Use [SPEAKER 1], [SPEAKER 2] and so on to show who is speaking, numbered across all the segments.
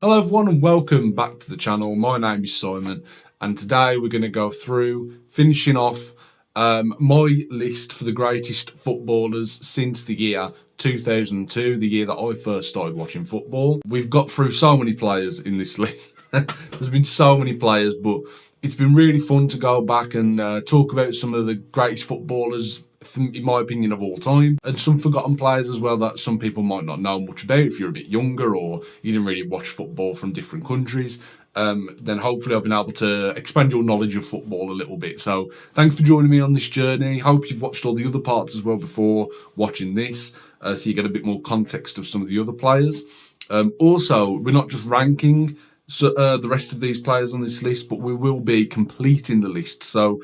[SPEAKER 1] Hello everyone and welcome back to the channel. My name is Simon and today we're going to go through finishing off my list for the greatest footballers since the year 2002, the year that I first started watching football. We've got through so many players in this list. There's been so many players, but it's been really fun to go back and talk about some of the greatest footballers, in my opinion, of all time, and some forgotten players as well that some people might not know much about if you're a bit younger or you didn't really watch football from different countries. Then hopefully I've been able to expand your knowledge of football a little bit. So thanks for joining me on this journey. Hope you've watched all the other parts as well before watching this, so you get a bit more context of some of the other players. Also, we're not just ranking the rest of these players on this list, but we will be completing the list. So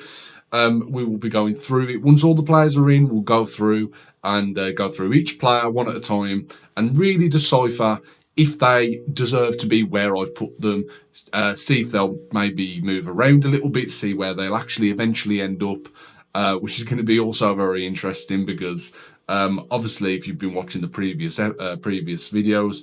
[SPEAKER 1] we will be going through it. Once all the players are in, we'll go through and go through each player one at a time and really decipher if they deserve to be where I've put them, see if they'll maybe move around a little bit, see where they'll actually eventually end up, which is going to be also very interesting because obviously if you've been watching the previous videos,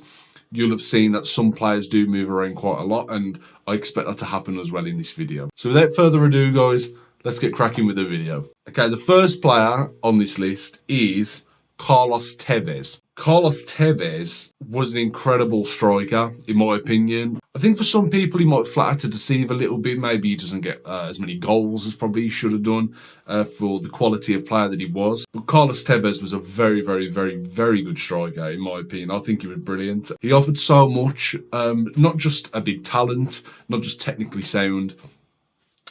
[SPEAKER 1] you'll have seen that some players do move around quite a lot, and I expect that to happen as well in this video. So without further ado, guys, let's get cracking with the video. Okay, the first player on this list is Carlos Tevez. Carlos Tevez was an incredible striker, in my opinion. I think for some people he might flatter to deceive a little bit. Maybe he doesn't get as many goals as probably he should have done for the quality of player that he was. But Carlos Tevez was a very, very, very, very good striker, in my opinion. I think he was brilliant. He offered so much, not just a big talent, not just technically sound,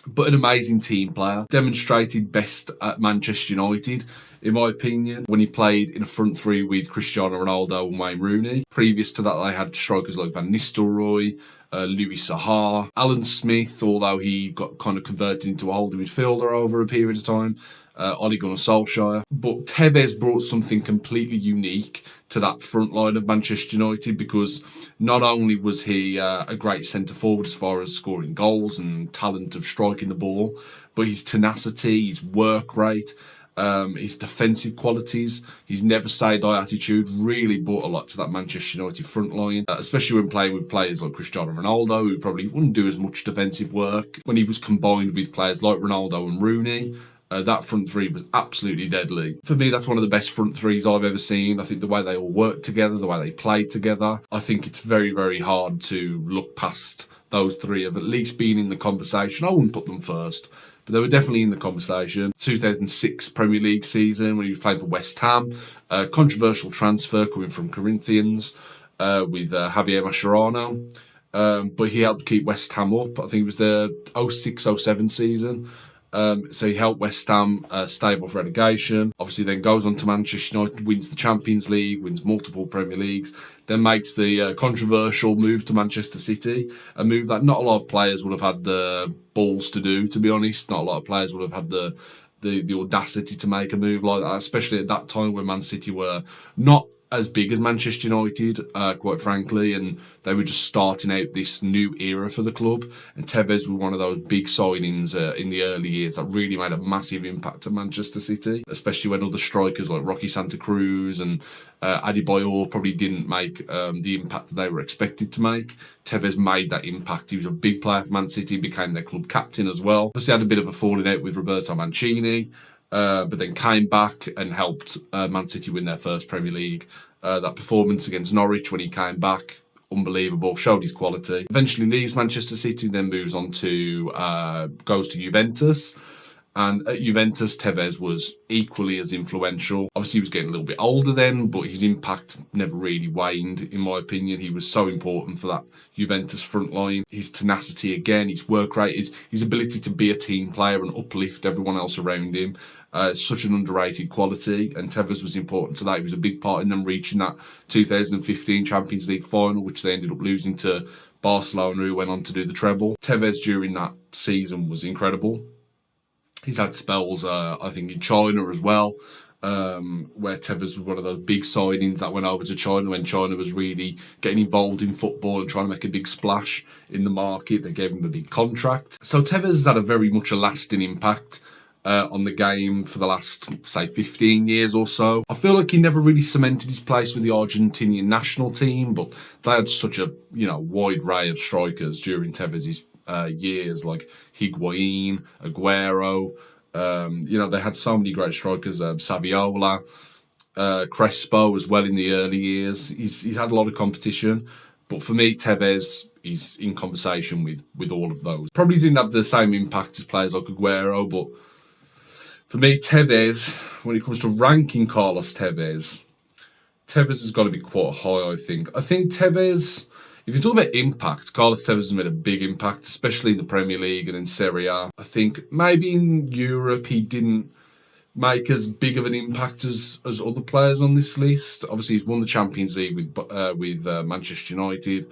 [SPEAKER 1] but an amazing team player. Demonstrated best at Manchester United, in my opinion, when he played in a front three with Cristiano Ronaldo and Wayne Rooney. Previous to that, they had strikers like Van Nistelrooy, Louis Saha, Alan Smith, although he got kind of converted into a holding midfielder over a period of time, Ole Gunnar Solskjaer. But Tevez brought something completely unique to that front line of Manchester United because not only was he a great centre forward as far as scoring goals and talent of striking the ball, but his tenacity, his work rate, his defensive qualities, his never say die attitude really brought a lot to that Manchester United front line, especially when playing with players like Cristiano Ronaldo, who probably wouldn't do as much defensive work. When he was combined with players like Ronaldo and Rooney, that front three was absolutely deadly. For me, that's one of the best front threes I've ever seen. I think the way they all work together, the way they play together, I think it's very, very hard to look past those three of at least being in the conversation. I wouldn't put them first, but they were definitely in the conversation. 2006 Premier League season when he was playing for West Ham, controversial transfer coming from Corinthians with Javier Mascherano, but he helped keep West Ham up. I think it was the 06-07 season. So he helped West Ham stave off relegation. Obviously then goes on to Manchester United, wins the Champions League, wins multiple Premier Leagues, then makes the controversial move to Manchester City, a move that not a lot of players would have had the balls to do, to be honest. Not a lot of players would have had the audacity to make a move like that, especially at that time when Man City were not as big as Manchester United, quite frankly, and they were just starting out this new era for the club. And Tevez was one of those big signings in the early years that really made a massive impact at Manchester City, especially when other strikers like Rocky Santa Cruz and Adebayor probably didn't make the impact that they were expected to make. Tevez made that impact. He was a big player for Man City, became their club captain as well. Obviously had a bit of a falling out with Roberto Mancini, but then came back and helped Man City win their first Premier League. That performance against Norwich when he came back, unbelievable, showed his quality. Eventually leaves Manchester City, then moves on to, goes to Juventus. And at Juventus, Tevez was equally as influential. Obviously, he was getting a little bit older then, but his impact never really waned, in my opinion. He was so important for that Juventus front line. His tenacity again, his work rate, his ability to be a team player and uplift everyone else around him. Such an underrated quality, and Tevez was important to that. He was a big part in them reaching that 2015 Champions League final, which they ended up losing to Barcelona, who went on to do the treble. Tevez during that season was incredible. He's had spells, I think, in China as well, where Tevez was one of those big signings that went over to China when China was really getting involved in football and trying to make a big splash in the market. They gave him a big contract. So Tevez has had a very much a lasting impact on the game for the last, say, 15 years or so. I feel like he never really cemented his place with the Argentinian national team, but they had such a wide array of strikers during Tevez's years, like Higuain, Aguero. They had so many great strikers, Saviola, Crespo as well in the early years. He's had a lot of competition, but for me, Tevez is in conversation with all of those. Probably didn't have the same impact as players like Aguero, but for me, Tevez, when it comes to ranking Carlos Tevez has got to be quite high, I think. I think Tevez, if you talk about impact, Carlos Tevez has made a big impact, especially in the Premier League and in Serie A. I think maybe in Europe he didn't make as big of an impact as other players on this list. Obviously, he's won the Champions League with Manchester United.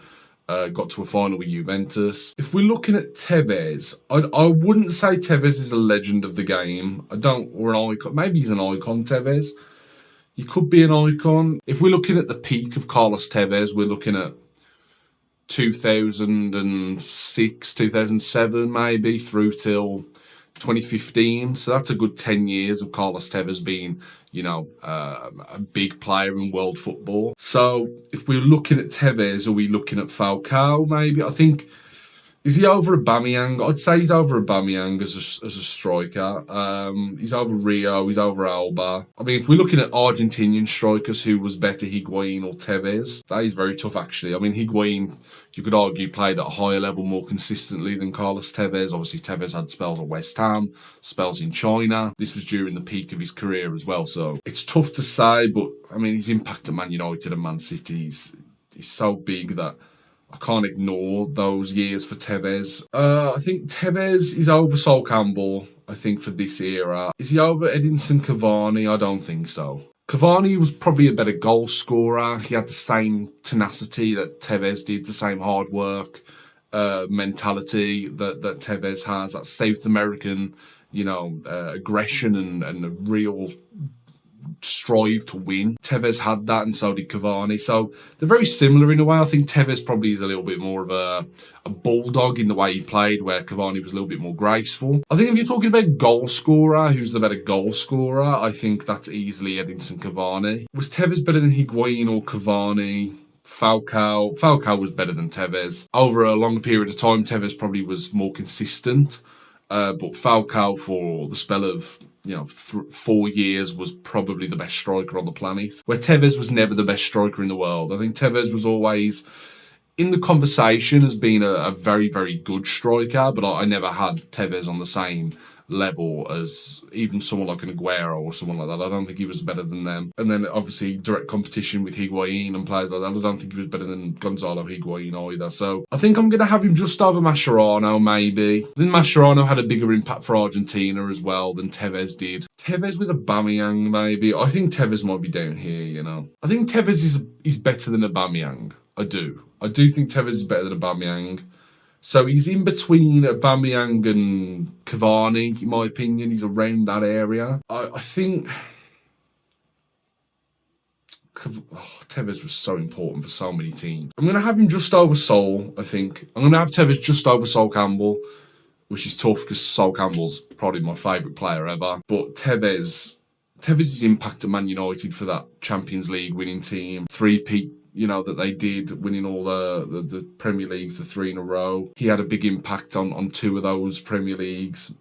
[SPEAKER 1] Got to a final with Juventus. If we're looking at Tevez, I wouldn't say Tevez is a legend of the game. Or an icon. Maybe he's an icon, Tevez. He could be an icon. If we're looking at the peak of Carlos Tevez, we're looking at 2006, 2007, maybe, through till 2015. So that's a good 10 years of Carlos Tevez being, a big player in world football. So if we're looking at Tevez, are we looking at Falcao, maybe? I think, is he over Aubameyang? I'd say he's over Aubameyang as a striker. He's over Rio, he's over Alba. I mean, if we're looking at Argentinian strikers, who was better, Higuain or Tevez? That is very tough, actually. I mean, Higuain, you could argue, played at a higher level more consistently than Carlos Tevez. Obviously, Tevez had spells at West Ham, spells in China. This was during the peak of his career as well. So it's tough to say, but I mean, his impact at Man United and Man City is so big that I can't ignore those years for Tevez. I think Tevez is over Sol Campbell, I think, for this era. Is he over Edinson Cavani? I don't think so. Cavani was probably a better goal scorer. He had the same tenacity that Tevez did, the same hard work, mentality that Tevez has, that South American, aggression and a real strive to win. Tevez had that, and so did Cavani. So they're very similar in a way. I think Tevez probably is a little bit more of a bulldog in the way he played, where Cavani was a little bit more graceful. I think if you're talking about goal scorer, who's the better goal scorer, I think that's easily Edinson Cavani. Was Tevez better than Higuain or Cavani? Falcao was better than Tevez. Over a long period of time, Tevez probably was more consistent. But Falcao, for the spell of 4 years, was probably the best striker on the planet, where Tevez was never the best striker in the world. I think Tevez was always in the conversation as being a very, very good striker, but I never had Tevez on the same level as even someone like an Aguero or someone like that. I don't think he was better than them. And then obviously direct competition with Higuain and players like that. I don't think he was better than Gonzalo Higuain either. So I think I'm going to have him just over Mascherano, maybe. Then Mascherano had a bigger impact for Argentina as well than Tevez did. Tevez with Aubameyang, maybe. I think Tevez might be down here, I think Tevez is better than Aubameyang. I do think Tevez is better than Aubameyang. So he's in between Aubameyang and Cavani, in my opinion. He's around that area. I think Tevez was so important for so many teams. I'm going to have him just over Sol, I think. I'm going to have Tevez just over Sol Campbell, which is tough because Sol Campbell's probably my favourite player ever. But Tevez's impact at Man United for that Champions League winning team, three-peat, that they did, winning all the Premier Leagues, the 3 in a row. He had a big impact on 2 of those Premier Leagues.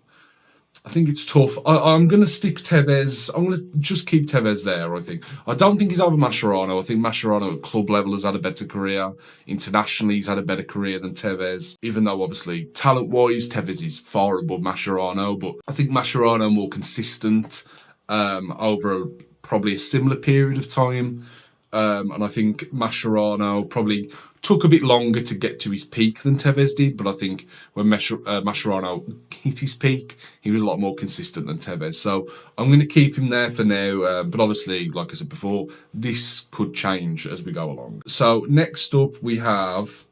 [SPEAKER 1] I think it's tough. I'm going to stick Tevez. I'm going to just keep Tevez there, I think. I don't think he's over Mascherano. I think Mascherano at club level has had a better career. Internationally, he's had a better career than Tevez. Even though, obviously, talent-wise, Tevez is far above Mascherano. But I think Mascherano more consistent over probably a similar period of time. And I think Mascherano probably took a bit longer to get to his peak than Tevez did, but I think when Mascherano hit his peak, he was a lot more consistent than Tevez. So I'm going to keep him there for now, but obviously, like I said before, this could change as we go along. So next up, we have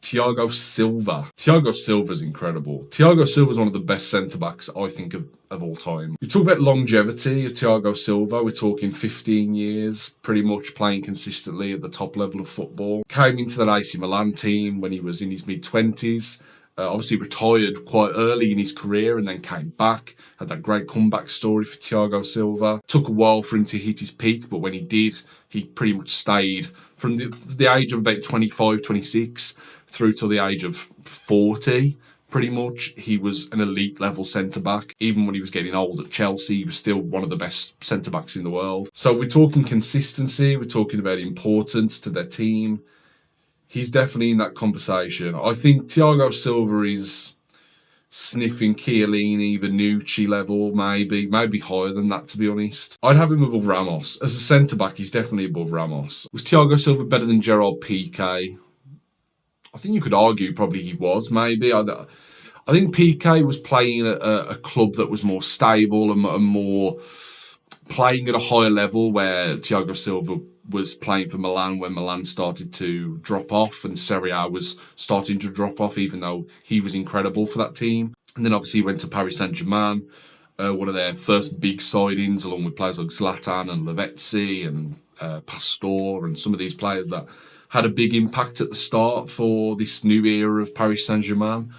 [SPEAKER 1] Thiago Silva. Thiago Silva's incredible. Thiago Silva's one of the best centre-backs, I think, of all time. You talk about longevity of Thiago Silva, we're talking 15 years, pretty much playing consistently at the top level of football. Came into the AC Milan team when he was in his mid-20s. Obviously retired quite early in his career and then came back. Had that great comeback story for Thiago Silva. Took a while for him to hit his peak, but when he did, he pretty much stayed from the age of about 25, 26 through to the age of 40. Pretty much, he was an elite level centre-back. Even when he was getting old at Chelsea, he was still one of the best centre-backs in the world. So we're talking consistency, we're talking about importance to their team. He's definitely in that conversation. I think Thiago Silva is sniffing Chiellini, Bonucci level, maybe higher than that, to be honest. I'd have him above Ramos. As a centre-back, he's definitely above Ramos. Was Thiago Silva better than Gerard Piqué? I think you could argue probably he was, maybe. I think Piqué was playing at a club that was more stable and more playing at a higher level, where Thiago Silva was playing for Milan when Milan started to drop off and Serie A was starting to drop off, even though he was incredible for that team. And then obviously he went to Paris Saint-Germain, one of their first big sidings, along with players like Zlatan and Lavezzi and Pastore and some of these players that had a big impact at the start for this new era of Paris Saint-Germain.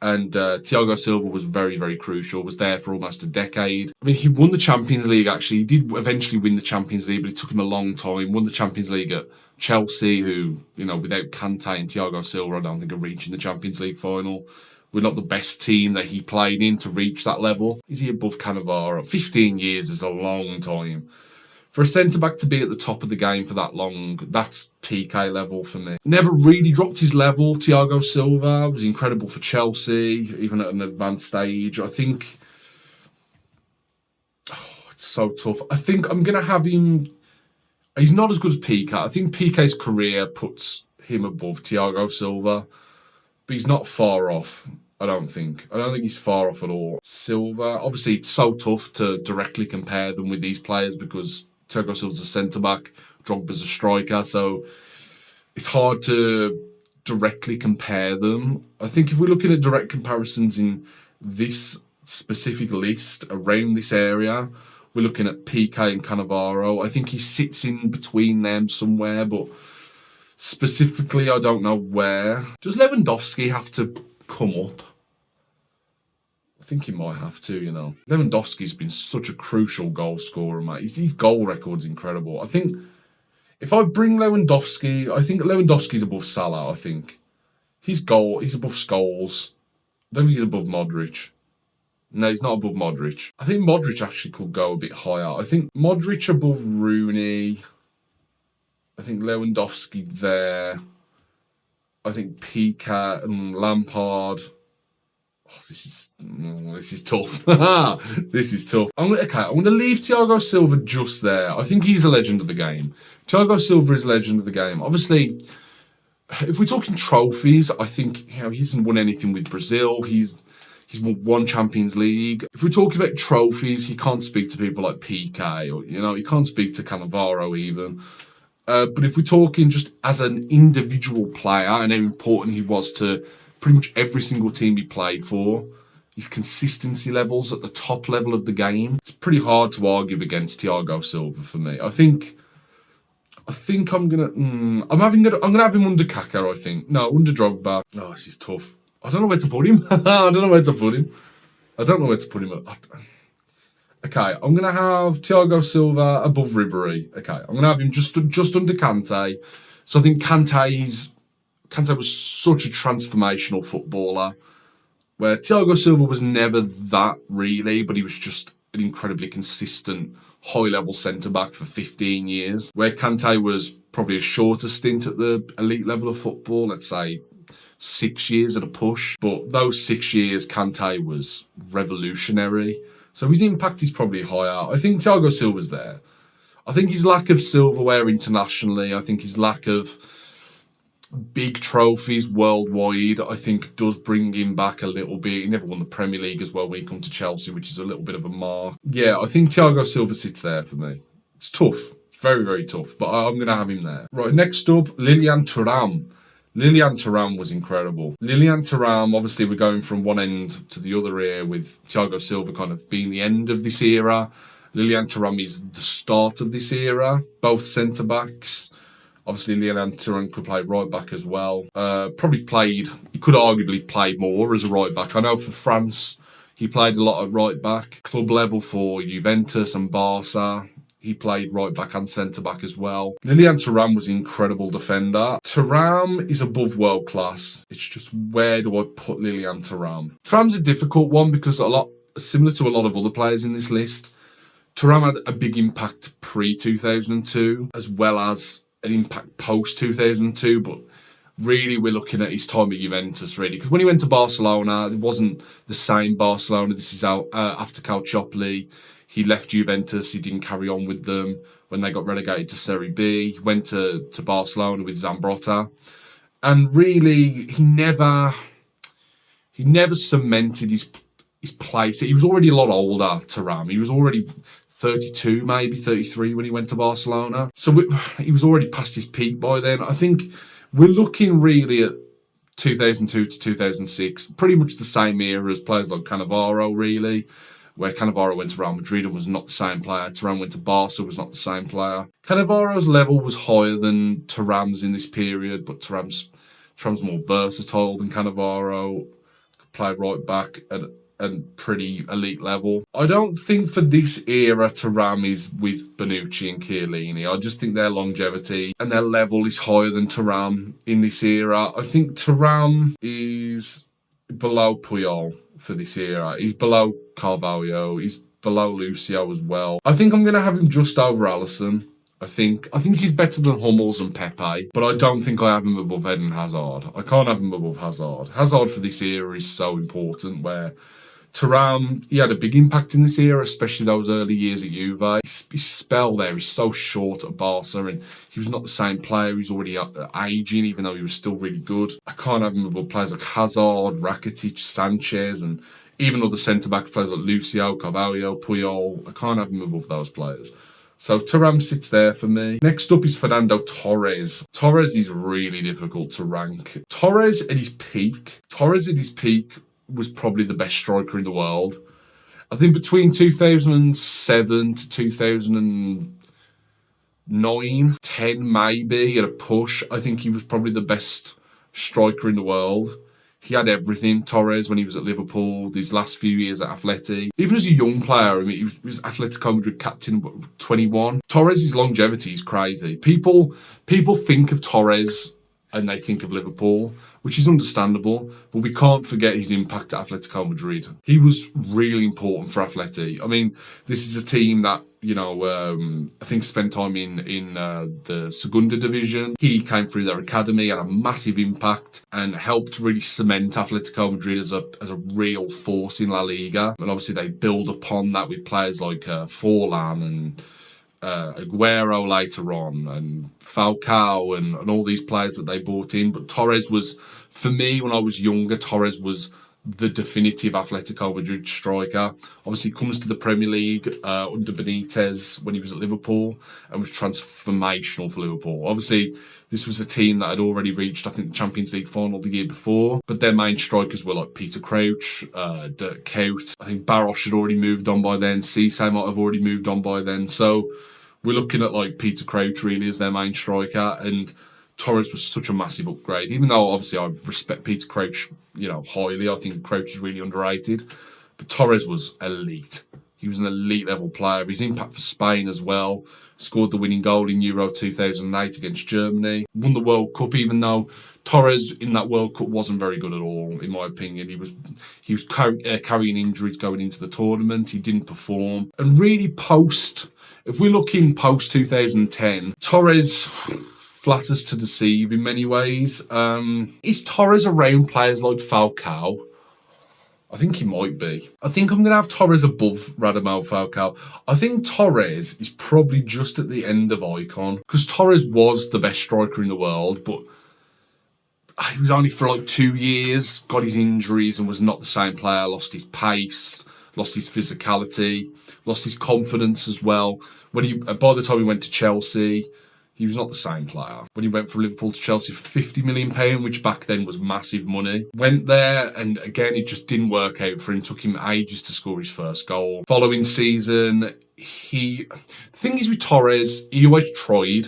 [SPEAKER 1] And Thiago Silva was very, very crucial, was there for almost a decade. I mean, he won the Champions League, actually. He did eventually win the Champions League, but it took him a long time. Won the Champions League at Chelsea, who, without Kante and Thiago Silva, I don't think are reaching the Champions League final. We're not the best team that he played in to reach that level. Is he above Cannavaro? 15 years is a long time. For a centre-back to be at the top of the game for that long, that's Piqué level for me. Never really dropped his level. Thiago Silva was incredible for Chelsea, even at an advanced stage. I think... it's so tough. I think I'm going to have him... He's not as good as Piqué. I think Piqué's career puts him above Thiago Silva, but he's not far off. I don't think he's far off at all. Silva, obviously, it's so tough to directly compare them with these players because Thiago Silva's a centre-back, Drogba's a striker, so it's hard to directly compare them. I think if we're looking at direct comparisons in this specific list around this area, we're looking at Piqué and Cannavaro. I think he sits in between them somewhere, but specifically, I don't know where. Does Lewandowski have to come up? I think he might have to, Lewandowski's been such a crucial goal scorer, mate. His goal record's incredible. I think if I bring Lewandowski, I think Lewandowski's above Salah, I think. He's above Scholes. I don't think he's above Modrić. No, he's not above Modrić. I think Modrić actually could go a bit higher. I think Modrić above Rooney. I think Lewandowski there. I think Piqué and Lampard. Oh, this is tough. This is tough. I'm going to leave Thiago Silva just there. I think he's a legend of the game. Thiago Silva is a legend of the game. Obviously, if we're talking trophies, I think he hasn't won anything with Brazil. He's won one Champions League. If we're talking about trophies, he can't speak to people like Piqué, or he can't speak to Cannavaro even. But if we're talking just as an individual player and how important he was to pretty much every single team he played for, his consistency levels at the top level of the game, it's pretty hard to argue against Thiago Silva for me. I think I'm gonna have him under Kaká. I think under Drogba. Oh, this is tough. I don't know where to put him. I don't know where to put him. Okay, I'm going to have Thiago Silva above Ribéry. Okay, I'm going to have him just under Kante. So I think Kante was such a transformational footballer, where Thiago Silva was never that really, but he was just an incredibly consistent, high-level centre-back for 15 years, where Kante was probably a shorter stint at the elite level of football, let's say 6 years at a push. But those 6 years, Kante was revolutionary. So his impact is probably higher. I think Thiago Silva's there. I think his lack of silverware internationally, I think his lack of big trophies worldwide, I think does bring him back a little bit. He never won the Premier League as well when he come to Chelsea, which is a little bit of a mark. Yeah, I think Thiago Silva sits there for me. It's tough. It's very, very tough, but I'm going to have him there. Right, next up, Lilian Thuram. Lilian Thuram was incredible. Lilian Thuram, obviously we're going from one end to the other here with Thiago Silva kind of being the end of this era. Lilian Thuram is the start of this era, both centre-backs. Obviously Lilian Thuram could play right back as well. Probably played he could arguably play more as a right back. I know for France, he played a lot at right back. Club level for Juventus and Barca, he played right back and centre back as well. Lilian Thuram was an incredible defender. Thuram is above world class. It's just, where do I put Lilian Thuram? Thuram's a difficult one because similar to a lot of other players in this list, Thuram had a big impact pre-2002 as well as an impact post-2002, but really we're looking at his time at Juventus, really, because when he went to Barcelona, it wasn't the same Barcelona. This is after Calciopoli. He left Juventus, he didn't carry on with them when they got relegated to Serie B. He went to Barcelona with Zambrotta, and really he never cemented his place. He was already a lot older, Thuram. He was already 32, maybe 33 when he went to Barcelona. So he was already past his peak by then. I think we're looking really at 2002 to 2006, pretty much the same era as players like Cannavaro, really, where Cannavaro went to Real Madrid and was not the same player. Thuram went to Barca, was not the same player. Cannavaro's level was higher than Thuram's in this period, but Thuram's more versatile than Cannavaro, could play right back at pretty elite level. I don't think for this era Thuram is with Bonucci and Chiellini. I just think their longevity and their level is higher than Thuram in this era. I think Thuram is below Puyol for this era. He's below Carvalho. He's below Lucio as well. I think I'm going to have him just over Alisson. I think he's better than Hummels and Pepe, but I don't think I have him above Eden Hazard. I can't have him above Hazard. Hazard for this era is so important, where Thuram, he had a big impact in this era, especially those early years at Juve. His spell there is so short at Barca, and he was not the same player. He's already aging, even though he was still really good. I can't have him above players like Hazard, Rakitic, Sanchez, and even other centre-backs, players like Lucio, Carvalho, Puyol. I can't have him above those players. So Thuram sits there for me. Next up is Fernando Torres. Torres is really difficult to rank. Torres at his peak was probably the best striker in the world. I think between 2007 to 2009, 10 maybe, at a push, I think he was probably the best striker in the world. He had everything, Torres, when he was at Liverpool, these last few years at Atleti. Even as a young player, I mean, he was Atletico Madrid captain at 21. Torres' longevity is crazy. People think of Torres and they think of Liverpool, which is understandable, but we can't forget his impact at Atletico Madrid. He was really important for Atleti. I mean, this is a team that, I think spent time in the Segunda division. He came through their academy, had a massive impact, and helped really cement Atletico Madrid as a real force in La Liga. And obviously they build upon that with players like Forlan and Aguero later on, and Falcao, and all these players that they brought in. But Torres was, for me, when I was younger, Torres was the definitive Atletico Madrid striker. Obviously, he comes to the Premier League under Benitez when he was at Liverpool, and was transformational for Liverpool. Obviously, this was a team that had already reached, I think, the Champions League final the year before, but their main strikers were like Peter Crouch, Dirk Kuyt. I think Baros had already moved on by then. Cisse might have already moved on by then. So we're looking at like Peter Crouch really as their main striker, and Torres was such a massive upgrade. Even though obviously I respect Peter Crouch, highly, I think Crouch is really underrated, but Torres was elite. He was an elite level player. His impact for Spain as well. Scored the winning goal in Euro 2008 against Germany. Won the World Cup, even though Torres in that World Cup wasn't very good at all, in my opinion. He was carrying injuries going into the tournament. He didn't perform. And really if we're looking post 2010, Torres flatters to deceive in many ways. Is Torres around players like Falcao? I think he might be. I think I'm going to have Torres above Radamel Falcao. I think Torres is probably just at the end of icon, because Torres was the best striker in the world, but he was only for like 2 years, got his injuries and was not the same player, lost his pace, lost his physicality, lost his confidence as well. By the time he went to Chelsea, he was not the same player. When he went from Liverpool to Chelsea for £50 million, which back then was massive money, went there, and again, it just didn't work out for him. It took him ages to score his first goal. Following season, the thing is with Torres, he always tried.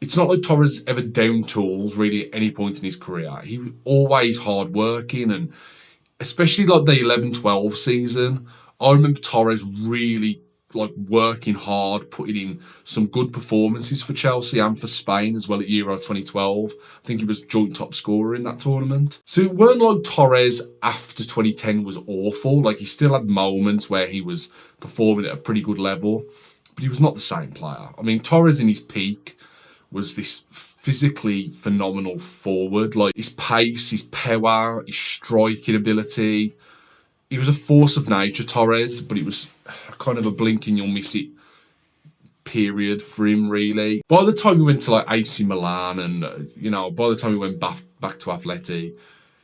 [SPEAKER 1] It's not like Torres ever down tools really at any point in his career. He was always hard working, and especially like the 11-12 season, I remember Torres really like working hard, putting in some good performances for Chelsea and for Spain as well at Euro 2012. I think he was joint top scorer in that tournament. So it weren't like Torres after 2010 was awful. Like he still had moments where he was performing at a pretty good level, but he was not the same player. I mean, Torres in his peak was this physically phenomenal forward. Like his pace, his power, his striking ability. He was a force of nature, Torres, but it was kind of a blink and you'll miss it period for him, really. By the time he went to like AC Milan and, by the time he went back to Atleti,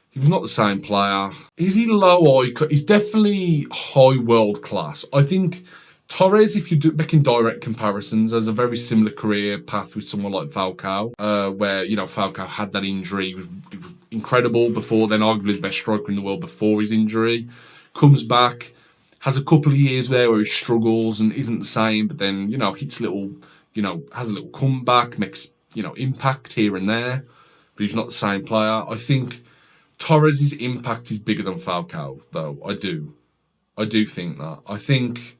[SPEAKER 1] he was not the same player. Is he low icon? He's definitely high world class. I think Torres, if you're making direct comparisons, has a very similar career path with someone like Falcao, where, Falcao had that injury. He was incredible before then, arguably the best striker in the world before his injury. Comes back, has a couple of years there where he struggles and isn't the same, but then, hits a little, has a little comeback, makes, impact here and there, but he's not the same player. I think Torres' impact is bigger than Falcao, though. I do think that. I think,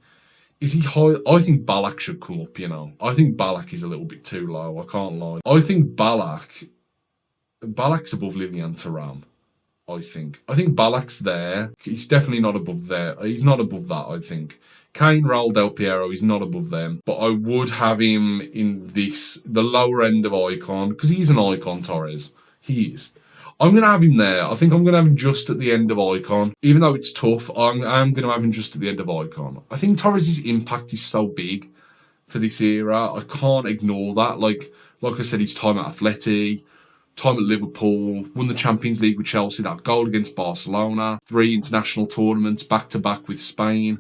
[SPEAKER 1] is he high? I think Ballack should come up, I think Ballack is a little bit too low, I can't lie. I think Ballack's above Lilian Thuram. I think Ballack's there. He's definitely not above there. He's not above that, I think. Kane, Raul, Del Piero, he's not above them. But I would have him in the lower end of icon, because he's an icon, Torres. He is. I'm going to have him there. I think I'm going to have him just at the end of icon. Even though it's tough, I'm going to have him just at the end of icon. I think Torres' impact is so big for this era. I can't ignore that. Like I said, his time at Atleti, time at Liverpool, won the Champions League with Chelsea, that goal against Barcelona, 3 international tournaments back-to-back with Spain,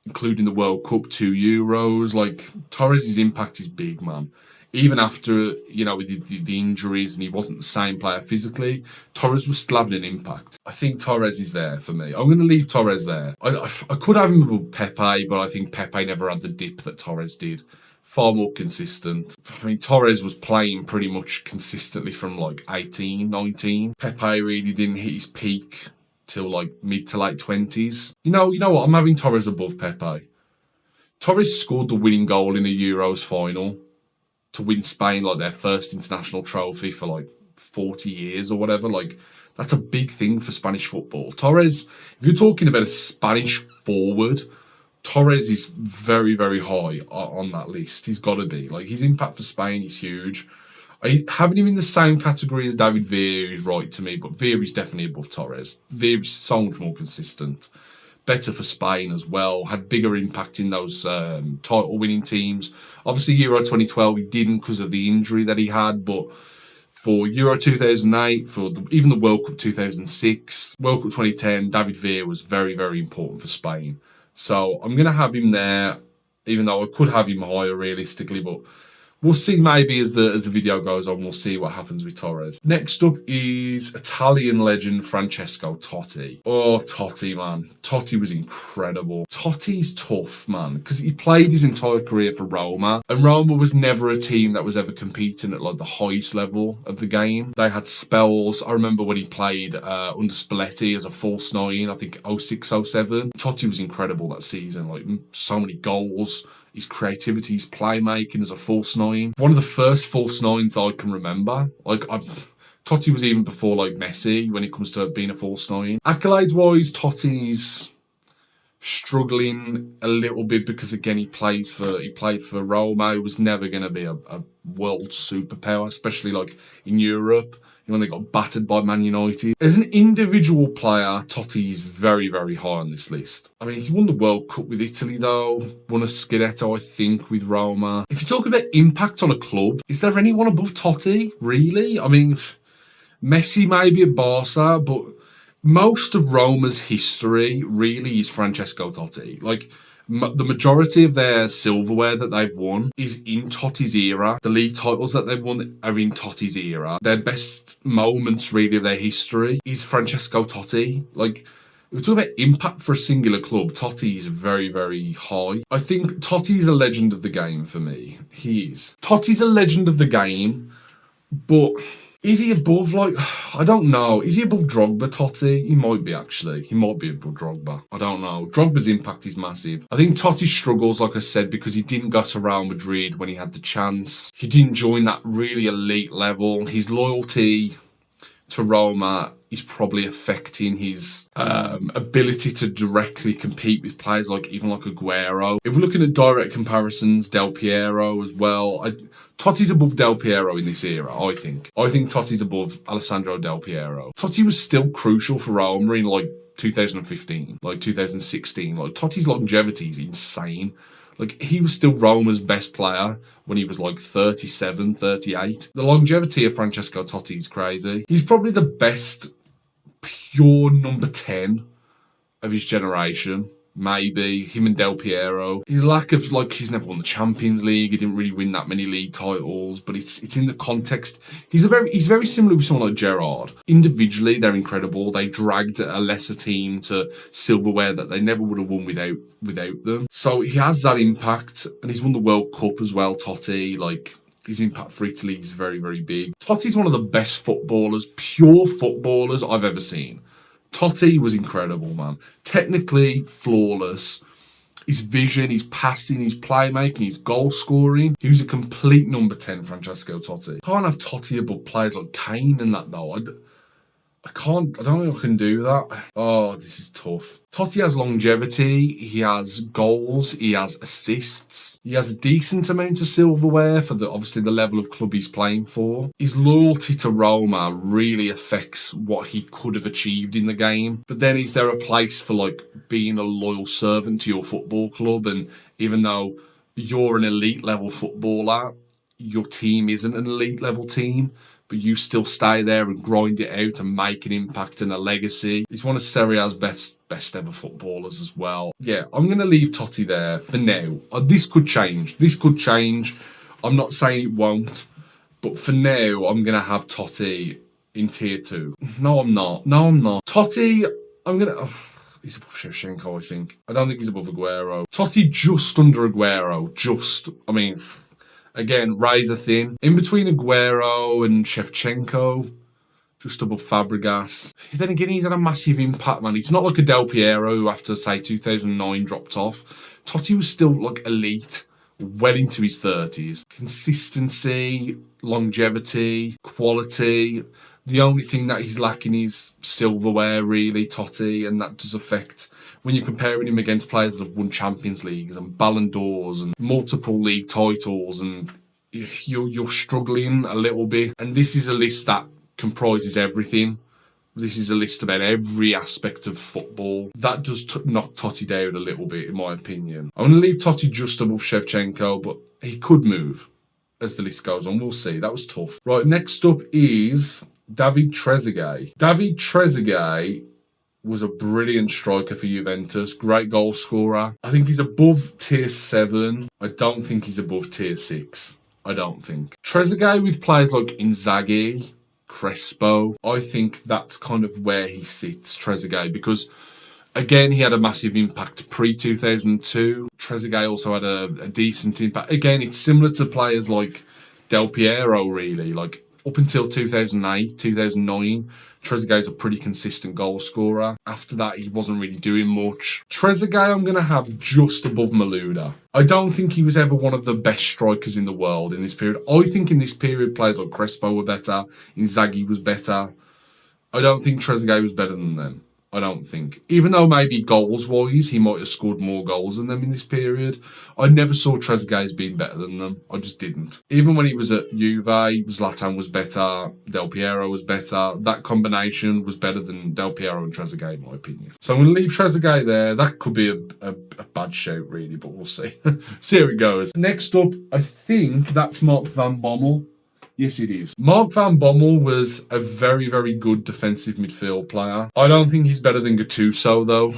[SPEAKER 1] including the World Cup, 2 Euros. Like, Torres' impact is big, man. Even after, with the injuries and he wasn't the same player physically, Torres was still having an impact. I think Torres is there for me. I'm going to leave Torres there. I could have him above Pepe, but I think Pepe never had the dip that Torres did. Far more consistent. I mean, Torres was playing pretty much consistently from like 18, 19. Pepe really didn't hit his peak till like mid to late 20s. You know what? I'm having Torres above Pepe. Torres scored the winning goal in a Euros final to win Spain like their first international trophy for like 40 years or whatever. Like, that's a big thing for Spanish football. Torres, if you're talking about a Spanish forward, Torres is very, very high on that list. He's got to be. Like, his impact for Spain is huge. Having him in the same category as David Villa is right to me, but Villa is definitely above Torres. Villa is so much more consistent. Better for Spain as well. Had bigger impact in those title-winning teams. Obviously, Euro 2012, he didn't because of the injury that he had, but for Euro 2008, even the World Cup 2006, World Cup 2010, David Villa was very, very important for Spain. So I'm going to have him there, even though I could have him higher realistically, but we'll see maybe as the video goes on, we'll see what happens with Torres. Next up is Italian legend Francesco Totti. Oh, Totti, man. Totti was incredible. Totti's tough, man, because he played his entire career for Roma, and Roma was never a team that was ever competing at like the highest level of the game. They had spells. I remember when he played under Spalletti as a false 9, I think 06-07. Totti was incredible that season, like so many goals. His creativity, his playmaking as a false 9. One of the first false 9s I can remember. Totti was even before like Messi when it comes to being a false 9. Accolades-wise, Totti's struggling a little bit because again he played for Roma. He was never going to be a world superpower, especially like in Europe. When they got battered by Man United. As an individual player, Totti is very, very high on this list. I mean, he won the World Cup with Italy, though. Won a Scudetto, I think, with Roma. If you talk about impact on a club, is there anyone above Totti, really? I mean, Messi maybe at Barca, but most of Roma's history really is Francesco Totti. Like, the majority of their silverware that they've won is in Totti's era. The league titles that they've won are in Totti's era. Their best moments, really, of their history is Francesco Totti. Like, If we talk about impact for a singular club, Totti is very, very high. I think Totti is a legend of the game for me. He is. Totti's a legend of the game, but is he above, like, I don't know. Is he above Drogba, Totti? He might be, actually. He might be above Drogba. I don't know. Drogba's impact is massive. I think Totti struggles, like I said, because he didn't go to Real Madrid when he had the chance. He didn't join that really elite level. His loyalty to Roma is probably affecting his ability to directly compete with players like Aguero. If we're looking at direct comparisons, Del Piero as well. Totti's above Del Piero in this era, I think. I think Totti's above Alessandro Del Piero. Totti was still crucial for Roma in like 2015, like 2016. Like Totti's longevity is insane. Like, he was still Roma's best player when he was like 37, 38. The longevity of Francesco Totti is crazy. He's probably the best pure number 10 of his generation. Maybe him and Del Piero. His lack of, like, he's never won the Champions League. He didn't really win that many league titles, but it's in the context. He's very similar with someone like Gerrard. Individually, they're incredible. They dragged a lesser team to silverware that they never would have won without them. So he has that impact, and he's won the World Cup as well. Totti, like, his impact for Italy is very, very big. Totti's one of the best footballers, pure footballers I've ever seen. Totti was incredible, man. Technically flawless. His vision, his passing, his playmaking, his goal scoring. He was a complete number 10, Francesco Totti. Can't have Totti above players like Kane and that, though. I don't think I can do that. Oh, this is tough. Totti has longevity, he has goals, he has assists, he has a decent amount of silverware for obviously the level of club he's playing for. His loyalty to Roma really affects what he could have achieved in the game. But then is there a place for, like, being a loyal servant to your football club? And even though you're an elite level footballer, your team isn't an elite level team, but you still stay there and grind it out and make an impact and a legacy. He's one of Serie A's best ever footballers as well. Yeah, I'm going to leave Totti there for now. This could change. I'm not saying it won't, but for now, I'm going to have Totti in tier 2. No, I'm not. Totti, I'm going to... he's above Shevchenko, I think. I don't think he's above Aguero. Totti just under Aguero. Again, razor thin. In between Aguero and Shevchenko, just above Fabregas. Then again, he's had a massive impact, man. It's not like a Del Piero who, after, say, 2009 dropped off. Totti was still, like, elite, well into his 30s. Consistency, longevity, quality. The only thing that he's lacking is silverware, really, Totti, and that does affect... when you're comparing him against players that have won Champions Leagues and Ballon d'Ors and multiple league titles, and you're struggling a little bit. And this is a list that comprises everything. This is a list about every aspect of football. That does knock Totti down a little bit, in my opinion. I'm going to leave Totti just above Shevchenko, but he could move as the list goes on. We'll see. That was tough. Right, next up is David Trezeguet. David Trezeguet was a brilliant striker for Juventus, great goal scorer. I think he's above tier 7. I don't think he's above tier 6. I don't think. Trezeguet with players like Inzaghi, Crespo, I think that's kind of where he sits, Trezeguet, because again, he had a massive impact pre-2002. Trezeguet also had a decent impact. Again, it's similar to players like Del Piero, really. Like, up until 2008, 2009, Trezeguet's a pretty consistent goal scorer. After that, he wasn't really doing much. Trezeguet, I'm going to have just above Malouda. I don't think he was ever one of the best strikers in the world in this period. I think in this period, players like Crespo were better. Inzaghi was better. I don't think Trezeguet was better than them. I don't think. Even though maybe goals-wise, he might have scored more goals than them in this period, I never saw Trezeguet as being better than them. I just didn't. Even when he was at Juve, Zlatan was better, Del Piero was better. That combination was better than Del Piero and Trezeguet, in my opinion. So I'm going to leave Trezeguet there. That could be a bad shout, really, but we'll see. See how it goes. Next up, I think that's Mark van Bommel. Yes, it is. Mark van Bommel was a very, very good defensive midfield player. I don't think he's better than Gattuso, though.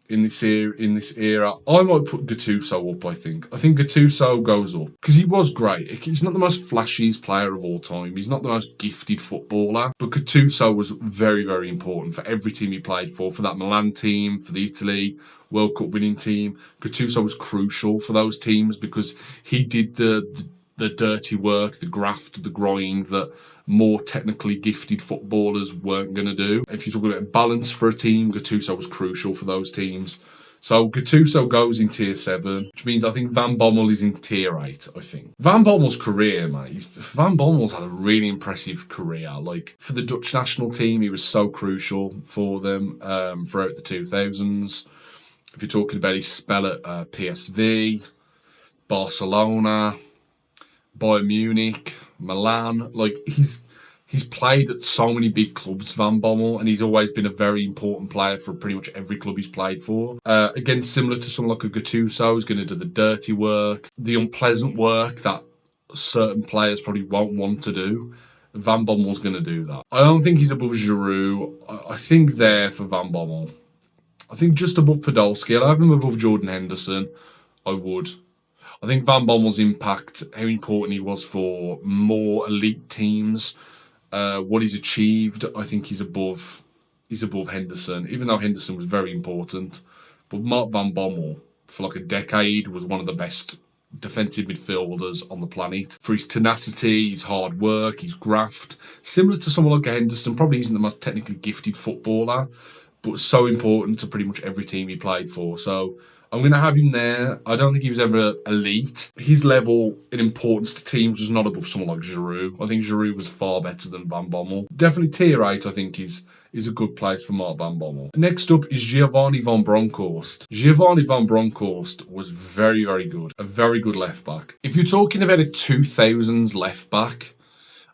[SPEAKER 1] in this era. I might put Gattuso up, I think. I think Gattuso goes up because he was great. He's not the most flashiest player of all time. He's not the most gifted footballer. But Gattuso was very, very important for every team he played for that Milan team, for the Italy World Cup winning team. Gattuso was crucial for those teams because he did the dirty work, the graft, the grind that more technically gifted footballers weren't going to do. If you're talking about balance for a team, Gattuso was crucial for those teams. So Gattuso goes in tier 7, which means I think Van Bommel is in tier 8, I think. Van Bommel's career, mate, Van Bommel's had a really impressive career. Like, for the Dutch national team, he was so crucial for them throughout the 2000s. If you're talking about his spell at PSV, Barcelona, Bayern Munich, Milan, like he's played at so many big clubs, Van Bommel, and he's always been a very important player for pretty much every club he's played for. Again, similar to someone like a Gattuso, who's going to do the dirty work, the unpleasant work that certain players probably won't want to do. Van Bommel's going to do that. I don't think he's above Giroud. I think there for Van Bommel. I think just above Podolski. I'd have him above Jordan Henderson. I would. I think Van Bommel's impact, how important he was for more elite teams, what he's achieved, I think he's above Henderson, even though Henderson was very important. But Mark Van Bommel, for like a decade, was one of the best defensive midfielders on the planet. For his tenacity, his hard work, his graft. Similar to someone like Henderson, probably isn't the most technically gifted footballer, but so important to pretty much every team he played for. So I'm going to have him there. I don't think he was ever elite. His level in importance to teams was not above someone like Giroud. I think Giroud was far better than Van Bommel. Definitely tier 8, I think, is a good place for Mark Van Bommel. Next up is Giovanni van Bronckhorst. Giovanni van Bronckhorst was very, very good. A very good left back. If you're talking about a 2000s left back,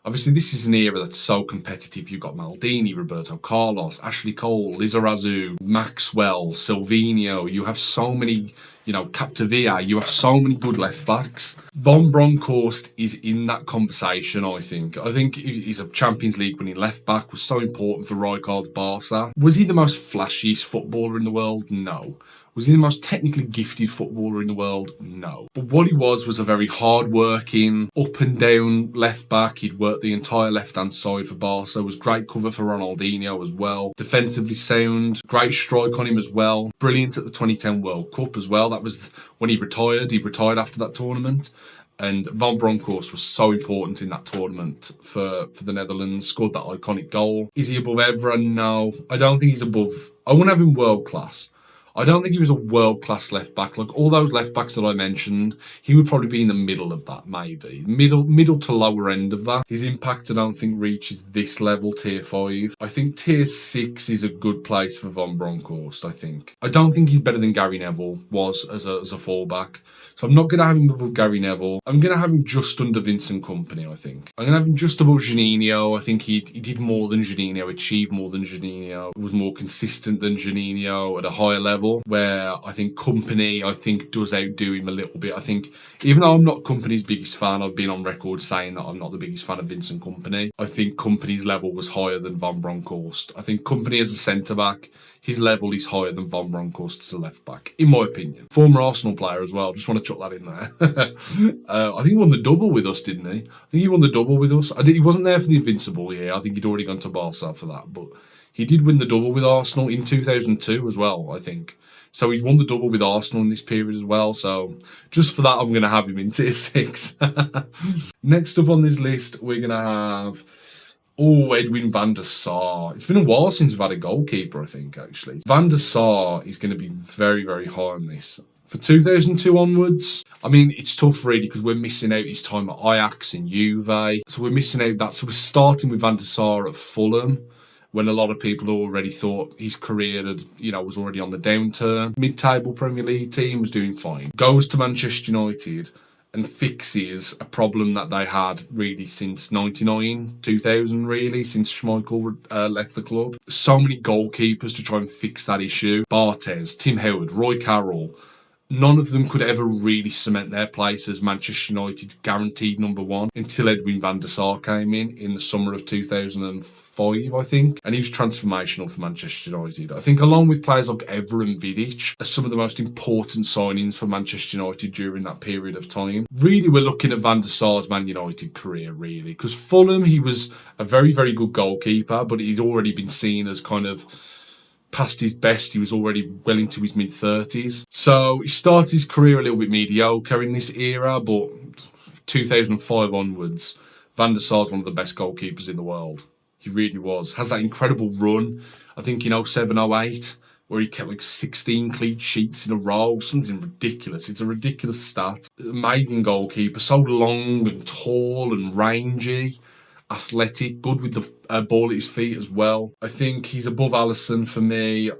[SPEAKER 1] obviously, this is an era that's so competitive. You've got Maldini, Roberto Carlos, Ashley Cole, Lizarazu, Maxwell, Silvinho. You have so many, Capdevila. You have so many good left backs. Van Bronckhorst is in that conversation, I think. I think he's a Champions League winning left back, was so important for Rijkaard's Barca. Was he the most flashiest footballer in the world? No. Was he the most technically gifted footballer in the world? No. But what he was a very hard-working, up and down left back. He'd worked the entire left-hand side for Barca. Was great cover for Ronaldinho as well. Defensively sound. Great strike on him as well. Brilliant at the 2010 World Cup as well. That was when he retired. He retired after that tournament. And Van Bronckhorst was so important in that tournament for the Netherlands. Scored that iconic goal. Is he above Evra? No. I don't think he's above... I wouldn't have him world-class. I don't think he was a world-class left-back. Like all those left-backs that I mentioned, he would probably be in the middle of that, maybe. Middle to lower end of that. His impact, I don't think, reaches this level, tier 5. I think tier 6 is a good place for Van Bronckhorst, I think. I don't think he's better than Gary Neville was as a fullback. So I'm not going to have him above Gary Neville. I'm going to have him just under Vincent Kompany, I think. I'm going to have him just above Juninho. I think he did more than Juninho, achieved more than Juninho, was more consistent than Juninho at a higher level, where I think Kompany, does outdo him a little bit. I think, even though I'm not Kompany's biggest fan, I've been on record saying that I'm not the biggest fan of Vincent Kompany. I think Kompany's level was higher than Van Bronckhorst. I think Kompany as a centre-back, his level is higher than Van Bronckhorst as a left-back, in my opinion. Former Arsenal player as well, just want to chuck that in there. I think he won the double with us, didn't he? I think he won the double with us. He wasn't there for the Invincible year. I think he'd already gone to Barca for that, but he did win the double with Arsenal in 2002 as well, I think. So he's won the double with Arsenal in this period as well. So just for that, I'm going to have him in tier 6. Next up on this list, we're going to have... Edwin van der Sar. It's been a while since we've had a goalkeeper, I think, actually. Van der Sar is going to be very, very high on this. For 2002 onwards, I mean, it's tough really because we're missing out his time at Ajax and Juve. So we're missing out that. So we're starting with Van der Sar at Fulham, when a lot of people already thought his career had, was already on the downturn. Mid-table Premier League team, was doing fine. Goes to Manchester United and fixes a problem that they had really since 99, 2000 really, since Schmeichel left the club. So many goalkeepers to try and fix that issue. Barthez, Tim Howard, Roy Carroll. None of them could ever really cement their place as Manchester United's guaranteed number 1 until Edwin van der Sar came in the summer of 2004. 5, I think, and he was transformational for Manchester United. I think along with players like Evra and Vidic are some of the most important signings for Manchester United during that period of time. Really, we're looking at Van der Sar's Man United career, really, because Fulham, he was a very, very good goalkeeper, but he'd already been seen as kind of past his best. He was already well into his mid-30s. So he started his career a little bit mediocre in this era, but 2005 onwards, Van der Sar's one of the best goalkeepers in the world. He really was. Has that incredible run, I think in 07, 08, where he kept like 16 clean sheets in a row. Something ridiculous. It's a ridiculous stat. Amazing goalkeeper. So long and tall and rangy. Athletic. Good with the ball at his feet as well. I think he's above Alisson for me.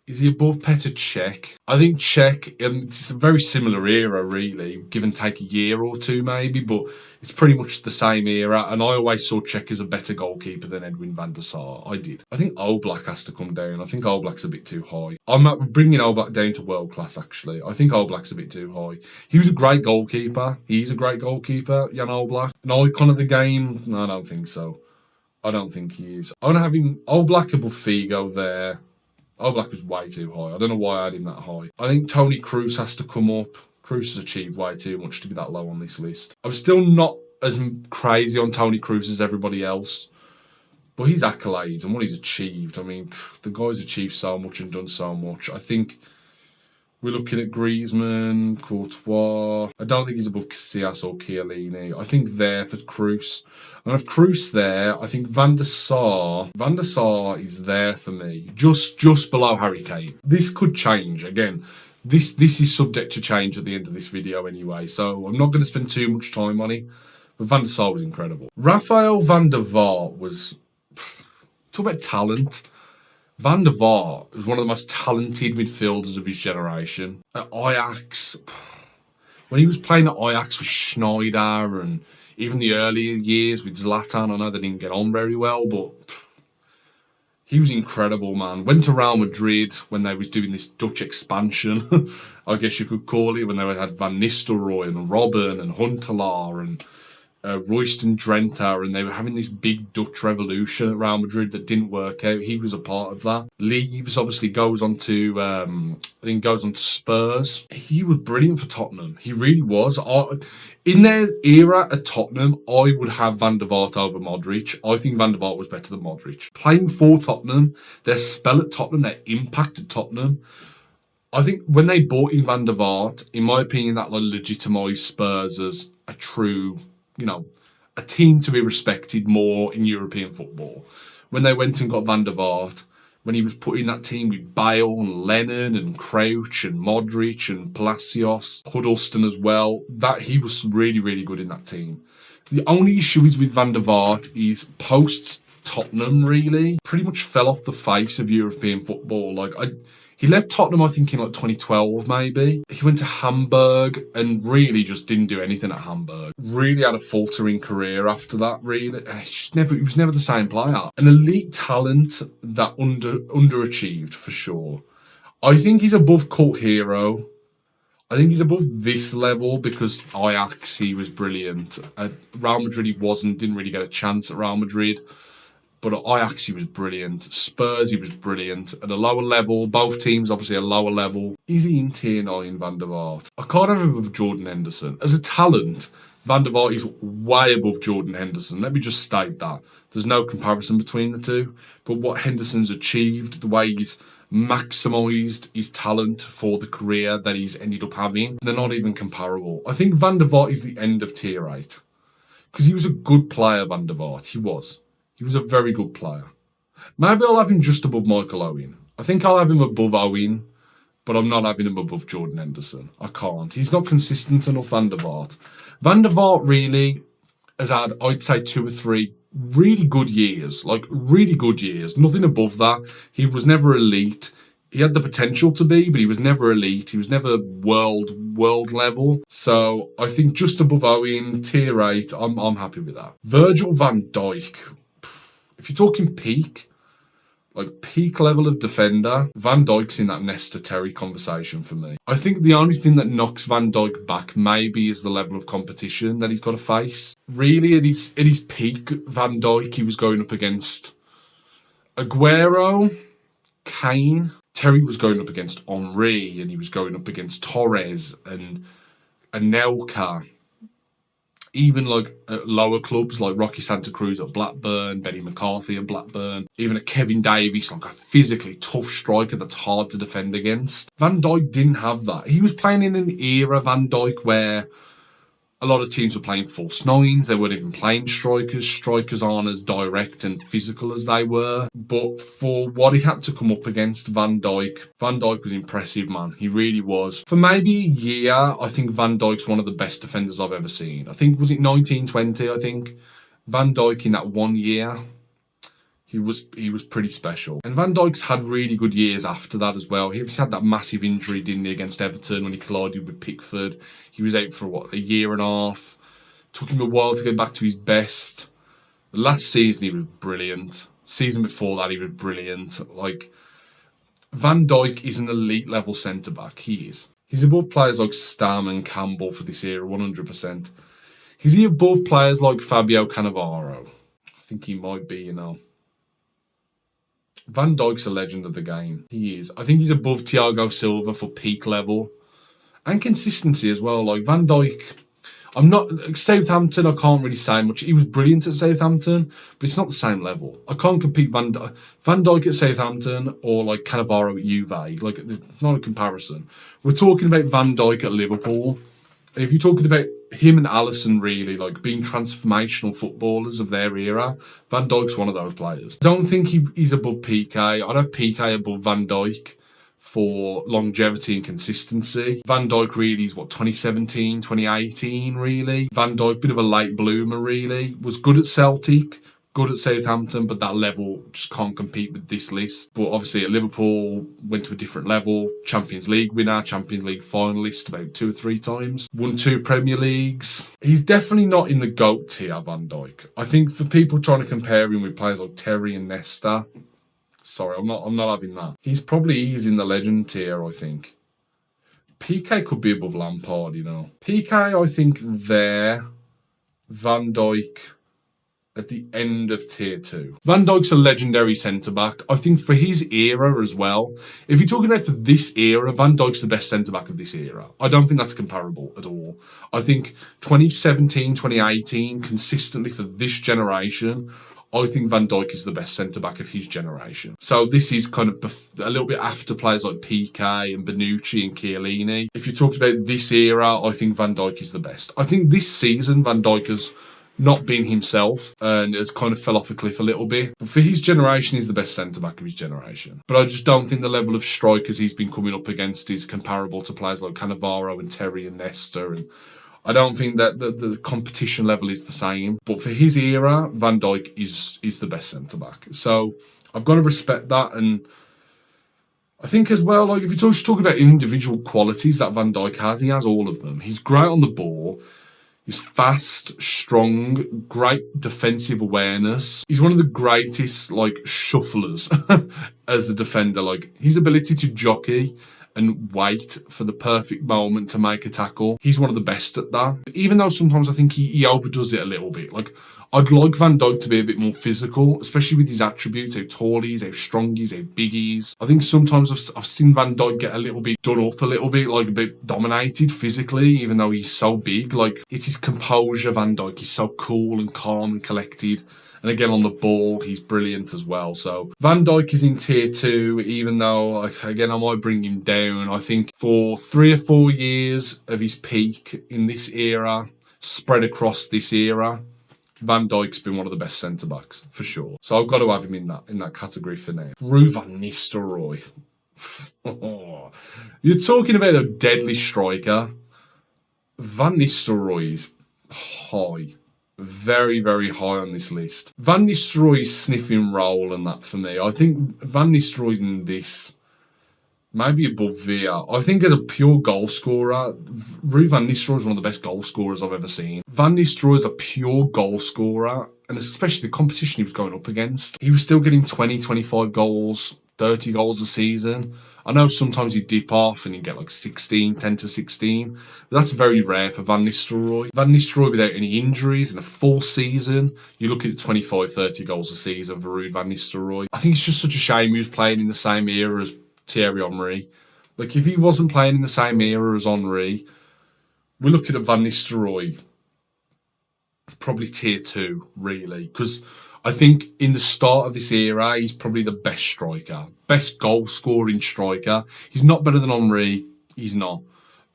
[SPEAKER 1] Is he above Petr Cech? I think Cech, it's a very similar era, really, give and take a year or two maybe, but it's pretty much the same era, and I always saw Cech as a better goalkeeper than Edwin van der Sar. I did. I think Oblak has to come down. I think Oblak's a bit too high. I'm bringing Oblak down to world class, actually. I think Oblak's a bit too high. He was a great goalkeeper. He's a great goalkeeper, Jan Oblak. An icon of the game? No, I don't think so. I don't think he is. I'm going to have him Oblak above Figo there. Oblak was way too high. I don't know why I had him that high. I think Toni Kroos has to come up. Kroos has achieved way too much to be that low on this list. I'm still not as crazy on Toni Kroos as everybody else, but his accolades and what he's achieved, I mean, the guy's achieved so much and done so much. I think we're looking at Griezmann, Courtois. I don't think he's above Casillas or Chiellini. I think there for Kroos. And if Kroos there, I think Van der Sar is there for me, just below Harry Kane. This could change again. This is subject to change at the end of this video anyway, so I'm not going to spend too much time on it. But Van der Sar was incredible. Rafael van der Vaart was, talk about talent. Van der Vaart was one of the most talented midfielders of his generation. At Ajax, when he was playing at Ajax with Schneider and even the earlier years with Zlatan, I know they didn't get on very well, but he was incredible, man. Went to Real Madrid when they was doing this Dutch expansion, I guess you could call it, when they had Van Nistelrooy and Robben and Huntelaar and Royston Drenthe, and they were having this big Dutch revolution at Real Madrid that didn't work out. He was a part of that. Leaves, obviously goes on to, I think goes on to Spurs. He was brilliant for Tottenham. He really was. In their era at Tottenham, I would have Van der Vaart over Modrić. I think Van der Vaart was better than Modrić. Playing for Tottenham, their spell at Tottenham, their impact at Tottenham, I think when they bought in Van der Vaart, in my opinion, that legitimised Spurs as a true, a team to be respected more in European football. When they went and got Van der Vaart, when he was put in that team with Bale and Lennon and Crouch and Modrić and Palacios, Huddleston as well, that he was really, really good in that team. The only issue is with Van der Vaart is post-Tottenham, really, pretty much fell off the face of European football. He left Tottenham, I think, in 2012, maybe. He went to Hamburg and really just didn't do anything at Hamburg. Really had a faltering career after that, really. He was never the same player. An elite talent that underachieved, for sure. I think he's above cult hero. I think he's above this level because Ajax, he was brilliant. At Real Madrid, he didn't really get a chance at Real Madrid. But at Ajax, he was brilliant. Spurs, he was brilliant. At a lower level, both teams obviously a lower level. Is he in tier 9, Van der Vaart? I can't have him above Jordan Henderson. As a talent, Van der Vaart is way above Jordan Henderson. Let me just state that. There's no comparison between the two. But what Henderson's achieved, the way he's maximised his talent for the career that he's ended up having, they're not even comparable. I think Van der Vaart is the end of tier 8. Because he was a good player, Van der Vaart. He was. He was a very good player. Maybe I'll have him just above Michael Owen. I think I'll have him above Owen, but I'm not having him above Jordan Henderson. I can't. He's not consistent enough, Van der Vaart. Van der Vaart really has had, I'd say, 2 or 3 really good years. Really good years. Nothing above that. He was never elite. He had the potential to be, but he was never elite. He was never world level. So I think just above Owen, tier 8, I'm happy with that. Virgil van Dijk. If you're talking peak, Like peak level of defender, Van Dijk's in that Nesta Terry conversation for me. I think the only thing that knocks Van Dijk back maybe is the level of competition that he's got to face. Really, at his peak, Van Dijk, he was going up against Aguero, Kane. Terry was going up against Henry, and he was going up against Torres and Anelka. Even like at lower clubs like Rocky Santa Cruz at Blackburn, Benny McCarthy at Blackburn, even at Kevin Davies, like a physically tough striker that's hard to defend against. Van Dijk didn't have that. He was playing in an era, Van Dijk, where a lot of teams were playing false nines. They weren't even playing strikers. Strikers aren't as direct and physical as they were. But for what he had to come up against, Van Dijk was impressive, man. He really was. For maybe a year, I think Van Dijk's one of the best defenders I've ever seen. I think, was it 1920, I think? Van Dijk in that 1 year, he was pretty special. And Van Dijk's had really good years after that as well. He's had that massive injury, didn't he, against Everton when he collided with Pickford. He was out for, a year and a half. Took him a while to get back to his best. Last season, he was brilliant. Season before that, he was brilliant. Like, Van Dijk is an elite level centre-back. He is. He's above players like Stam and Campbell for this era, 100%. Is he above players like Fabio Cannavaro? I think he might be, Van Dijk's a legend of the game. He is. I think he's above Thiago Silva for peak level and consistency as well. Like Van Dijk, Southampton, I can't really say much. He was brilliant at Southampton, but it's not the same level. I can't compete Van Dijk at Southampton or like Cannavaro at Juve. Like, it's not a comparison. We're talking about Van Dijk at Liverpool. And if you're talking about him and Alisson really, like being transformational footballers of their era, Van Dijk's one of those players. I don't think he's above PK. I'd have PK above Van Dijk for longevity and consistency. Van Dijk really is 2017, 2018 really. Van Dijk, bit of a late bloomer really. Was good at Celtic, good at Southampton, but that level just can't compete with this list. But obviously at Liverpool, went to a different level. Champions League winner, Champions League finalist about 2 or 3 times. Won 2 Premier Leagues. He's definitely not in the GOAT tier, Van Dijk. I think for people trying to compare him with players like Terry and Nesta, sorry, I'm not having that. He's in the legend tier, I think. PK could be above Lampard, PK, I think there. Van Dijk at the end of tier 2. Van Dijk's a legendary centre-back. I think for his era as well. If you're talking about for this era, Van Dijk's the best centre-back of this era. I don't think that's comparable at all. I think 2017, 2018, consistently for this generation, I think Van Dijk is the best centre-back of his generation. So this is kind of a little bit after players like PK and Bonucci and Chiellini. If you're talking about this era, I think Van Dijk is the best. I think this season, Van Dijk has not been himself and has kind of fell off a cliff a little bit. But for his generation, he's the best centre-back of his generation. But I just don't think the level of strikers he's been coming up against is comparable to players like Cannavaro and Terry and Nesta. And I don't think that the competition level is the same. But for his era, Van Dijk is the best centre-back. So I've got to respect that. And I think as well, like if you're just talking about individual qualities that Van Dijk has, he has all of them. He's great on the ball. He's fast, strong, great defensive awareness. He's one of the greatest, shufflers as a defender. Like, his ability to jockey and wait for the perfect moment to make a tackle. He's one of the best at that. Even though sometimes I think he overdoes it a little bit. Like, I'd like Van Dijk to be a bit more physical, especially with his attributes, how tall he is, how strong he is, how big he is. I think sometimes I've seen Van Dijk get a little bit done up a little bit, like a bit dominated physically, even though he's so big. Like, it's his composure, Van Dijk. He's so cool and calm and collected. And again, on the ball, he's brilliant as well. So Van Dijk is in tier 2, even though, again, I might bring him down. I think for 3 or 4 years of his peak in this era, spread across this era, Van Dijk's been one of the best centre-backs, for sure. So I've got to have him in that category for now. Rue Van Nistelrooy. You're talking about a deadly striker. Van Nistelrooy is high. Very, very high on this list. Van Nistelrooy's sniffing role and that for me. I think Van Nistelrooy's in this Maybe above Villa. I think as a pure goal scorer, Ruud van Nistelrooy is one of the best goal scorers I've ever seen. Van Nistelrooy is a pure goal scorer, and especially the competition he was going up against. He was still getting 20, 25 goals, 30 goals a season. I know sometimes he'd dip off and he'd get like 16, 10 to 16, but that's very rare for Van Nistelrooy. Van Nistelrooy without any injuries in a full season, you're looking at 25, 30 goals a season for Ruud van Nistelrooy. I think it's just such a shame he was playing in the same era as Thierry Henry. Like, if he wasn't playing in the same era as Henry, we're looking at Van Nistelrooy probably tier 2, really, because I think in the start of this era, he's probably the best striker, best goal-scoring striker. He's not better than Henry, he's not.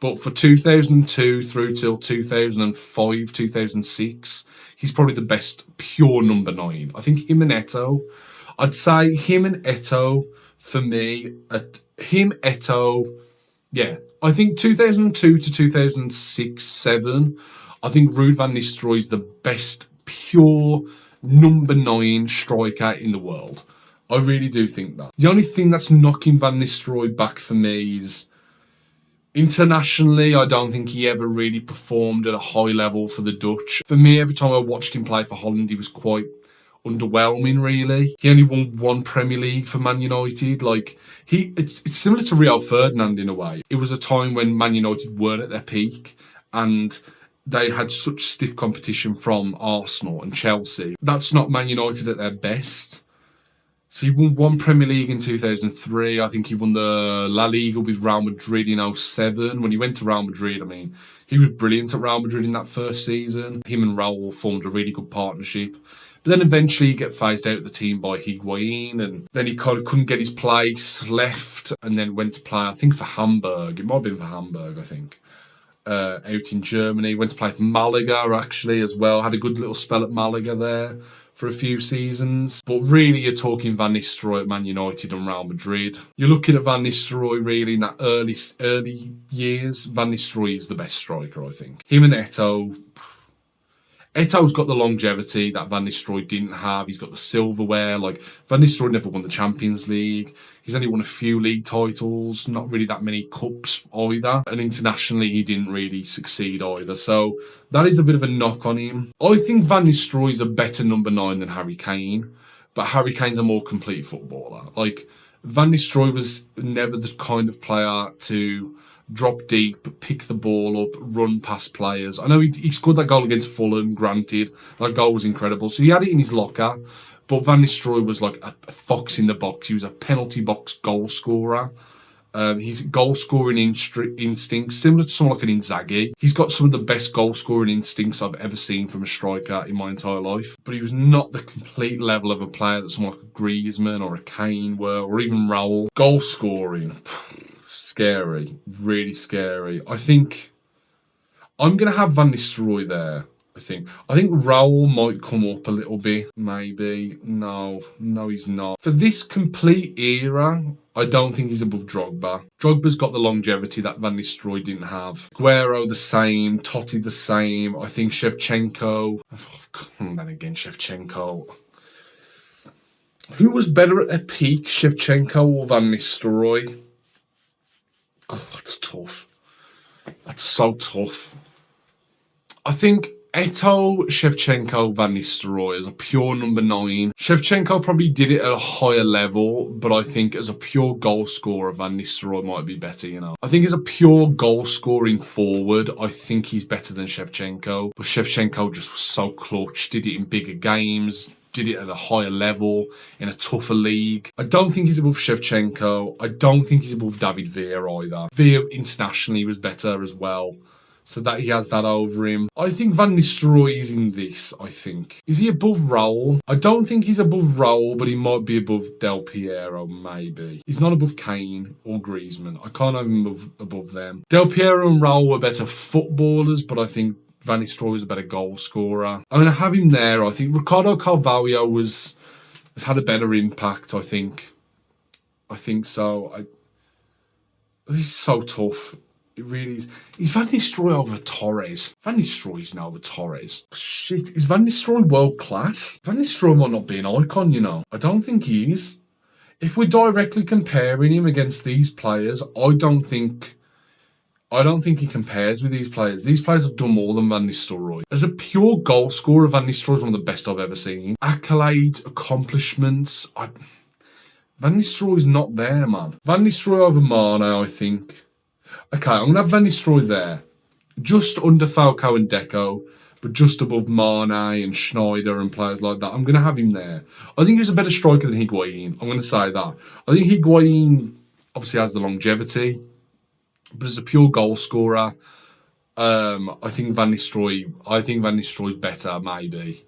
[SPEAKER 1] But for 2002 through till 2005, 2006, he's probably the best pure number 9. I think him and Eto'o, I'd say him and Eto'o, for me, yeah. I think 2002 to 2006, 7, I think Ruud van Nistelrooy is the best pure number 9 striker in the world. I really do think that. The only thing that's knocking Van Nistelrooy back for me is internationally, I don't think he ever really performed at a high level for the Dutch. For me, every time I watched him play for Holland, he was quite underwhelming, really. He only won 1 Premier League for Man United. Like, it's similar to Rio Ferdinand in a way. It was a time when Man United weren't at their peak, and they had such stiff competition from Arsenal and Chelsea. That's not Man United at their best. So he won 1 Premier League in 2003. I think he won the La Liga with Real Madrid in 2007. When he went to Real Madrid, I mean, he was brilliant at Real Madrid in that first season. Him and Raul formed a really good partnership. But then eventually he get phased out of the team by Higuain, and then he kind of couldn't get his place, left, and then went to play, I think, for Hamburg. It might have been for Hamburg, I think. Out in Germany. Went to play for Malaga, actually, as well. Had a good little spell at Malaga there for a few seasons. But really, you're talking Van Nistelrooy at Man United and Real Madrid. You're looking at Van Nistelrooy really in that early years. Van Nistelrooy is the best striker, I think. Him and Eto'o. Eto'o's got the longevity that Van Nistelrooy didn't have. He's got the silverware. Like, Van Nistelrooy never won the Champions League. He's only won a few league titles, not really that many cups either. And internationally, he didn't really succeed either. So that is a bit of a knock on him. I think Van Nistelrooy is a better number 9 than Harry Kane, but Harry Kane's a more complete footballer. Like, Van Nistelrooy was never the kind of player to drop deep, pick the ball up, run past players. I know he scored that goal against Fulham, granted. That goal was incredible. So he had it in his locker. But Van Nistelrooy was like a fox in the box. He was a penalty box goal scorer. His goal scoring instincts, similar to someone like an Inzaghi. He's got some of the best goal scoring instincts I've ever seen from a striker in my entire life. But he was not the complete level of a player that someone like a Griezmann or a Kane were, or even Raul. Goal scoring. Scary, really scary. I think I'm going to have Van Nistelrooy there, I think. Raul might come up a little bit, maybe. No, he's not. For this complete era, I don't think he's above Drogba. Drogba's got the longevity that Van Nistelrooy didn't have. Aguero the same, Totti the same. I think Shevchenko. And then again, Shevchenko. Who was better at their peak, Shevchenko or Van Nistelrooy? Oh, that's tough. That's so tough. I think Eto'o, Shevchenko, Van Nistelrooy as a pure number 9. Shevchenko probably did it at a higher level, but I think as a pure goal scorer, Van Nistelrooy might be better, you know. I think as a pure goal scoring forward, I think he's better than Shevchenko. But Shevchenko just was so clutch, did it in bigger games, did it at a higher level, in a tougher league. I don't think he's above Shevchenko. I don't think he's above David Villa either. Villa internationally was better as well, so that he has that over him. I think Van Nistelrooy is in this, I think. Is he above Raul? I don't think he's above Raul, but he might be above Del Piero, maybe. He's not above Kane or Griezmann. I can't have him above them. Del Piero and Raul were better footballers, but I think Van Nistelrooy is a better goal scorer. I'm going to have him there. I think Ricardo Carvalho has had a better impact, I think. I think so. This is so tough. It really is. Is Van Nistelrooy over Torres? Van Nistelrooy is now over Torres. Shit, is Van Nistelrooy world class? Van Nistelrooy might not be an icon, you know. I don't think he is. if we're directly comparing him against these players, I don't think he compares with these players. These players have done more than Van Nistelrooy. As a pure goal scorer, Van Nistelrooy is one of the best I've ever seen. Accolades, accomplishments. Van Nistelrooy is not there, man. Van Nistelrooy over Mane, I think. Okay, I'm going to have Van Nistelrooy there. Just under Falcao and Deco, but just above Mane and Schneider and players like that. I'm going to have him there. I think he was a better striker than Higuain. I'm going to say that. I think Higuain obviously has the longevity. But as a pure goal scorer, I think Van Nistelrooy's better, maybe,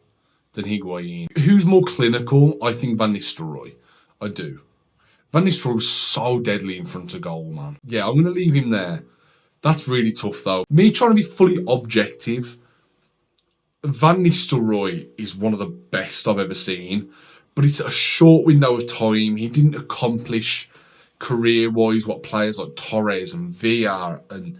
[SPEAKER 1] than Higuain. Who's more clinical? I think Van Nistelrooy. I do. Van Nistelrooy was so deadly in front of goal, man. Yeah, I'm going to leave him there. That's really tough, though. Me trying to be fully objective, Van Nistelrooy is one of the best I've ever seen. But it's a short window of time. He didn't accomplish career-wise what players like Torres and VR, and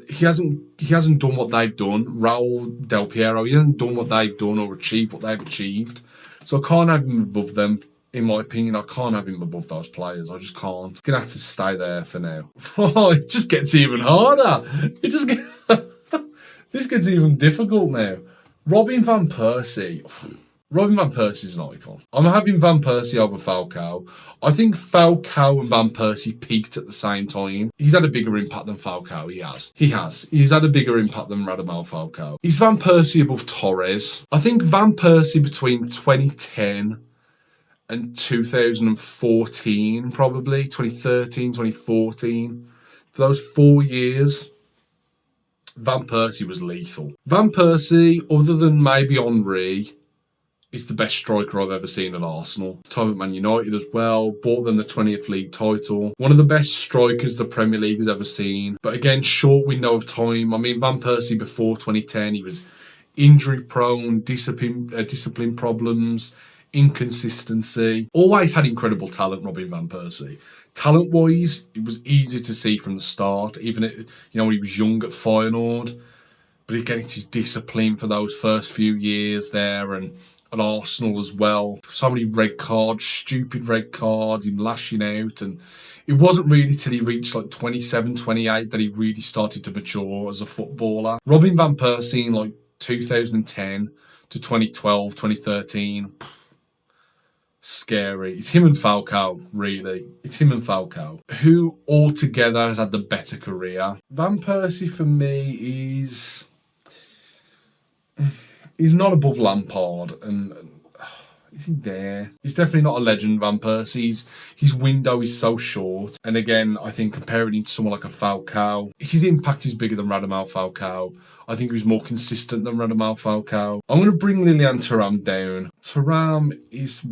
[SPEAKER 1] he hasn't done what they've done. Raul Del Piero, he hasn't done what they've done or achieved what they've achieved. So I can't have him above them. In my opinion, I can't have him above those players. I just can't. Gonna have to stay there for now. Oh, it just gets even harder. This gets even difficult now. Robin van Persie. Robin van Persie's an icon. I'm having Van Persie over Falcao. I think Falcao and Van Persie peaked at the same time. He's had a bigger impact than Falcao. He has. He's had a bigger impact than Radamel Falcao. Is Van Persie above Torres? I think Van Persie between 2010 and 2014, probably. 2013, 2014. For those 4 years, Van Persie was lethal. Van Persie, other than maybe Henry, is the best striker I've ever seen at Arsenal. Time at Man United as well, bought them the 20th league title. One of the best strikers the Premier League has ever seen. But again, short window of time. I mean, Van Persie before 2010, he was injury prone, discipline problems, inconsistency. Always had incredible talent, Robin Van Persie. Talent-wise, it was easy to see from the start, even when he was young at Feyenoord. But again, it's his discipline for those first few years there, and at Arsenal as well. So many red cards, stupid red cards, him lashing out. And it wasn't really till he reached like 27, 28 that he really started to mature as a footballer. Robin Van Persie in like 2010 to 2012, 2013. Scary. It's him and Falcao, really. It's him and Falcao. Who altogether has had the better career? Van Persie for me is... He's not above Lampard, and is he there? He's definitely not a legend, Van Persie. His window is so short. And again, I think comparing him to someone like a Falcao, his impact is bigger than Radamel Falcao. I think he was more consistent than Radamel Falcao. I'm going to bring Lilian Thuram down. Thuram is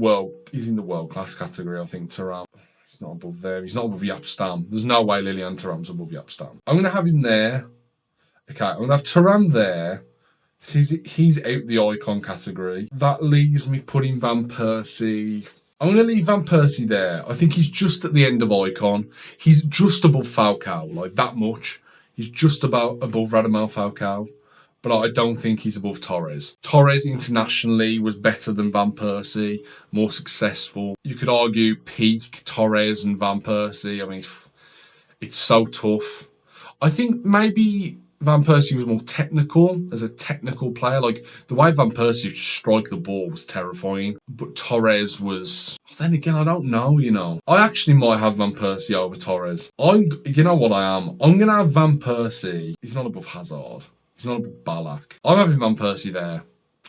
[SPEAKER 1] in the world-class category, I think, Thuram. He's not above there. He's not above Jaap Stam. There's no way Lilian Thuram's above Jaap Stam. I'm going to have him there. Okay, I'm going to have Thuram there. He's out the icon category. That leaves me putting Van Persie... I'm going to leave Van Persie there. I think he's just at the end of icon. He's just above Falcao, like that much. He's just above Radamel Falcao. But I don't think he's above Torres. Torres internationally was better than Van Persie, more successful. You could argue peak Torres and Van Persie. I mean, it's so tough. I think maybe Van Persie was more technical as a technical player. Like, the way Van Persie would strike the ball was terrifying. But Torres was... Then again, I don't know, I actually might have Van Persie over Torres. You know what I am? I'm going to have Van Persie. He's not above Hazard. He's not above Ballack. I'm having Van Persie there.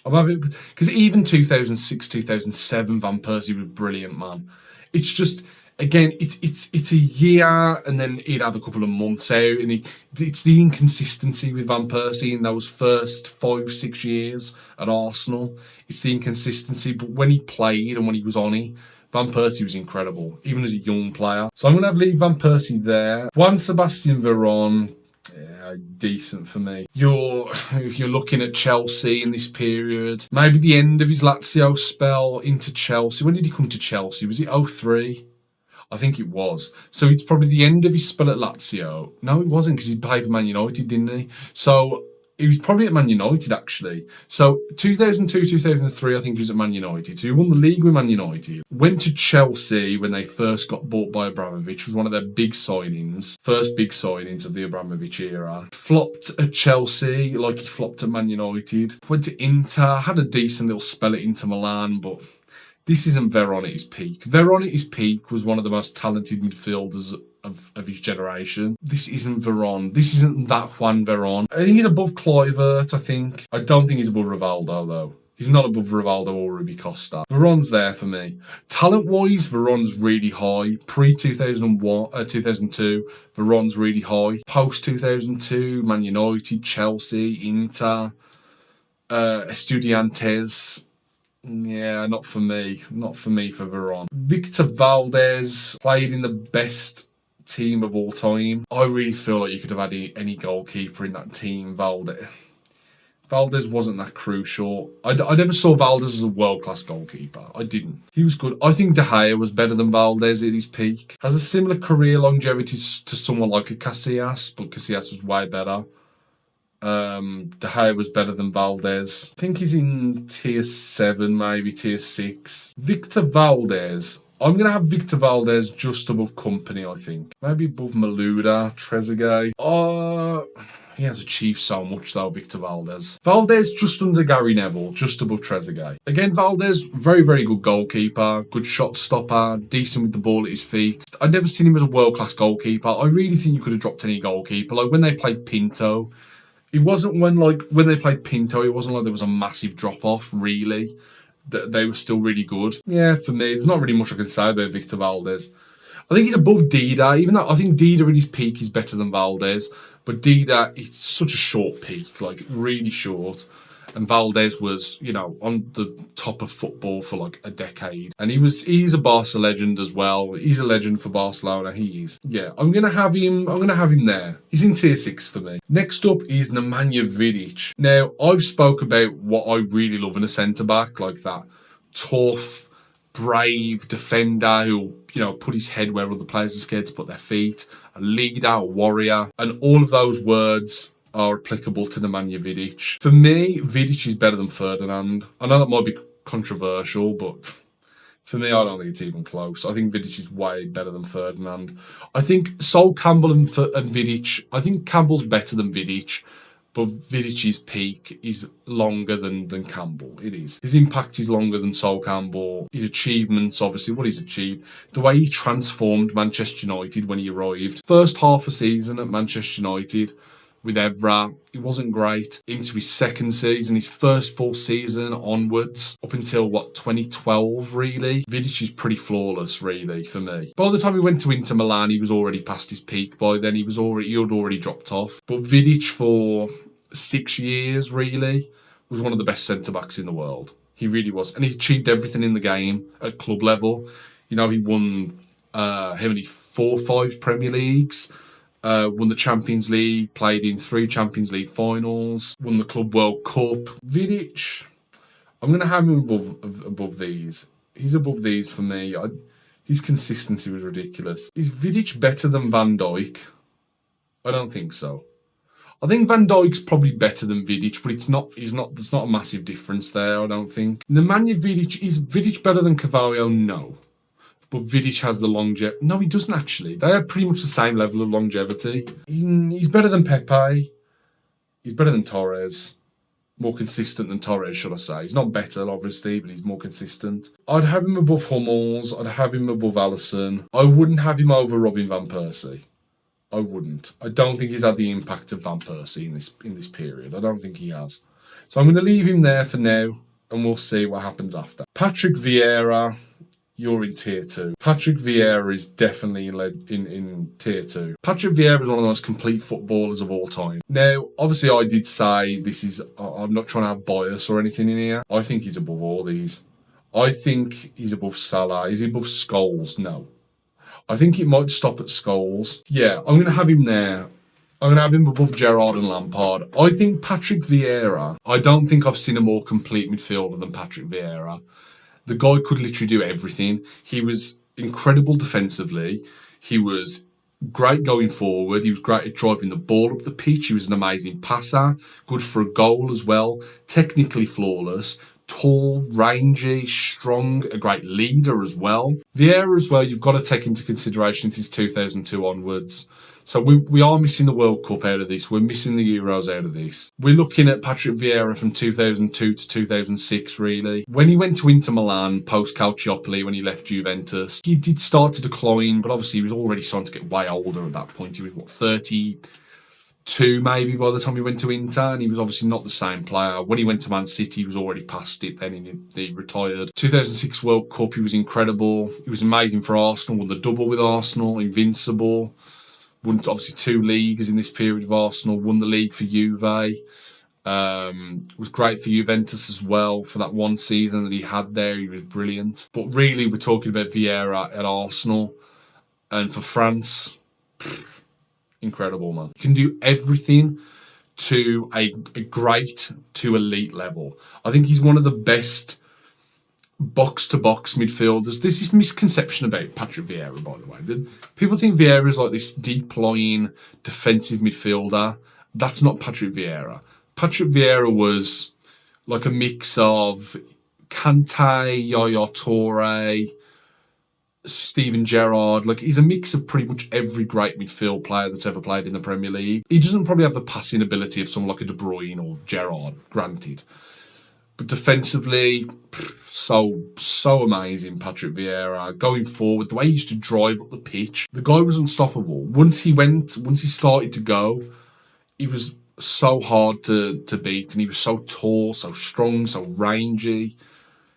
[SPEAKER 1] I'm having... Because even 2006, 2007, Van Persie was brilliant, man. It's just... Again, it's a year, and then he'd have a couple of months out, and it's the inconsistency with Van Persie in those first 5-6 years at Arsenal. It's the inconsistency, but when he played and when he was on it, Van Persie was incredible, even as a young player. So I'm going to leave Van Persie there. Juan Sebastian Veron, decent for me. If you're looking at Chelsea in this period, maybe the end of his Lazio spell into Chelsea. When did he come to Chelsea? Was it 03? I think it was. So it's probably the end of his spell at Lazio. No, it wasn't, because he played for Man United, didn't he? So He was probably at Man United, actually. So 2002, 2003, I think he was at Man United. So he won the league with Man United. Went to Chelsea when they first got bought by Abramovich. Was one of their big signings. First big signings of the Abramovich era. Flopped at Chelsea like he flopped at Man United. Went to Inter. Had a decent little spell at Inter Milan, but this isn't Veron at his peak. Veron at his peak was one of the most talented midfielders of his generation. This isn't Veron. This isn't that Juan Veron. I think he's above Kluivert, I think. I don't think he's above Rivaldo, though. He's not above Rivaldo or Rui Costa. Veron's there for me. Talent-wise, Veron's really high. Pre-2001, 2002, Veron's really high. Post-2002, Man United, Chelsea, Inter, Estudiantes. Yeah, not for me. Not for me for Veron. Victor Valdez played in the best team of all time. I really feel like you could have had any goalkeeper in that team. Valdez wasn't that crucial. I never saw Valdez as a world-class goalkeeper. I didn't. He was good. I think De Gea was better than Valdez at his peak. Has a similar career longevity to someone like a Casillas, but Casillas was way better. De Gea was better than Valdez. I think he's in tier 7, maybe tier 6. Victor Valdez. I'm going to have Victor Valdez just above Company, I think. Maybe above Malouda, Trezeguet. He has achieved so much, though, Victor Valdez. Valdez just under Gary Neville, just above Trezeguet. Again, Valdez, very, very good goalkeeper, good shot stopper, decent with the ball at his feet. I'd never seen him as a world-class goalkeeper. I really think you could have dropped any goalkeeper. Like, when they played Pinto, it wasn't when they played Pinto, it wasn't like there was a massive drop-off, really. They were still really good. Yeah, for me, there's not really much I can say about Victor Valdez. I think he's above Dida, even though I think Dida at his peak is better than Valdez. But Dida, it's such a short peak, like really short. And Valdez was, on the top of football for like a decade. And he's a Barca legend as well. He's a legend for Barcelona, he is. Yeah, I'm gonna have him there. He's in tier 6 for me. Next up is Nemanja Vidic. Now, I've spoke about what I really love in a centre-back, like that tough, brave defender who, put his head where other players are scared to put their feet, a leader, a warrior, and all of those words are applicable to Nemanja Vidic. For me, Vidic is better than Ferdinand. I know that might be controversial, but for me, I don't think it's even close. I think Vidic is way better than Ferdinand. I think Sol Campbell and Vidic, I think Campbell's better than Vidic, but Vidic's peak is longer than Campbell. It is. His impact is longer than Sol Campbell. His achievements, obviously, what he's achieved. The way he transformed Manchester United when he arrived. First half a season at Manchester United with Evra, it wasn't great. Into his second season, his first full season onwards, up until, 2012, really. Vidic is pretty flawless, really, for me. By the time he went to Inter Milan, he was already past his peak. By then, he had already dropped off. But Vidic, for 6 years, really, was one of the best centre-backs in the world. He really was. And he achieved everything in the game at club level. He won, 4 or 5 Premier Leagues. Won the Champions League, played in 3 Champions League finals, won the Club World Cup. Vidic, I'm going to have him above these. He's above these for me. His consistency was ridiculous. Is Vidic better than Van Dijk? I don't think so. I think Van Dijk's probably better than Vidic, but there's not a massive difference there, I don't think. Nemanja Vidic, is Vidic better than Carvalho? No. But Vidic has the longevity. No, he doesn't actually. They have pretty much the same level of longevity. He's better than Pepe. He's better than Torres. More consistent than Torres, should I say. He's not better, obviously, but he's more consistent. I'd have him above Hummels. I'd have him above Alisson. I wouldn't have him over Robin van Persie. I wouldn't. I don't think he's had the impact of Van Persie in this period. I don't think he has. So I'm going to leave him there for now, and we'll see what happens after. Patrick Vieira. You're in tier 2. Patrick Vieira is definitely in tier 2. Patrick Vieira is one of the most complete footballers of all time. Now, obviously, I did say I'm not trying to have bias or anything in here. I think he's above all these. I think he's above Salah. Is he above Scholes? No. I think it might stop at Scholes. Yeah, I'm going to have him there. I'm going to have him above Gerrard and Lampard. I think Patrick Vieira, I don't think I've seen a more complete midfielder than Patrick Vieira. The guy could literally do everything. He was incredible defensively. He was great going forward. He was great at driving the ball up the pitch. He was an amazing passer, good for a goal as well, technically flawless, tall, rangy, strong, a great leader as well. Vieira as well, you've got to take into consideration since 2002 onwards. So we are missing the World Cup out of this. We're missing the Euros out of this. We're looking at Patrick Vieira from 2002 to 2006, really. When he went to Inter Milan, post-Calciopoli, when he left Juventus, he did start to decline, but obviously he was already starting to get way older at that point. He was, 32 maybe by the time he went to Inter, and he was obviously not the same player. When he went to Man City, he was already past it, then he retired. 2006 World Cup, he was incredible. He was amazing for Arsenal, won the double with Arsenal, invincible. Won obviously 2 leagues in this period of Arsenal, won the league for Juve. Was great for Juventus as well for that one season that he had there. He was brilliant. But really, we're talking about Vieira at Arsenal. And for France, incredible, man. You can do everything to a great to elite level. I think he's one of the best box-to-box midfielders. This is misconception about Patrick Vieira, by the way. People think Vieira is like this deep-lying defensive midfielder. That's not Patrick Vieira. Patrick Vieira was like a mix of Kante, Yaya Toure, Steven Gerrard. Like, he's a mix of pretty much every great midfield player that's ever played in the Premier League. He doesn't probably have the passing ability of someone like a De Bruyne or Gerrard, granted. But defensively, so amazing, Patrick Vieira. Going forward, the way he used to drive up the pitch, the guy was unstoppable. Once he started to go, he was so hard to beat, and he was so tall, so strong, so rangy.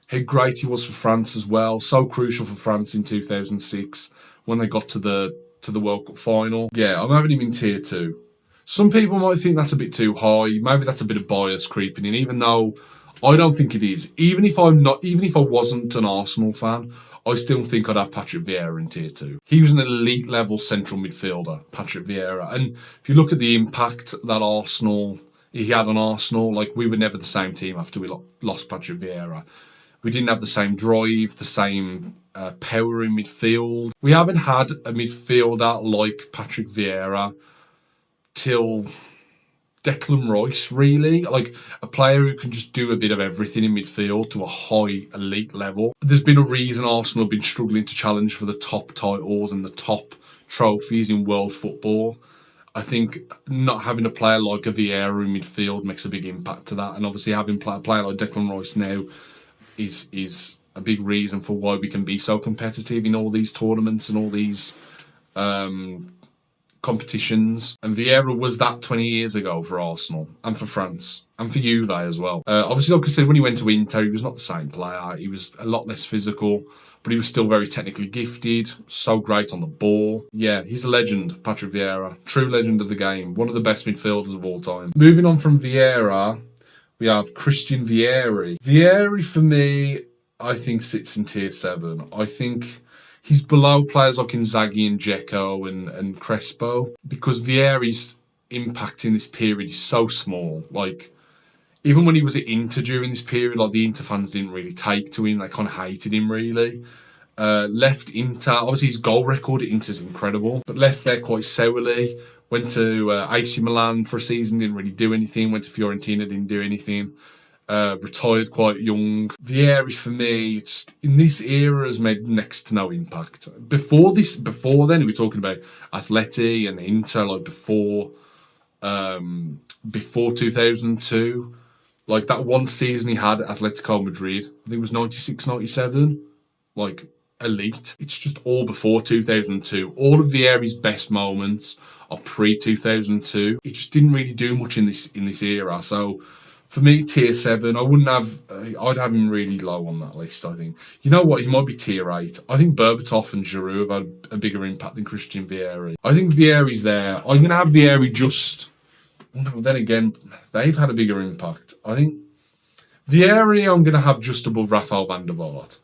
[SPEAKER 1] How great he was for France as well. So crucial for France in 2006 when they got to the World Cup final. Yeah, I'm having him in tier 2. Some people might think that's a bit too high. Maybe that's a bit of bias creeping in, even though I don't think it is. Even if I wasn't an Arsenal fan, I still think I'd have Patrick Vieira in tier 2. He was an elite level central midfielder, Patrick Vieira. And if you look at the impact that he had on Arsenal, like, we were never the same team after we lost Patrick Vieira. We didn't have the same drive, the same power in midfield. We haven't had a midfielder like Patrick Vieira till Declan Rice, really. Like, a player who can just do a bit of everything in midfield to a high elite level. There's been a reason Arsenal have been struggling to challenge for the top titles and the top trophies in world football. I think not having a player like a Vieira in midfield makes a big impact to that. And obviously having a player like Declan Rice now is a big reason for why we can be so competitive in all these tournaments and all these competitions. And Vieira was that 20 years ago for Arsenal and for France and for Juve as well. Obviously, like I said, when he went to Inter, he was not the same player. He was a lot less physical, but he was still very technically gifted, so great on the ball. Yeah, he's a legend, Patrick Vieira. True legend of the game. One of the best midfielders of all time. Moving on from Vieira, we have Christian Vieri. Vieri, for me, I think sits in tier 7. I think he's below players like Inzaghi and Dzeko and Crespo, because Vieri's impact in this period is so small. Like, even when he was at Inter during this period, like, the Inter fans didn't really take to him. They kind of hated him, really. Left Inter. Obviously, his goal record at Inter is incredible, but left there quite sourly. Went to AC Milan for a season, didn't really do anything. Went to Fiorentina, didn't do anything. Retired quite young. Vieri, for me, just in this era, has made next to no impact. Before then, we're talking about Atleti and Inter, like before 2002. Like, that one season he had at Atletico Madrid, I think it was 96, 97. Like, elite. It's just all before 2002. All of Vieri's best moments are pre-2002. He just didn't really do much in this era. So, for me, tier 7, I'd have him really low on that list, I think. You know what? He might be tier 8. I think Berbatov and Giroud have had a bigger impact than Christian Vieri. I think Vieri's there. I'm going to have Vieri just... No, then again, they've had a bigger impact. I think Vieri I'm going to have just above Rafael van der Vaart.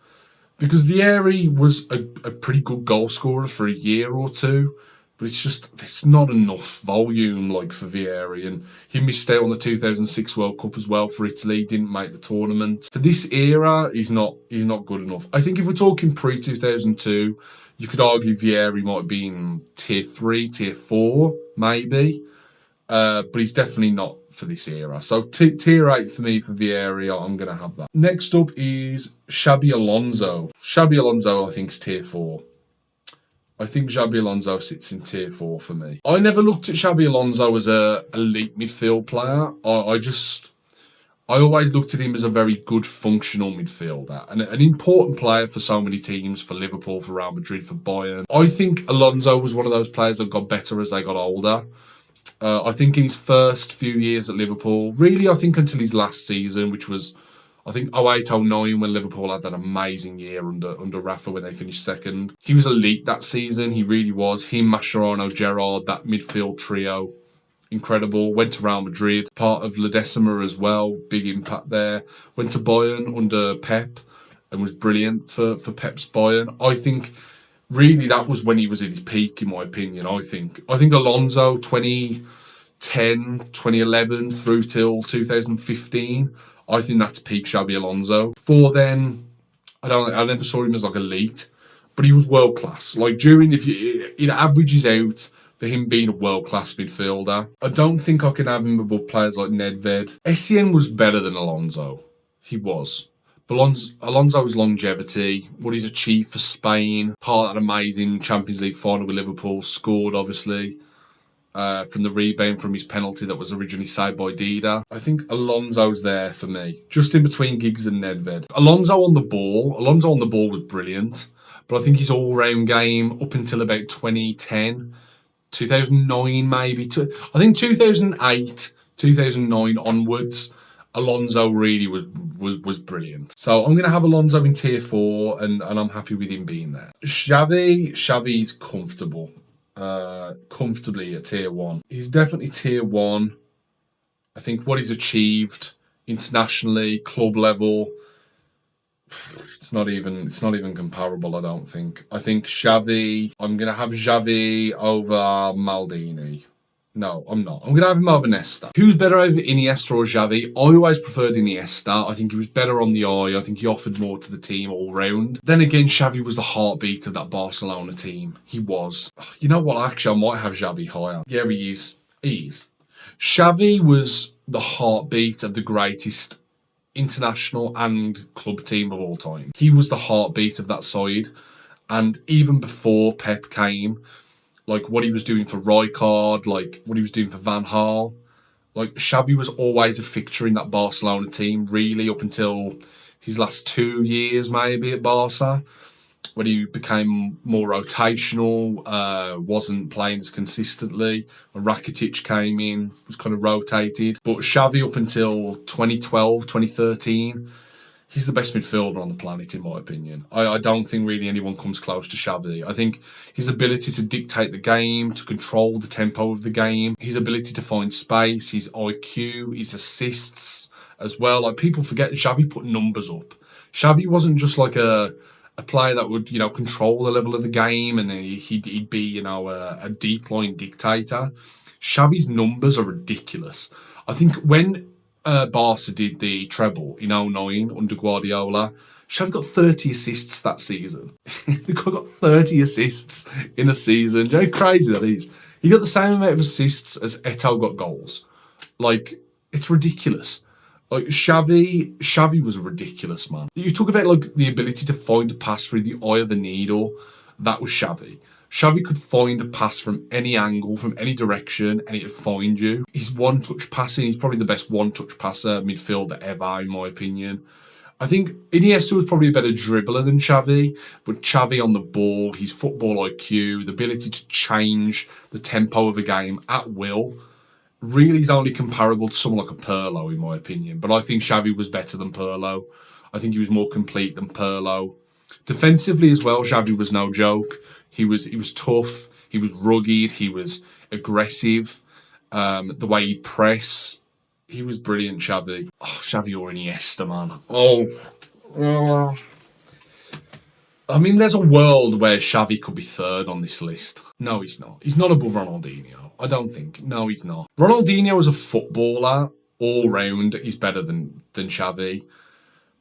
[SPEAKER 1] Because Vieri was a pretty good goal scorer for a year or two. But it's not enough volume, like, for Vieri. And he missed out on the 2006 World Cup as well for Italy. Didn't make the tournament. For this era, he's not good enough. I think if we're talking pre-2002, you could argue Vieri might have been tier 3, tier 4, maybe. But he's definitely not for this era. So tier 8 for me for Vieira, I'm going to have that. Next up is Xabi Alonso. Xabi Alonso, I think, is tier 4. I think Xabi Alonso sits in tier 4 for me. I never looked at Xabi Alonso as a elite midfield player. I always looked at him as a very good functional midfielder and an important player for so many teams, for Liverpool, for Real Madrid, for Bayern. I think Alonso was one of those players that got better as they got older. I think in his first few years at Liverpool, really I think until his last season, which was I think 08-09 when Liverpool had that amazing year under Rafa when they finished second. He was elite that season, he really was. Him, Mascherano, Gerrard, that midfield trio, incredible. Went to Real Madrid, part of La Decima as well, big impact there. Went to Bayern under Pep and was brilliant for Pep's Bayern. I think really that was when he was at his peak, in my opinion. I think Alonso 2010, 2011 through till 2015, I think that's peak Xabi Alonso. Before then, I never saw him as like elite, but he was world class. Like it averages out for him being a world class midfielder. I don't think I can have him above players like Nedved. Essien was better than Alonso. He was. But Alonso's longevity, what he's achieved for Spain, part of that amazing Champions League final with Liverpool, scored obviously from the rebound from his penalty that was originally saved by Dida. I think Alonso's there for me, just in between Giggs and Nedved. Alonso on the ball was brilliant, but I think his all-round game up until about 2010, 2009 maybe, I think 2008, 2009 onwards, Alonso really was brilliant. So I'm going to have Alonso in tier 4 and I'm happy with him being there. Xavi's comfortable. Comfortably a tier 1. He's definitely tier 1. I think what he's achieved internationally, club level, it's not even comparable, I don't think. I think Xavi, I'm going to have Xavi over Maldini. No, I'm not. I'm going to have him over Iniesta. Who's better over Iniesta or Xavi? I always preferred Iniesta. I think he was better on the eye. I think he offered more to the team all round. Then again, Xavi was the heartbeat of that Barcelona team. He was. You know what? Actually, I might have Xavi higher. Yeah, he is. Xavi was the heartbeat of the greatest international and club team of all time. He was the heartbeat of that side. And even before Pep came, like what he was doing for Rijkaard, like what he was doing for Van Gaal. Like Xavi was always a fixture in that Barcelona team, really, up until his last 2 years maybe at Barca, when he became more rotational, wasn't playing as consistently. When Rakitic came in, was kind of rotated. But Xavi up until 2012, 2013, he's the best midfielder on the planet, in my opinion. I don't think really anyone comes close to Xavi. I think his ability to dictate the game, to control the tempo of the game, his ability to find space, his IQ, his assists as well. Like people forget Xavi put numbers up. Xavi wasn't just like a player that would, control the level of the game and he'd be, a deep line dictator. Xavi's numbers are ridiculous. I think when Barca did the treble in 2009 under Guardiola, Xavi got 30 assists that season. The guy got 30 assists in a season. Do you know how crazy that is? He got the same amount of assists as Eto'o got goals. Like, it's ridiculous. Like, Xavi was ridiculous, man. You talk about, like, the ability to find a pass through the eye of the needle. That was Xavi. Xavi could find a pass from any angle, from any direction, and it'd find you. His one-touch passing, he's probably the best one-touch passer midfielder ever, in my opinion. I think Iniesta was probably a better dribbler than Xavi, but Xavi on the ball, his football IQ, the ability to change the tempo of a game at will, really is only comparable to someone like a Pirlo, in my opinion. But I think Xavi was better than Pirlo. I think he was more complete than Pirlo. Defensively as well, Xavi was no joke. He was tough, he was rugged, he was aggressive. The way he'd press, he was brilliant, Xavi. Oh, Xavi or Iniesta, man. I mean, there's a world where Xavi could be third on this list. No, he's not. He's not above Ronaldinho, I don't think. No, he's not. Ronaldinho as a footballer, all round, is better than Xavi.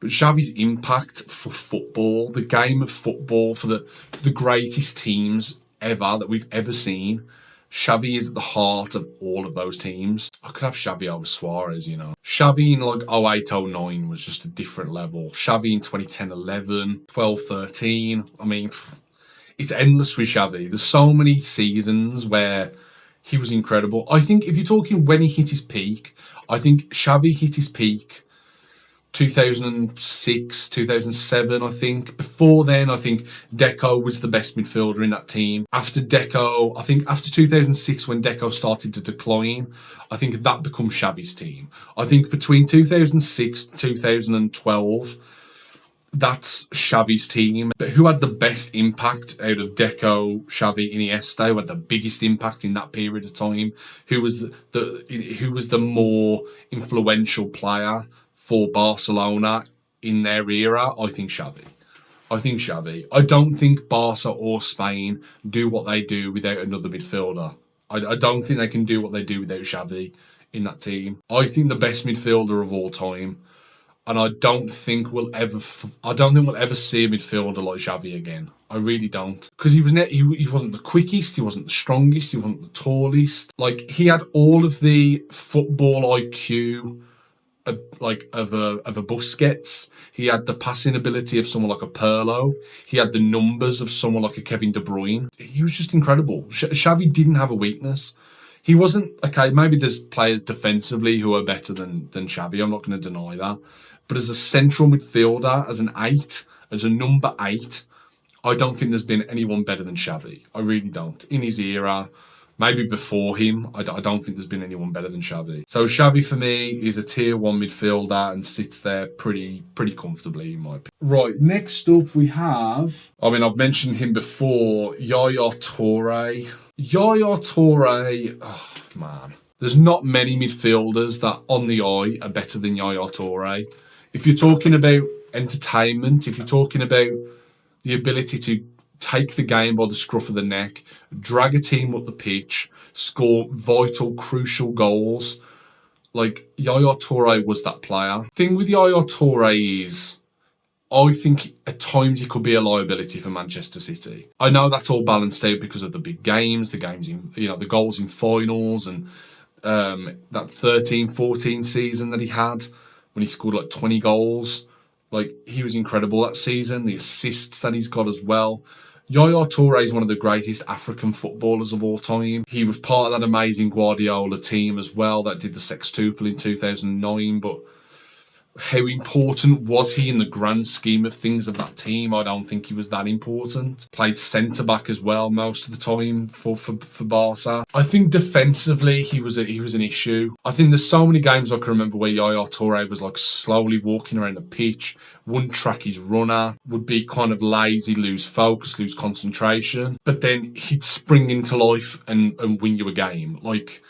[SPEAKER 1] But Xavi's impact for football, the game of football, for the greatest teams ever that we've ever seen. Xavi is at the heart of all of those teams. I could have Xavi over Suarez, you know. Xavi in like 08-09 was just a different level. Xavi in 2010-11, 12-13. I mean, it's endless with Xavi. There's so many seasons where he was incredible. I think if you're talking when he hit his peak, I think Xavi hit his peak 2006, 2007, I think. Before then, I think Deco was the best midfielder in that team. After Deco, I think after 2006, when Deco started to decline, I think that becomes Xavi's team. I think between 2006 and 2012, that's Xavi's team. But who had the best impact out of Deco, Xavi, Iniesta? Who had the biggest impact in that period of time? Who was the more influential player for Barcelona in their era? I think Xavi. I don't think Barca or Spain do what they do without another midfielder. I don't think they can do what they do without Xavi in that team. I think the best midfielder of all time, and I don't think we'll ever see a midfielder like Xavi again. I really don't, because he wasn't the quickest, he wasn't the strongest, he wasn't the tallest. Like, he had all of the football IQ of a Busquets. He had the passing ability of someone like a Pirlo. He had the numbers of someone like a Kevin De Bruyne. He was just incredible. Xavi didn't have a weakness. He wasn't, okay, maybe there's players defensively who are better than Xavi. I'm not going to deny that. But as a central midfielder, as an 8, as a number 8, I don't think there's been anyone better than Xavi. I really don't. In his era, maybe before him, I don't think there's been anyone better than Xavi. So Xavi for me is a tier 1 midfielder and sits there pretty comfortably in my opinion. Right, next up we have, I've mentioned him before, Yaya Touré. Yaya Touré, oh man. There's not many midfielders that on the eye are better than Yaya Touré. If you're talking about entertainment, if you're talking about the ability to take the game by the scruff of the neck, drag a team up the pitch, score vital, crucial goals, like Yaya Touré was that player. Thing with Yaya Touré is, I think at times he could be a liability for Manchester City. I know that's all balanced out because of the big games, the goals in finals, and that 13-14 season that he had when he scored like 20 goals. Like, he was incredible that season. The assists that he's got as well. Yaya Touré is one of the greatest African footballers of all time. He was part of that amazing Guardiola team as well that did the sextuple in 2009, but how important was he in the grand scheme of things of that team? I don't think he was that important. Played centre-back as well most of the time for Barca. I think defensively he was an issue. I think there's so many games I can remember where Yaya Touré was like slowly walking around the pitch, wouldn't track his runner, would be kind of lazy, lose focus, lose concentration, but then he'd spring into life and win you a game. Like,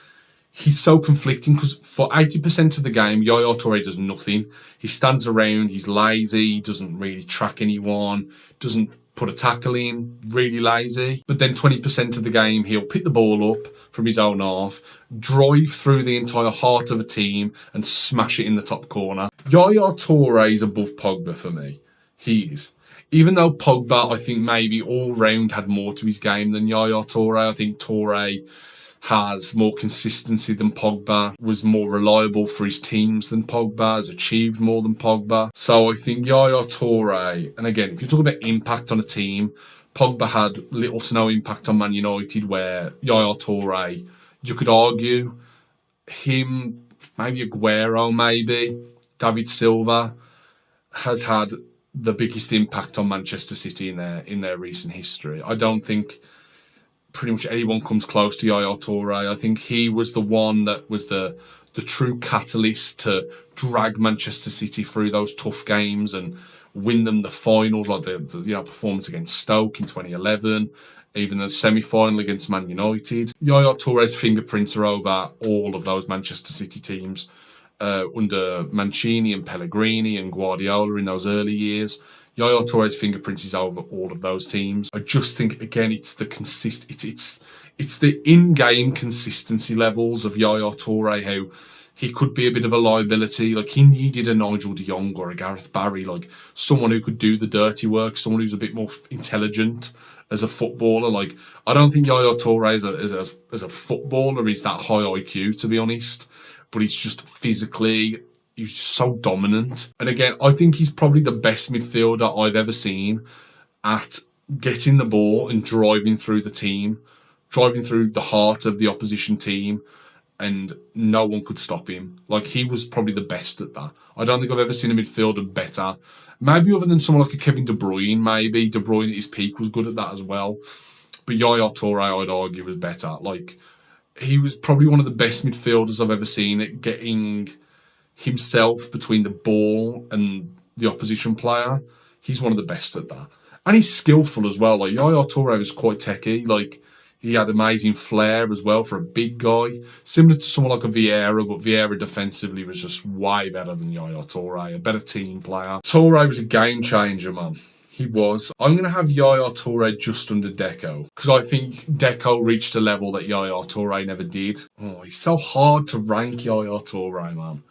[SPEAKER 1] he's so conflicting because for 80% of the game, Yaya Touré does nothing. He stands around, he's lazy, doesn't really track anyone, doesn't put a tackle in, really lazy. But then 20% of the game, he'll pick the ball up from his own half, drive through the entire heart of a team and smash it in the top corner. Yaya Touré is above Pogba for me. He is. Even though Pogba, I think maybe all round had more to his game than Yaya Touré. I think Touré has more consistency than Pogba, was more reliable for his teams than Pogba, has achieved more than Pogba. So I think Yaya Touré, and again, if you're talking about impact on a team, Pogba had little to no impact on Man United, where Yaya Touré, you could argue, him, maybe Aguero, maybe, David Silva, has had the biggest impact on Manchester City in their recent history. I don't think pretty much anyone comes close to Yaya Touré. I think he was the one that was the true catalyst to drag Manchester City through those tough games and win them the finals, like the performance against Stoke in 2011, even the semi-final against Man United. Yaya Touré's fingerprints are over all of those Manchester City teams under Mancini and Pellegrini and Guardiola in those early years. Yaya Touré's fingerprints is over all of those teams. I just think, again, it's the in-game consistency levels of Yaya Touré, how he could be a bit of a liability. Like, he needed a Nigel de Jong or a Gareth Barry, like someone who could do the dirty work, someone who's a bit more intelligent as a footballer. Like, I don't think Yaya Toure as a footballer is that high IQ, to be honest. But he's just physically, he's just so dominant. And again, I think he's probably the best midfielder I've ever seen at getting the ball and driving through the team, driving through the heart of the opposition team, and no one could stop him. Like, he was probably the best at that. I don't think I've ever seen a midfielder better. Maybe other than someone like a Kevin De Bruyne, maybe. De Bruyne at his peak was good at that as well. But Yaya Toure, I'd argue, was better. Like, he was probably one of the best midfielders I've ever seen at getting himself between the ball and the opposition player. He's one of the best at that. And he's skillful as well. Like, Yaya Toure was quite techie. Like, he had amazing flair as well for a big guy. Similar to someone like a Vieira, but Vieira defensively was just way better than Yaya Toure, a better team player. Toure was a game changer, man. He was. I'm going to have Yaya Toure just under Deco, because I think Deco reached a level that Yaya Toure never did. Oh, he's so hard to rank, Yaya Toure, man.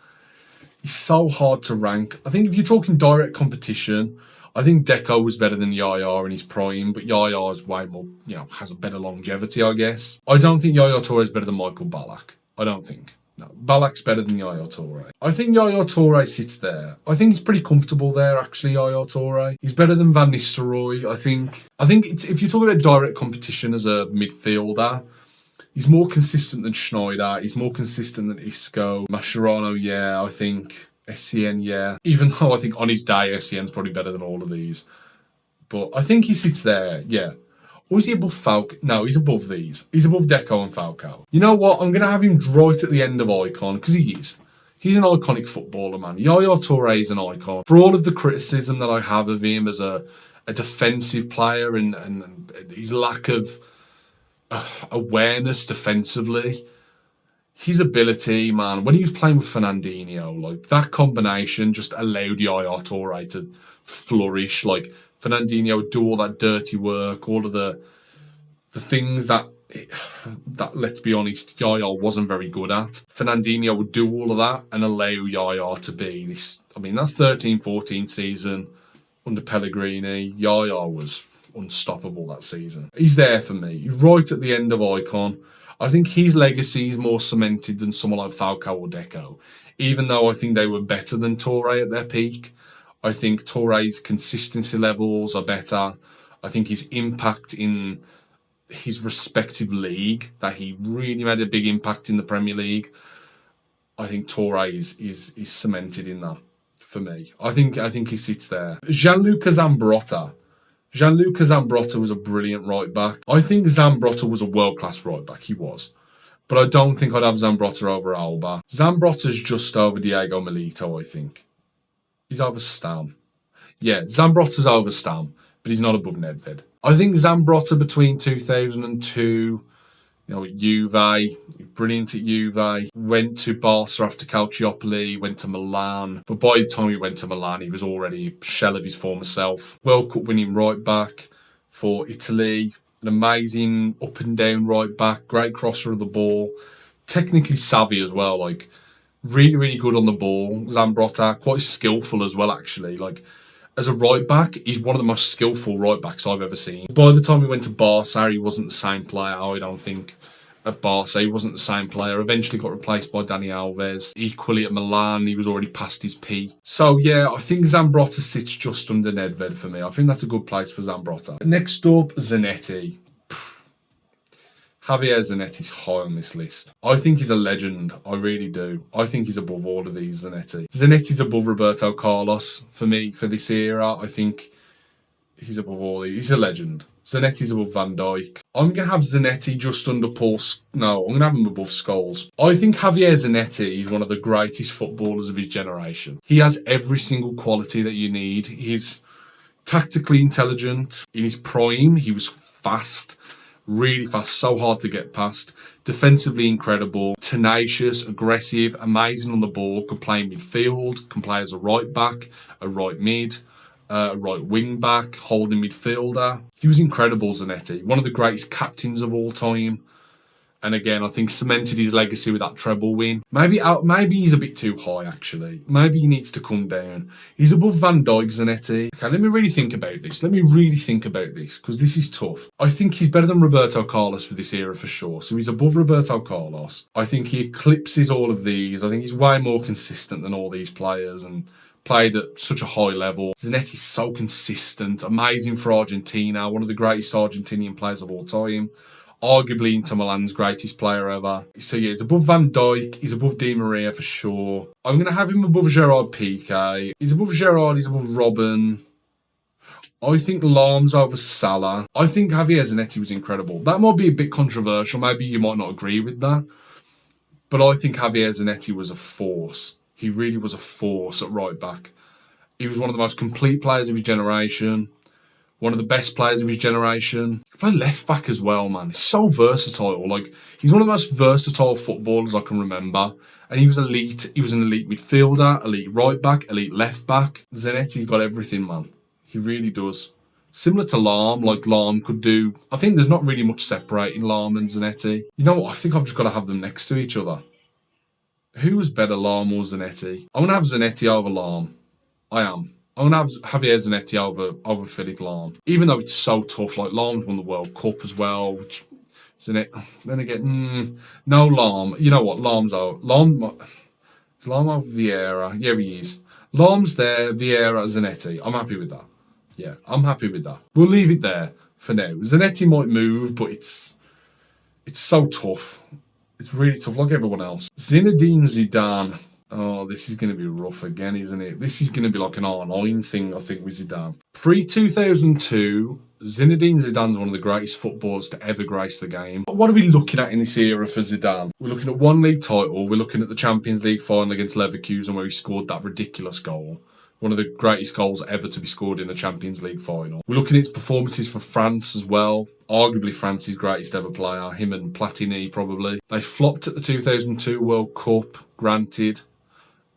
[SPEAKER 1] He's so hard to rank. I think if you're talking direct competition, I think Deco was better than Yaya in his prime, but Yaya is way more, has a better longevity, I guess. I don't think Yaya Toure is better than Michael Ballack. I don't think. No, Ballack's better than Yaya Toure. I think Yaya Toure sits there. I think he's pretty comfortable there, actually, Yaya Toure. He's better than Van Nistelrooy, I think. I think if you're talking about direct competition as a midfielder, he's more consistent than Schneider. He's more consistent than Isco. Mascherano, yeah, I think. SCN, yeah. Even though I think on his day, SCN's probably better than all of these. But I think he sits there, yeah. Or is he above Falcao? No, he's above these. He's above Deco and Falcao. You know what? I'm going to have him right at the end of icon, because he is. He's an iconic footballer, man. Yaya Toure is an icon. For all of the criticism that I have of him as a defensive player and his lack of awareness defensively, his ability, man, when he was playing with Fernandinho, like, that combination just allowed Yaya Toure to flourish. Like, Fernandinho would do all that dirty work, all of the things that, let's be honest, Yaya wasn't very good at. Fernandinho would do all of that and allow Yaya to be this. I mean, that 13-14 season under Pellegrini, Yaya was unstoppable that season. He's there for me. He's right at the end of icon. I think his legacy is more cemented than someone like Falcao or Deco. Even though I think they were better than Toure at their peak, I think Toure's consistency levels are better. I think his impact in his respective league, that he really made a big impact in the Premier League, I think Toure is cemented in that for me. I think he sits there. Gianluca Zambrotta. Gianluca Zambrotta was a brilliant right back. I think Zambrotta was a world-class right back. He was. But I don't think I'd have Zambrotta over Alba. Zambrotta's just over Diego Milito, I think. He's over Stam. Yeah, Zambrotta's over Stam, but he's not above Nedved. I think Zambrotta between 2002, at Juve, brilliant at Juve, went to Barca after Calciopoli, went to Milan. But by the time he went to Milan, he was already a shell of his former self. World Cup winning right back for Italy. An amazing up and down right back, great crosser of the ball. Technically savvy as well, like, really, really good on the ball. Zambrotta, quite skillful as well, actually. Like, as a right back, he's one of the most skillful right backs I've ever seen. By the time he went to Barca, he wasn't the same player, I don't think. At Barca, he wasn't the same player. Eventually got replaced by Dani Alves. Equally at Milan, he was already past his peak. So yeah, I think Zambrotta sits just under Nedved for me. I think that's a good place for Zambrotta. Next up, Zanetti. Javier Zanetti's high on this list. I think he's a legend. I really do. I think he's above all of these, Zanetti. Zanetti's above Roberto Carlos for me for this era. I think he's above all these. He's a legend. Zanetti's above Van Dijk. I'm going to have Zanetti just under Paul... No, I'm going to have him above Scholes. I think Javier Zanetti is one of the greatest footballers of his generation. He has every single quality that you need. He's tactically intelligent. In his prime, he was fast. Really fast, so hard to get past. Defensively incredible, tenacious, aggressive, amazing on the ball, could play in midfield, can play as a right back, a right mid, a right wing back, holding midfielder. He was incredible, Zanetti. One of the greatest captains of all time. And again, I think cemented his legacy with that treble win. Maybe he's a bit too high, actually. Maybe he needs to come down. He's above Van Dijk, Zanetti. Okay, let me really think about this. Because this is tough. I think he's better than Roberto Carlos for this era for sure. So he's above Roberto Carlos. I think he eclipses all of these. I think he's way more consistent than all these players and played at such a high level. Zanetti's so consistent, amazing for Argentina, one of the greatest Argentinian players of all time. Arguably Inter Milan's greatest player ever. So yeah, he's above Van Dijk, he's above Di Maria for sure. I'm going to have him above Gerard Piqué. He's above Gerard, he's above Robben. I think Lahm's over Salah. I think Javier Zanetti was incredible. That might be a bit controversial, maybe you might not agree with that. But I think Javier Zanetti was a force. He really was a force at right back. He was one of the most complete players of his generation. One of the best players of his generation. He played left back as well, man. He's so versatile. Like, he's one of the most versatile footballers I can remember. And he was elite. He was an elite midfielder, elite right back, elite left back. Zanetti's got everything, man. He really does. Similar to Lahm, like Lahm could do. I think there's not really much separating Lahm and Zanetti. You know what? I think I've just got to have them next to each other. Who was better, Lahm or Zanetti? I'm going to have Zanetti over Lahm. I am. I'm going to have Javier Zanetti over Philippe Lahm. Even though it's so tough, like Lahm's won the World Cup as well, which, then again, no Lahm. You know what? Lahm's over. Is Lahm over Vieira? Yeah, he is. Lahm's there, Vieira, Zanetti. I'm happy with that. Yeah, I'm happy with that. We'll leave it there for now. Zanetti might move, but it's so tough. It's really tough, like everyone else. Zinedine Zidane. Oh, this is going to be rough again, isn't it? This is going to be like an R9 thing, I think, with Zidane. Pre-2002, Zinedine Zidane's one of the greatest footballers to ever grace the game. What are we looking at in this era for Zidane? We're looking at one league title. We're looking at the Champions League final against Leverkusen where he scored that ridiculous goal. One of the greatest goals ever to be scored in a Champions League final. We're looking at his performances for France as well. Arguably France's greatest ever player. Him and Platini, probably. They flopped at the 2002 World Cup, granted.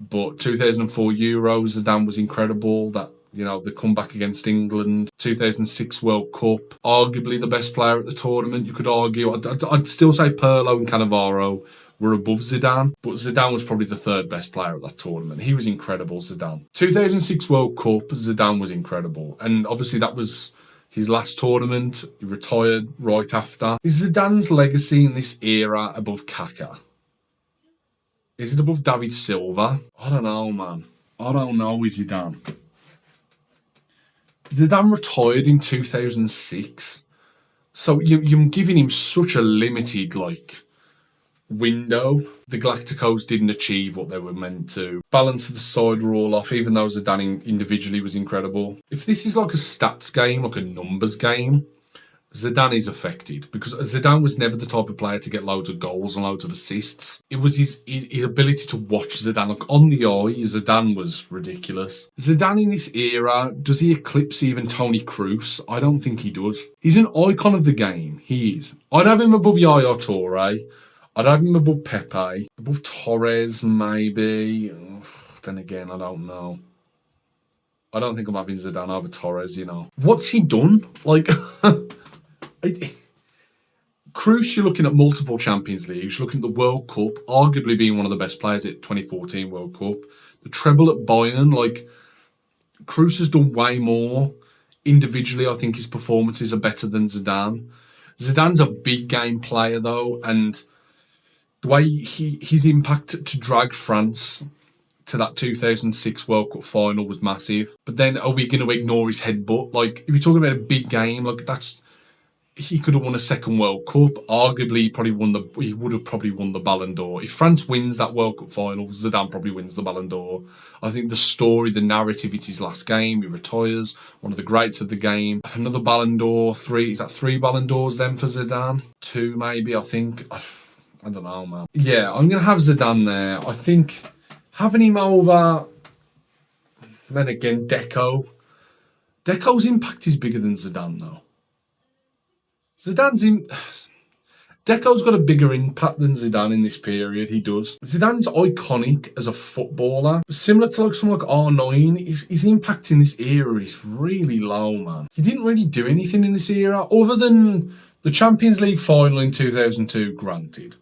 [SPEAKER 1] But 2004 Euros, Zidane was incredible. That, you know, the comeback against England. 2006 World Cup, arguably the best player at the tournament. You could argue. I'd still say Pirlo and Cannavaro were above Zidane, but Zidane was probably the third best player at that tournament. He was incredible, Zidane. 2006 World Cup, Zidane was incredible. And obviously that was his last tournament. He retired right after. Is Zidane's legacy in this era above Kaká? Is it above David Silva? I don't know, man. I don't know with Zidane. Zidane retired in 2006. So you're giving him such a limited, window. The Galacticos didn't achieve what they were meant to. Balance of the side were all off, even though Zidane individually was incredible. If this is like a stats game, like a numbers game, Zidane is affected because Zidane was never the type of player to get loads of goals and loads of assists. It was his ability to watch Zidane. Like on the eye, Zidane was ridiculous. Zidane in this era, does he eclipse even Toni Kroos? I don't think he does. He's an icon of the game. He is. I'd have him above Yaya Toure. I'd have him above Pepe. Above Torres, maybe. Then again, I don't know. I don't think I'm having Zidane over Torres, you know. What's he done? Kroos, you're looking at multiple Champions Leagues. You're looking at the World Cup, arguably being one of the best players at 2014 World Cup. The treble at Bayern, Kroos has done way more. Individually, I think his performances are better than Zidane. Zidane's a big game player, though, and the way his impact to drag France to that 2006 World Cup final was massive. But then, are we going to ignore his headbutt? If you're talking about a big game, he could have won a second World Cup. Arguably, he would have probably won the Ballon d'Or. If France wins that World Cup final, Zidane probably wins the Ballon d'Or. I think the story, the narrative, it's his last game. He retires, one of the greats of the game. Another Ballon d'Or, is that three Ballon d'Ors then for Zidane? Two, maybe, I think. I don't know, man. Yeah, I'm going to have Zidane there. I think having him over, then again, Deco's impact is bigger than Zidane, though. Deco's got a bigger impact than Zidane in this period, he does. Zidane's iconic as a footballer. Similar to someone like R9, his impact in this era is really low, man. He didn't really do anything in this era, other than The Champions League final in 2002, granted.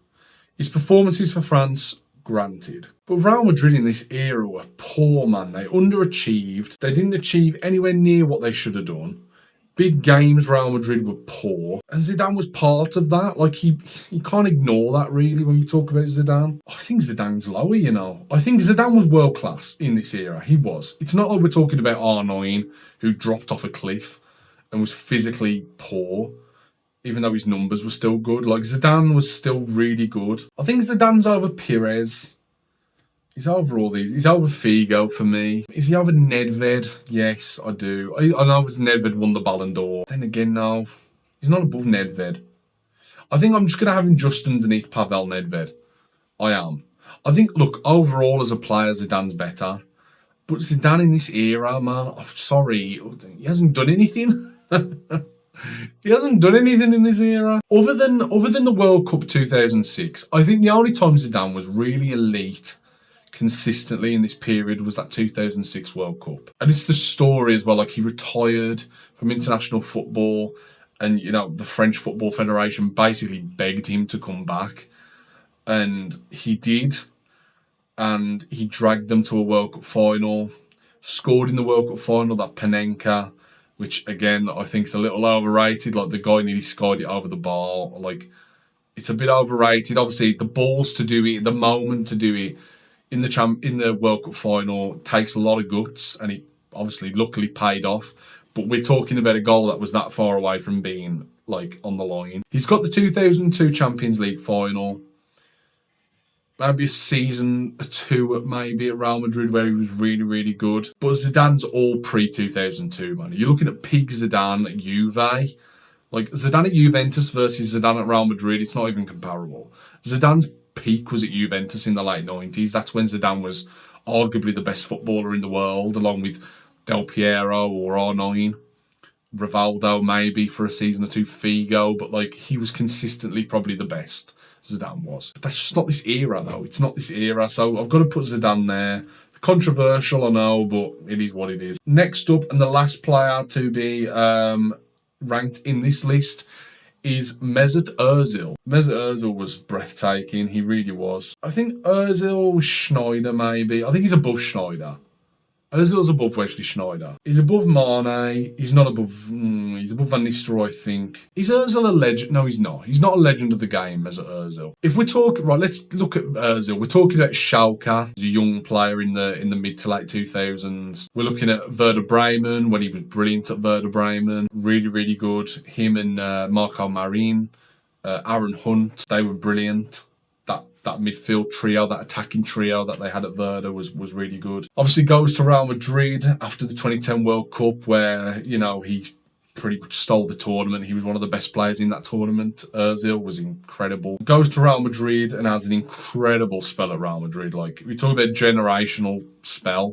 [SPEAKER 1] His performances for France, granted. But Real Madrid in this era were poor, man. They underachieved. They didn't achieve anywhere near what they should have done. Big games, Real Madrid were poor. And Zidane was part of that. Like, you can't ignore that, really, when we talk about Zidane. I think Zidane's lower, you know. I think Zidane was world class in this era. He was. It's not like we're talking about R9, who dropped off a cliff and was physically poor, even though his numbers were still good. Like, Zidane was still really good. I think Zidane's over Pires. He's over all these. He's over Figo for me. Is he over Nedved? Yes, I do. I know Nedved won the Ballon d'Or. Then again, no. He's not above Nedved. I think I'm just going to have him just underneath Pavel Nedved. I am. I think, look, overall as a player, Zidane's better. But Zidane in this era, man, I'm sorry. He hasn't done anything. He hasn't done anything in this era. Other than the World Cup 2006, I think the only time Zidane was really elite consistently in this period was that 2006 World Cup. And it's the story as well. Like, he retired from international football and, you know, the French Football Federation basically begged him to come back. And he did. And he dragged them to a World Cup final. Scored in the World Cup final, that Panenka, which, again, I think is a little overrated. Like, the guy nearly scored it over the bar. Like, it's a bit overrated. Obviously, the balls to do it, the moment to do it in the World Cup final takes a lot of guts, and it obviously, luckily, paid off. But we're talking about a goal that was that far away from being, like, on the line. He's got the 2002 Champions League final. Maybe a season or two, maybe, at Real Madrid where he was really, really good. But Zidane's all pre-2002, man. You're looking at peak Zidane at Juve. Like, Zidane at Juventus versus Zidane at Real Madrid, it's not even comparable. Zidane's peak was at Juventus in the late 90s. That's when Zidane was arguably the best footballer in the world, along with Del Piero or R9. Rivaldo, maybe, for a season or two, Figo. But, like, he was consistently probably the best. Zidane was. But that's just not this era, though. It's not this era, so I've got to put Zidane there. Controversial, I know, but it is what it is. Next up, and the last player to be ranked in this list, is Mesut Ozil. Mesut Ozil was breathtaking. He really was. I think Ozil was Schneider, maybe. I think he's above Schneider. Ozil's above Wesley Sneijder. He's above Mane. He's not above... he's above Van Nistelrooy, I think. Is Ozil a legend? No, he's not. He's not a legend of the game as Ozil. If we're talking... Right, let's look at Ozil. We're talking about Schalke, a young player in the mid to late 2000s. We're looking at Werder Bremen, when he was brilliant at Werder Bremen. Really, really good. Him and Marco Marin, Aaron Hunt, they were brilliant. That midfield trio, that attacking trio that they had at Werder was really good. Obviously goes to Real Madrid after the 2010 World Cup where, you know, he pretty much stole the tournament. He was one of the best players in that tournament. Ozil was incredible. Goes to Real Madrid and has an incredible spell at Real Madrid. Like, we talk about generational spell,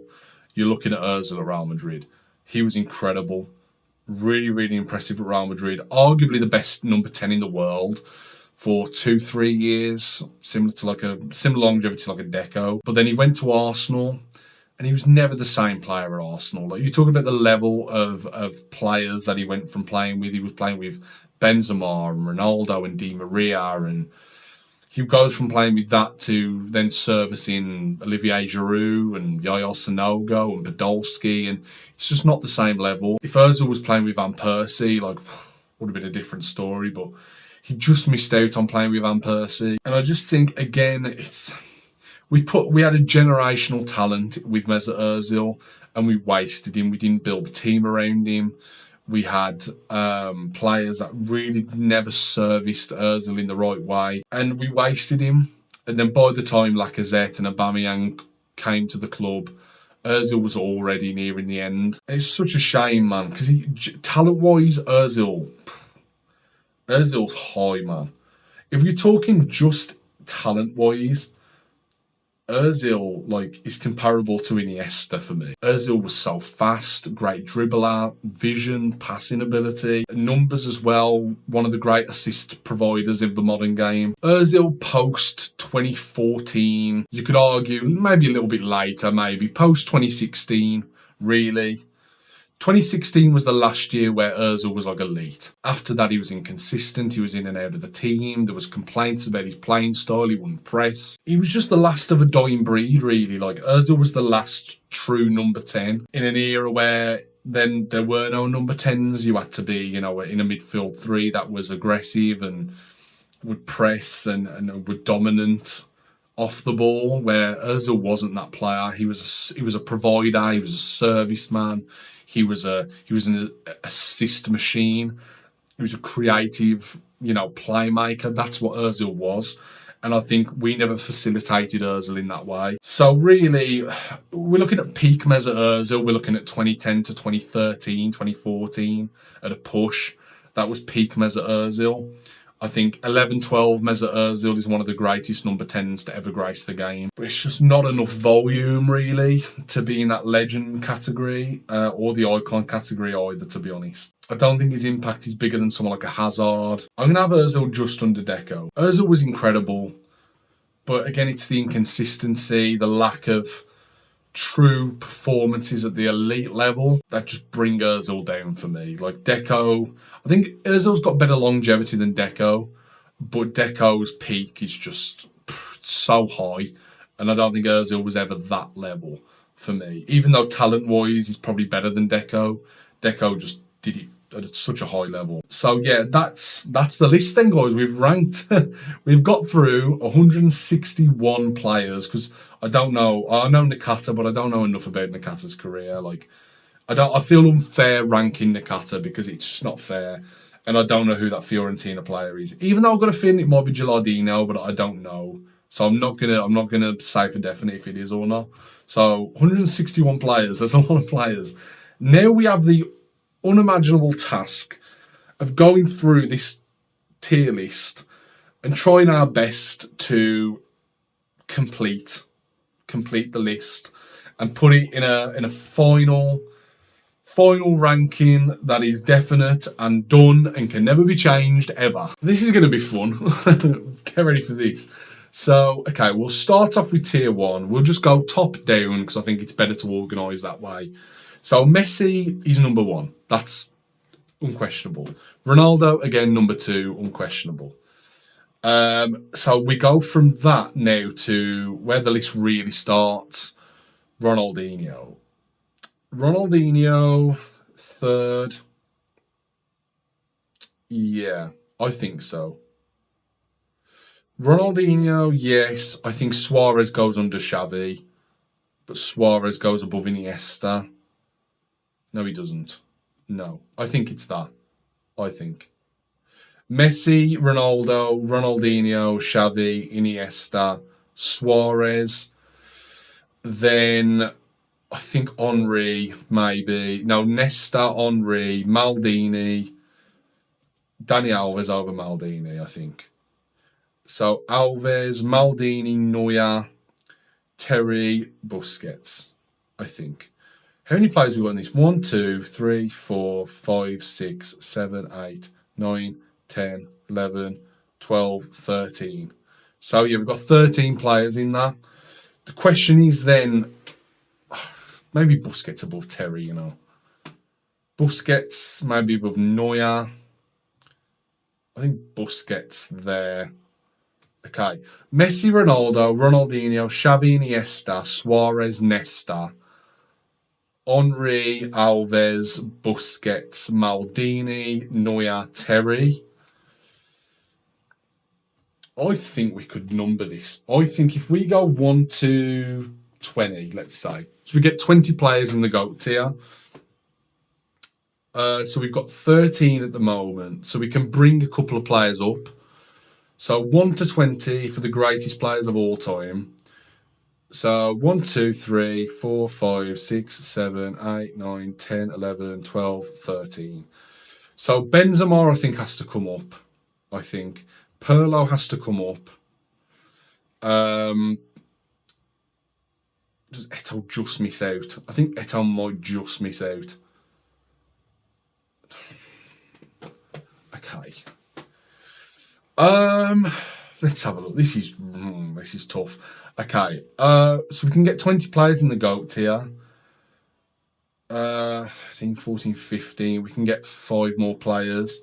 [SPEAKER 1] you're looking at Ozil at Real Madrid. He was incredible. Really, really impressive at Real Madrid. Arguably the best number 10 in the world for 2-3 years, similar longevity to like a Deco. But then he went to Arsenal, and he was never the same player at Arsenal. Like, you talk about the level of players that he went from playing with. He was playing with Benzema and Ronaldo and Di Maria, and he goes from playing with that to then servicing Olivier Giroud and Yaya Sanogo and Podolski, and it's just not the same level. If Ozil was playing with Van Persie, like, would have been a different story, but he just missed out on playing with Van Persie. And I just think, again, we had a generational talent with Mesut Ozil, and we wasted him. We didn't build the team around him. We had players that really never serviced Ozil in the right way, and we wasted him. And then by the time Lacazette and Aubameyang came to the club, Ozil was already nearing the end. And it's such a shame, man, because talent-wise, Ozil's high, man. If you're talking just talent-wise, Ozil, like, is comparable to Iniesta for me. Ozil was so fast, great dribbler, vision, passing ability, numbers as well, one of the great assist providers of the modern game. Ozil post 2014, you could argue, maybe a little bit later, maybe post 2016, really. 2016 was the last year where Ozil was like elite. After that, he was inconsistent. He was in and out of the team. There was complaints about his playing style. He wouldn't press. He was just the last of a dying breed, really. Like, Ozil was the last true number 10 in an era where then there were no number 10s. You had to be, you know, in a midfield three that was aggressive and would press and were dominant off the ball, where Ozil wasn't that player. He was a provider. He was a serviceman. He was an assist machine. He was a creative, you know, playmaker. That's what Ozil was. And I think we never facilitated Ozil in that way. So really, we're looking at peak Mesut Ozil. We're looking at 2010 to 2013, 2014 at a push. That was peak Mesut Ozil. I think 11-12 Mesut Ozil is one of the greatest number 10s to ever grace the game. But it's just not enough volume, really, to be in that legend category or the icon category either, to be honest. I don't think his impact is bigger than someone like a Hazard. I'm going to have Ozil just under Deco. Ozil was incredible, but again, it's the inconsistency, the lack of true performances at the elite level that just bring Ozil down for me. Like Deco, I think Ozil's got better longevity than Deco, but Deco's peak is just so high, and I don't think Ozil was ever that level for me. Even though talent-wise he's probably better than Deco, Deco just did it at such a high level. So yeah, that's the list then, guys. We've ranked, we've got through 161 players, because I know Nakata, but I don't know enough about Nakata's career. Like, I feel unfair ranking Nakata because it's just not fair. And I don't know who that Fiorentina player is. Even though I've got a feeling it might be Gilardino, but I don't know. So I'm not gonna say for definite if it is or not. So 161 players, that's a lot of players. Now we have the unimaginable task of going through this tier list and trying our best to complete the list and put it in a final ranking that is definite and done and can never be changed ever. This is going to be fun. Get ready for this. So, okay, we'll start off with tier 1. We'll just go top down because I think it's better to organise that way. So Messi is number 1. That's unquestionable. Ronaldo, again, number 2, unquestionable. So we go from that now to where the list really starts. Ronaldinho, third. Yeah, I think so. Ronaldinho, yes. I think Suarez goes under Xavi, but Suarez goes above Iniesta. No, he doesn't. No, I think it's that. I think Messi, Ronaldo, Ronaldinho, Xavi, Iniesta, Suarez. Then I think Henry, maybe. No, Nesta, Henry, Maldini, Dani Alves over Maldini, I think. So Alves, Maldini, Neuer, Terry, Busquets, I think. How many players have we got in this? 1, 2, 3, 4, 5, 6, 7, 8, 9, 10, 11, 12, 13. So yeah, we've got 13 players in that. The question is then, maybe Busquets above Terry, you know. Busquets maybe above Neuer. I think Busquets there. Okay. Messi, Ronaldo, Ronaldinho, Xavi, Iniesta, Suarez, Nesta, Henry, Alves, Busquets, Maldini, Neuer, Terry. I think we could number this. I think if we go 1 to 20, let's say. So we get 20 players in the GOAT tier. So we've got 13 at the moment. So we can bring a couple of players up. So 1 to 20 for the greatest players of all time. So 1, 2, 3, 4, 5, 6, 7, 8, 9, 10, 11, 12, 13. So Benzema, I think, has to come up. I think Pirlo has to come up. Does Eto'o just miss out? I think Eto'o might just miss out. Okay. Let's have a look. This is tough. Okay. So we can get 20 players in the GOAT tier. 13, 14, 15. We can get 5 more players.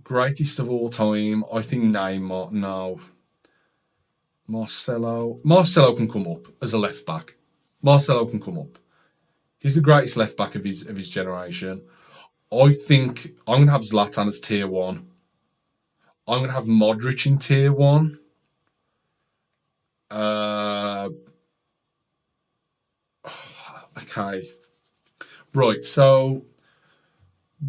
[SPEAKER 1] Greatest of all time, I think Neymar. No. Marcelo. Marcelo can come up as a left back. Marcelo can come up. He's the greatest left back of his generation. I think I'm gonna have Zlatan as tier one. I'm gonna have Modrić in tier one. Uh, okay. Right, so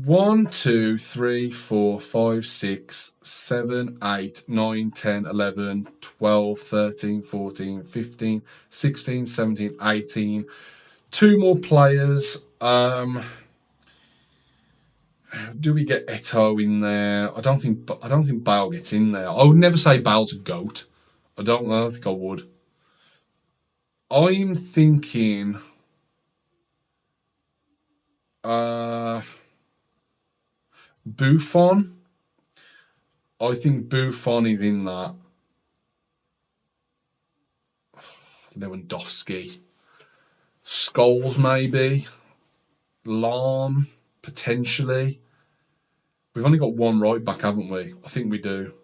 [SPEAKER 1] 1, 2, 3, 4, 5, 6, 7, 8, 9, 10, 11, 12, 13, 14, 15, 16, 17, 18. 2 more players. Do we get Eto'o in there? I don't think Bale gets in there. I would never say Bale's a goat. I don't think I would. I'm thinking Buffon. I think Buffon is in that. Lewandowski. Scholes maybe. Lahm potentially. We've only got one right back, haven't we? I think we do.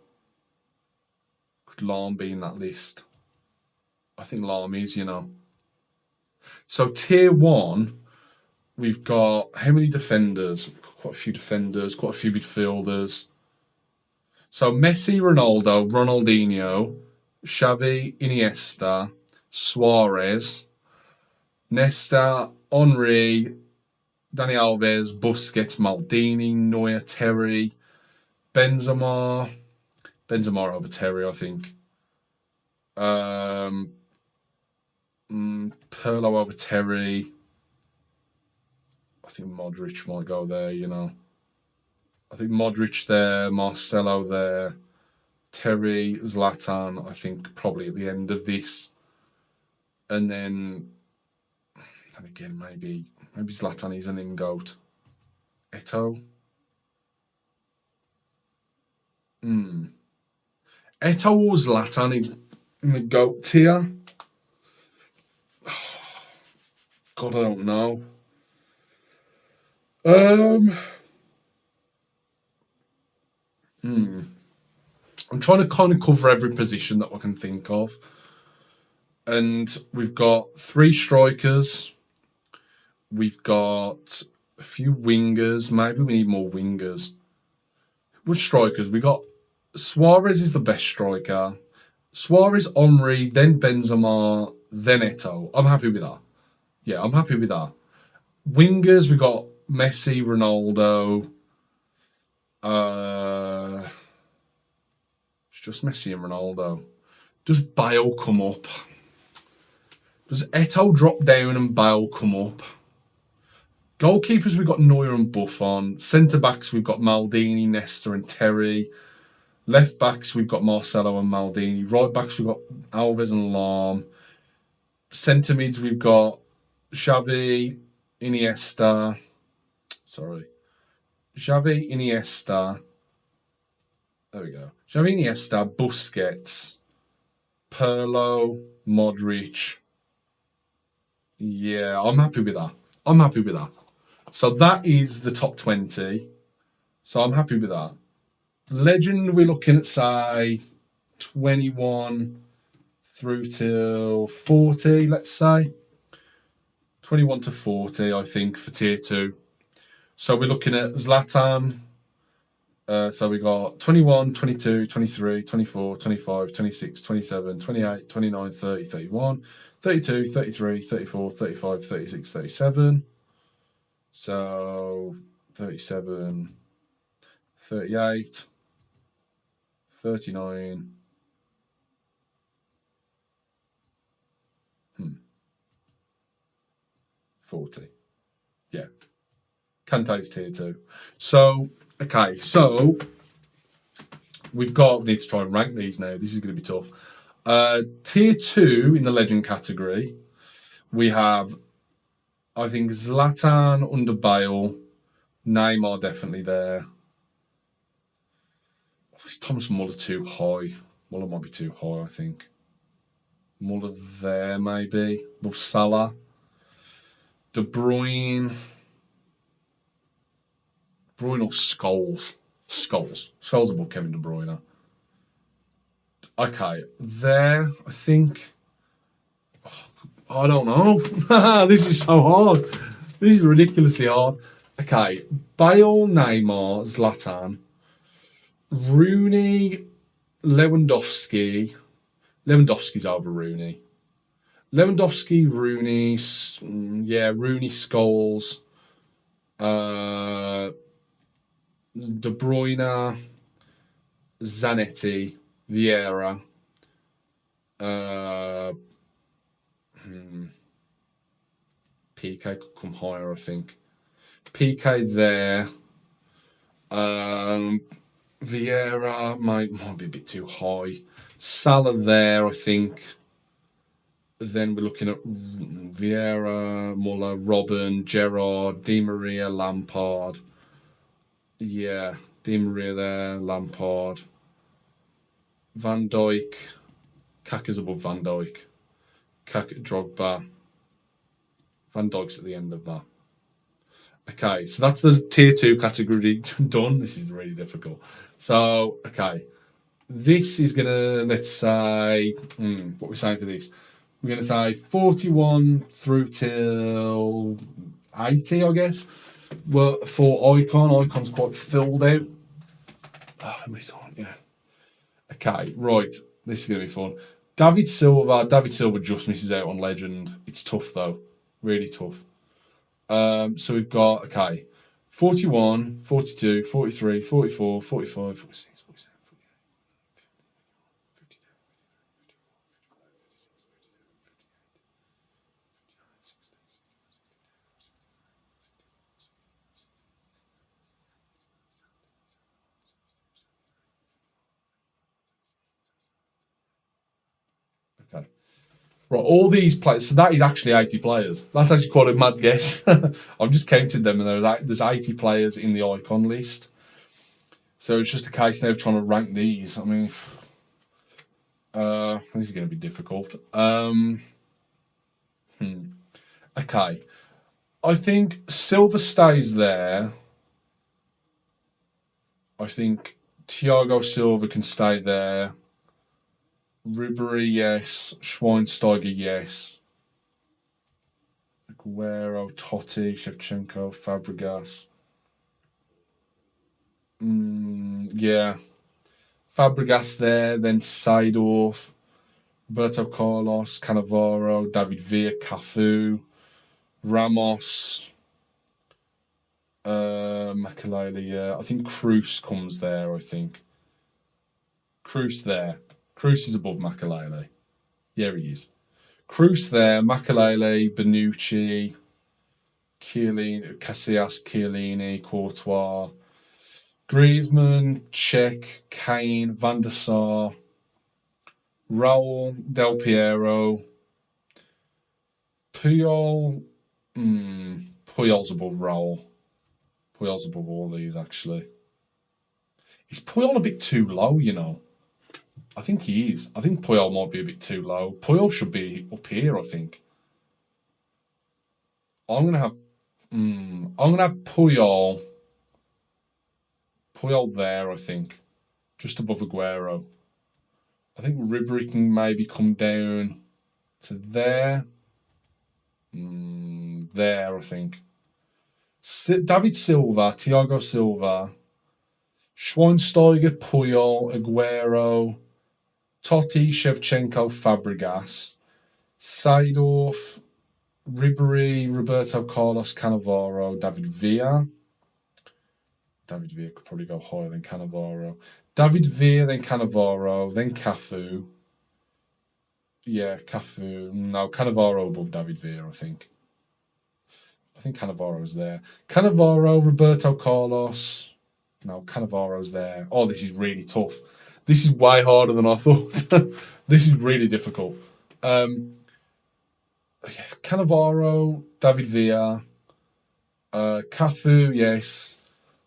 [SPEAKER 1] Could Lahm be in that list? I think Lahm is, So tier one, we've got how many defenders? We've got quite a few defenders, quite a few midfielders. So Messi, Ronaldo, Ronaldinho, Xavi, Iniesta, Suarez, Nesta, Henry, Dani Alves, Busquets, Maldini, Neuer, Terry, Benzema over Terry, I think. Pirlo over Terry. I think Modrić might go there, I think Modrić there, Marcelo there, Terry, Zlatan, I think probably at the end of this. And then again, maybe Zlatan is an in-goat. Eto'o. Eto'o or Zlatan is in the GOAT tier. God, I don't know. I'm trying to kind of cover every position that I can think of. And we've got 3 strikers. We've got a few wingers. Maybe we need more wingers. Which strikers? We got Suarez is the best striker. Suarez, Henry, then Benzema, then Eto'o. I'm happy with that. Yeah, I'm happy with that. Wingers, we got Messi, Ronaldo. It's just Messi and Ronaldo. Does Bale come up? Does Eto'o drop down and Bale come up? Goalkeepers, we've got Neuer and Buffon. Centre-backs, we've got Maldini, Nesta and Terry. Left-backs, we've got Marcelo and Maldini. Right-backs, we've got Alves and Lahm. Centre-mids, we've got Xavi, Iniesta. Xavi, Iniesta. There we go. Xavi, Iniesta, Busquets, Pirlo, Modrić. Yeah, I'm happy with that. So that is the top 20. So I'm happy with that. Legend, we're looking at, say, 21 through till 40, let's say. 21 to 40, I think, for tier 2. So we're looking at Zlatan. So we got 21, 22, 23, 24, 25, 26, 27, 28, 29, 30, 31, 32, 33, 34, 35, 36, 37. So 37, 38, 39. 40. Yeah. Kante's tier 2. So, okay, so we need to try and rank these now. This is going to be tough. Tier 2 in the legend category, we have, I think, Zlatan under Bale, Neymar definitely there. Is Thomas Muller too high? Muller might be too high, I think. Muller there, maybe. Above Salah. De Bruyne. Bruyne or Scholes? Scholes above Kevin De Bruyne. Okay, there, I think. I don't know. This is so hard. This is ridiculously hard. Okay, Bale, Neymar, Zlatan, Rooney, Lewandowski. Lewandowski's over Rooney. Lewandowski, Rooney, Rooney, Scholes, De Bruyne, Zanetti, Vieira, PK could come higher, I think. PK there. Vieira might be a bit too high. Salah there, I think. Then we're looking at Vieira, Muller, Robben, Gerrard, Di Maria, Lampard. Yeah, Di Maria there, Lampard. Van Dijk. Kaka's above Van Dijk. Kaka, Drogba. Van Dijk's at the end of that. Okay, so that's the tier 2 category done. This is really difficult. So, okay. This is going to, let's say, what are we saying for this? We're going to say 41 through till 80, I guess. Well, for Icon's quite filled out. Oh, yeah. Okay, right. This is going to be fun. David Silva just misses out on legend. It's tough, though. Really tough. So we've got, okay, 41, 42, 43, 44, 45, 46, 47, 48, 52, 53, 54, 55, 56, 57, 58, 59, 60, 61, 62, 63, 64, 65, 66, 67, 68, 69, 70, 71, 72, 73, 74, 75, 76, 77, 78, 79, 80. Okay. Right, all these players. So that is actually 80 players. That's actually quite a mad guess. I've just counted them, and there's 80 players in the icon list. So it's just a case now of trying to rank these. I mean, this is going to be difficult. Okay, I think Silva stays there. I think Thiago Silva can stay there. Ribery, yes. Schweinsteiger, yes. Aguero, Totti, Shevchenko, Fabregas. Yeah. Fabregas there, then Seedorf, Roberto Carlos, Cannavaro, David Villa, Cafu, Ramos, Makelele, yeah. I think Kroos comes there, I think. Kroos there. Kroos is above Makelele. Yeah, he is. Kroos there, Makelele, Bonucci, Chiellini, Casillas, Chiellini, Courtois, Griezmann, Cech, Kane, Van der Sar, Raul, Del Piero, Puyol. Puyol's above Raul. Puyol's above all these, actually. Is Puyol a bit too low, you know? I think he is. I think Puyol might be a bit too low. Puyol should be up here, I think. I'm gonna have Puyol. Puyol there, I think. Just above Aguero. I think Ribery can maybe come down to there. There, I think. David Silva, Thiago Silva, Schweinsteiger, Puyol, Aguero, Totti, Shevchenko, Fabregas, Seedorf, Ribery, Roberto Carlos, Cannavaro, David Villa. David Villa could probably go higher than Cannavaro. David Villa, then Cannavaro, then Cafu. Yeah, Cafu. No, Cannavaro above David Villa, I think. I think Cannavaro's there. Cannavaro, Roberto Carlos. No, Cannavaro's there. Oh, this is really tough. This is way harder than I thought. This is really difficult. Cannavaro, David Villa, Cafu, yes.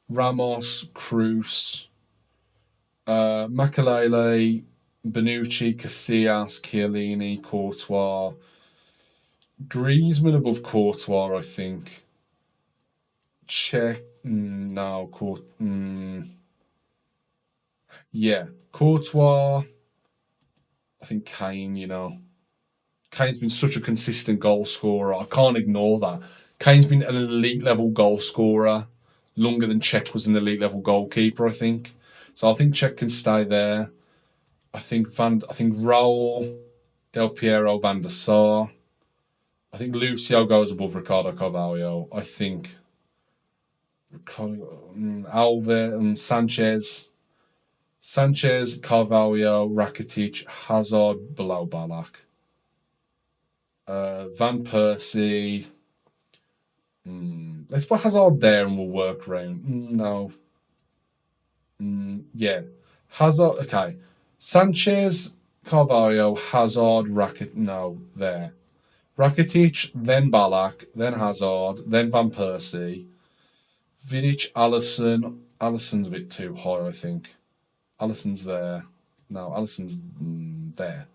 [SPEAKER 1] Ramos, Kroos, Makelele, Bonucci, Casillas, Chiellini, Courtois, Griezmann above Courtois, I think. Check. No, yeah, Courtois. I think Kane, Kane's been such a consistent goal scorer. I can't ignore that. Kane's been an elite level goal scorer longer than Czech was an elite level goalkeeper, I think. So I think Czech can stay there. I think Raul, Del Piero, Van der Sar. I think Lucio goes above Ricardo Carvalho. I think Alves and Sanchez, Carvalho, Rakitic, Hazard below Ballack. Van Persie. Let's put Hazard there and we'll work around. No. Yeah. Hazard. Okay. Sanchez, Carvalho, Hazard, Rakitic. No, there. Rakitic, then Ballack, then Hazard, then Van Persie. Vidic, Alisson. Alisson's a bit too high, I think. Alisson's there. No, Alisson's there.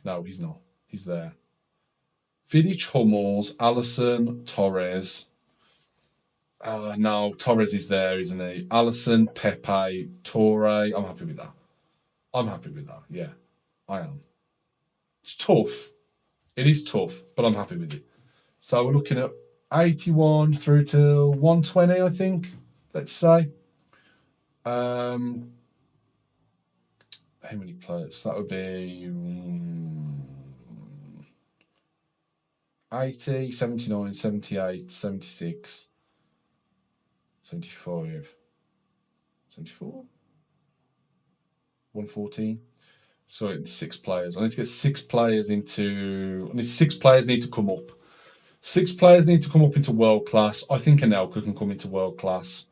[SPEAKER 1] No, he's not. He's there. Vidic, Hummels, Alisson, Torres. No, Torres is there, isn't he? Alisson, Pepe, Torre. I'm happy with that. Yeah, I am. It's tough. It is tough, but I'm happy with it. So we're looking at 81 through to 120, I think. Let's say. How many players? That would be 80, 79, 78, 76, 75, 74, 114. So it's 6 players. I need to get 6 players into. 6 players need to come up. 6 players need to come up into world class. I think Anelka can come into world class.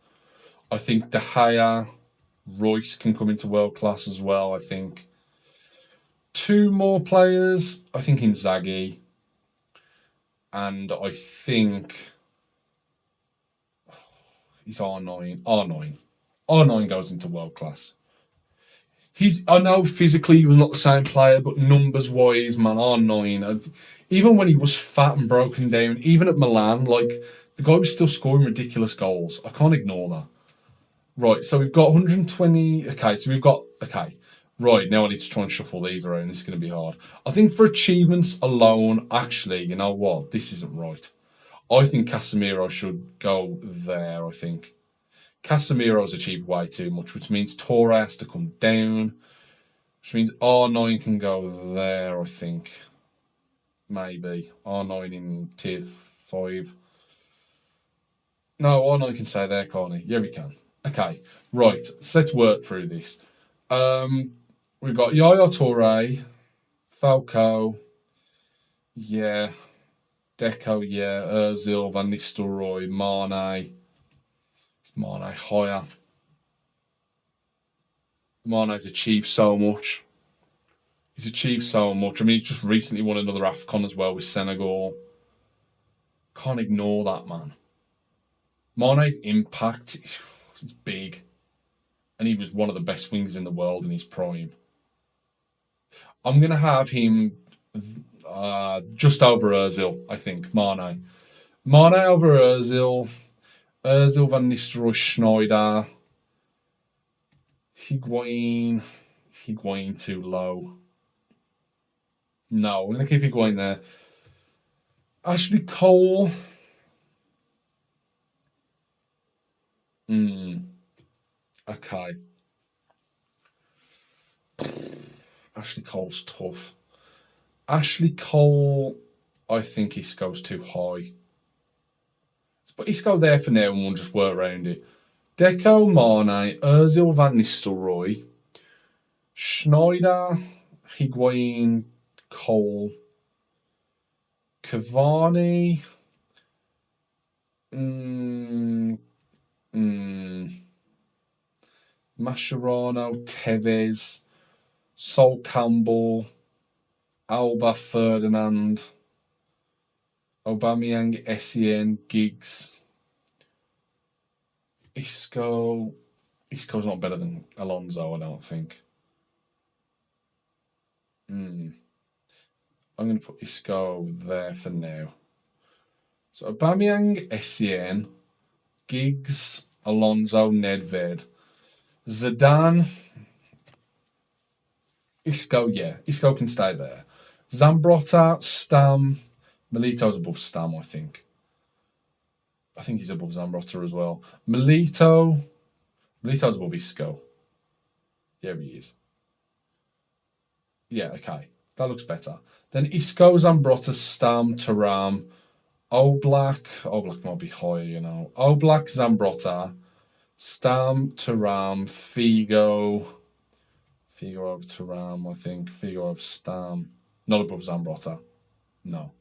[SPEAKER 1] I think De Gea, Royce can come into world class as well. I think 2 more players. I think Inzaghi. And I think he's R9. R9 goes into world class. I know physically he was not the same player, but numbers wise, man, R9. Even when he was fat and broken down, even at Milan, the guy was still scoring ridiculous goals. I can't ignore that. Right, so we've got 120. Okay. Right, now I need to try and shuffle these around. This is going to be hard. I think for achievements alone, actually, you know what? This isn't right. I think Casemiro should go there, I think. Casemiro's achieved way too much, which means Torre has to come down, which means R9 can go there, I think. Maybe. R9 in tier 5. No, R9 can stay there, can't he? Yeah, we can. Okay, right. So let's work through this. We've got Yaya Toure, Falcao, yeah, Deco, yeah, Ozil, Van Nistelrooy, Mane. Is Mane higher? Mane's achieved so much. He's achieved so much. I mean, he's just recently won another AFCON as well with Senegal. Can't ignore that, man. Mane's impact is big. And he was one of the best wingers in the world in his prime. I'm going to have him just over Ozil, I think, Mane. Mane over Ozil. Ozil, Van Nistelrooy, Schneider. Higuain too low. No, I'm going to keep Higuain there. Ashley Cole. Okay. Ashley Cole's tough. Ashley Cole, I think Isco's too high. But Isco there for now and we'll just work around it. Deco, Mane, Ozil, Van Nistelrooy, Schneider, Higuain, Cole, Cavani, Mascherano, Tevez, Sol Campbell, Alba Ferdinand, Aubameyang, Essien, Giggs, Isco's not better than Alonso, I don't think. I'm going to put Isco there for now. So Aubameyang, Essien, Giggs, Alonso, Nedved, Zidane, Isco, yeah. Isco can stay there. Zambrotta, Stam, Milito's above Stam, I think. I think he's above Zambrotta as well. Milito's above Isco. Yeah, he is. Yeah, okay. That looks better. Then Isco, Zambrotta, Stam, Thuram, Oblak. Oblak might be higher, you know. Oblak, Zambrotta, Stam, Thuram, Figo. Figo over Thuram, I think. Figo over Stam. Not above Zambrotta. No.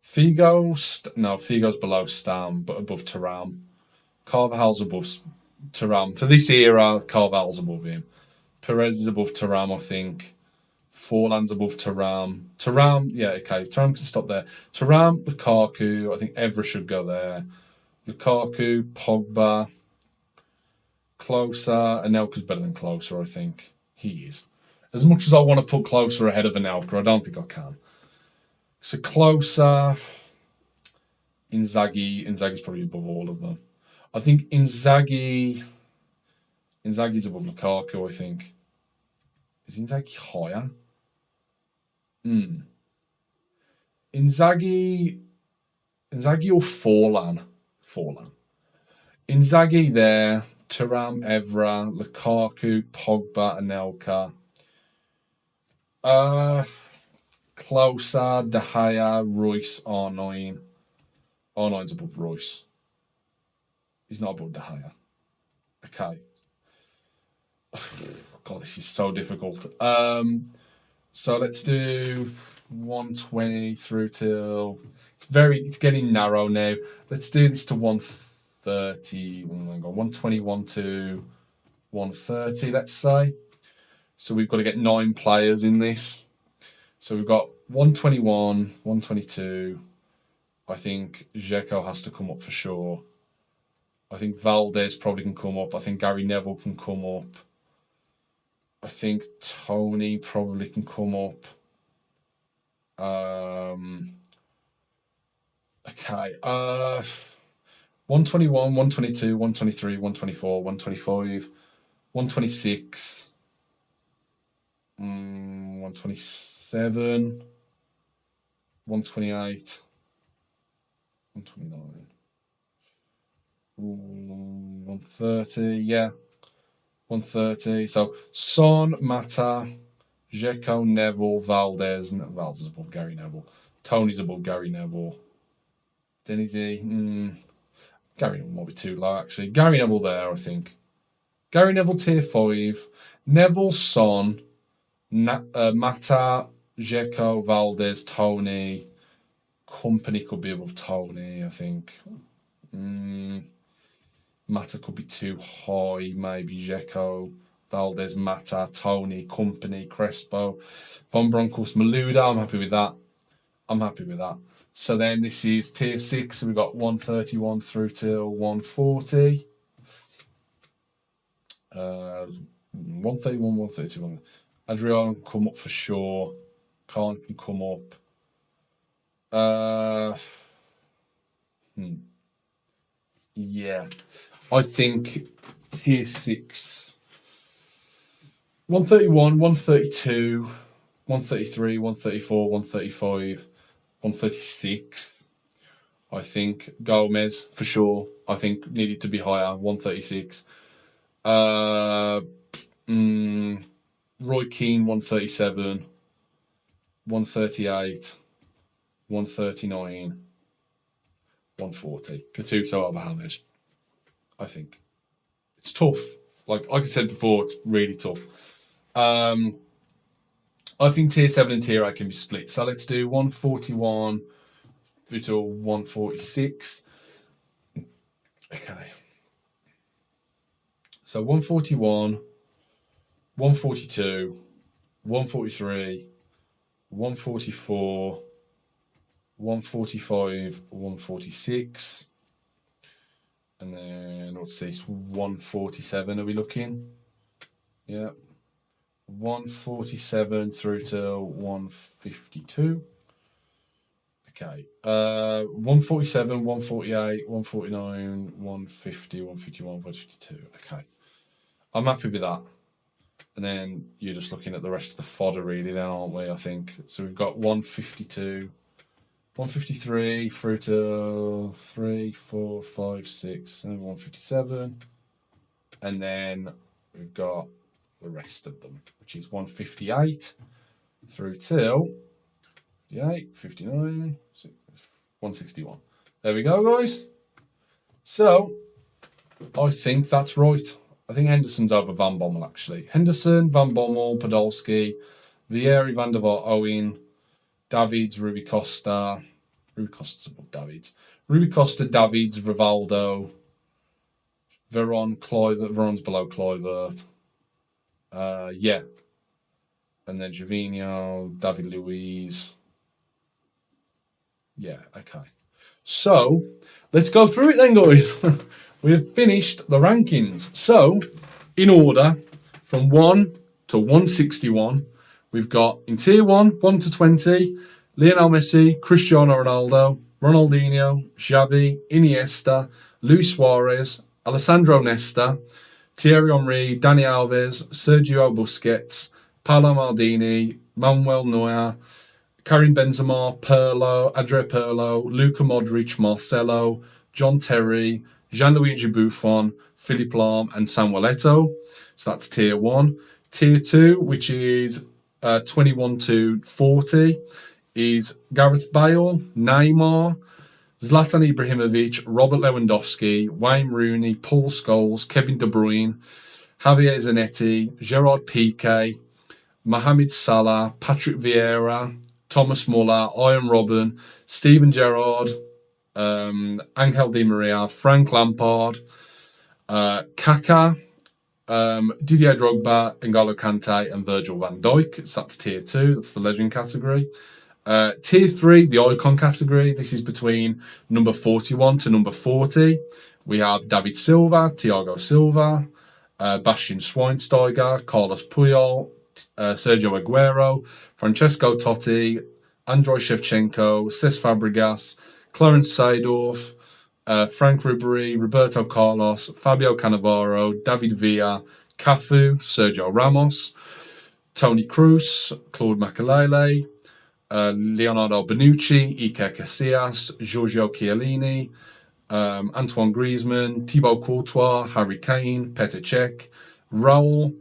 [SPEAKER 1] Figo's below Stam, but above Thuram. Carvajal's above Thuram. For this era, Carvajal's above him. Perez is above Thuram, I think. Forlan's above Thuram. Thuram, yeah, okay. Thuram can stop there. Thuram, Lukaku, I think Evra should go there. Lukaku, Pogba, Closer. Anelka's better than Closer, I think. He is. As much as I want to put Closer ahead of Anelka, I don't think I can. So Closer, Inzaghi's probably above all of them. I think Inzaghi's above Lukaku, I think. Is Inzaghi higher? Inzaghi or Forlan? Inzaghi there, Thuram, Evra, Lukaku, Pogba, Anelka. Closer, De Gea, Royce, R9. R9's above Royce. He's not above De Gea. Okay. God, this is so difficult. So let's do 120 through till it's getting narrow now. Let's do this to 130. 121 to 130, let's say. So we've got to get 9 players in this. So we've got 121, 122. I think Dzeko has to come up for sure. I think Valdez probably can come up. I think Gary Neville can come up. I think Tony probably can come up. Okay. 121, 122, 123, 124, 125, 126, 127, 128, 129, 130, yeah. 130. So Son, Mata, Dzeko, Neville, Valdez. No, Valdez above Gary Neville. Tony's above Gary Neville. Then is he? Gary Neville might be too low, actually. Gary Neville there, I think. Gary Neville tier 5. Neville, Son, Mata, Dzeko, Valdez, Tony. Company could be above Tony, I think. Mata could be too high, maybe Dzeko, Valdez, Mata, Tony, Company, Crespo, Von Bronckhorst, Malouda. I'm happy with that. So then this is tier 6. So we've got 131 through till 140. 131, 132. Adrian can come up for sure. Khan can come up. Yeah. I think tier 6. 131, 132, 133, 134, 135, 136. I think Gomez for sure. I think needed to be higher. 136. Roy Keane 137, 138, 139, 140. Gattuso over Hamed. I think it's tough. Like I said before, it's really tough. I think tier 7 and tier 8 can be split. So let's do 141 through to 146. Okay. So 141, 142, 143, 144, 145, 146. And then what's this? 147 are we looking? Yeah. 147 through to 152. Okay. 147, 148, 149, 150, 151, 152. Okay. I'm happy with that. And then you're just looking at the rest of the fodder, really, then, aren't we? I think. So we've got 152, 153 through to 3, 4, 5, 6, 7, 157. And then we've got the rest of them, which is 158 through till 58, 59, 161. There we go, guys. So I think that's right. I think Henderson's over Van Bommel, actually. Henderson, Van Bommel, Podolski, Vieri, Van der Vaart, Owen, Davids, Rui Costa. Rui Costa's above Davids. Rui Costa, Davids, Rivaldo, Veron, Kluivert. Veron's below Kluivert. Yeah. And then Gervinho, David Luiz. Yeah, okay. So, let's go through it then, guys. We've finished the rankings. So, in order, from 1 to 161, we've got in tier 1, 1 to 20, Lionel Messi, Cristiano Ronaldo, Ronaldinho, Xavi, Iniesta, Luis Suarez, Alessandro Nesta, Thierry Henry, Dani Alves, Sergio Busquets, Paolo Maldini, Manuel Neuer, Karim Benzema, Pirlo, Andrea Pirlo, Luka Modric, Marcelo, John Terry, Gianluigi Buffon, Philippe Lahm, and Samuel Eto'o. So that's tier 1. Tier 2, which is 21 to 40, is Gareth Bale, Neymar, Zlatan Ibrahimovic, Robert Lewandowski, Wayne Rooney, Paul Scholes, Kevin De Bruyne, Javier Zanetti, Gerard Piqué, Mohamed Salah, Patrick Vieira, Thomas Muller, Ian Robben, Steven Gerrard, Angel Di Maria, Frank Lampard, Kaká, Didier Drogba, N'Golo Kante, and Virgil van Dijk. So that's tier 2. That's the legend category. Tier 3, the icon category. This is between number 41 to number 40. We have David Silva, Thiago Silva, Bastian Schweinsteiger, Carlos Puyol, Sergio Aguero, Francesco Totti, Andrei Shevchenko, Cesc Fabregas, Clarence Seedorf, Frank Ribery, Roberto Carlos, Fabio Cannavaro, David Villa, Cafu, Sergio Ramos, Toni Kroos, Claude Makelele, Leonardo Bonucci, Iker Casillas, Giorgio Chiellini, Antoine Griezmann, Thibaut Courtois, Harry Kane, Petr Cech, Raul,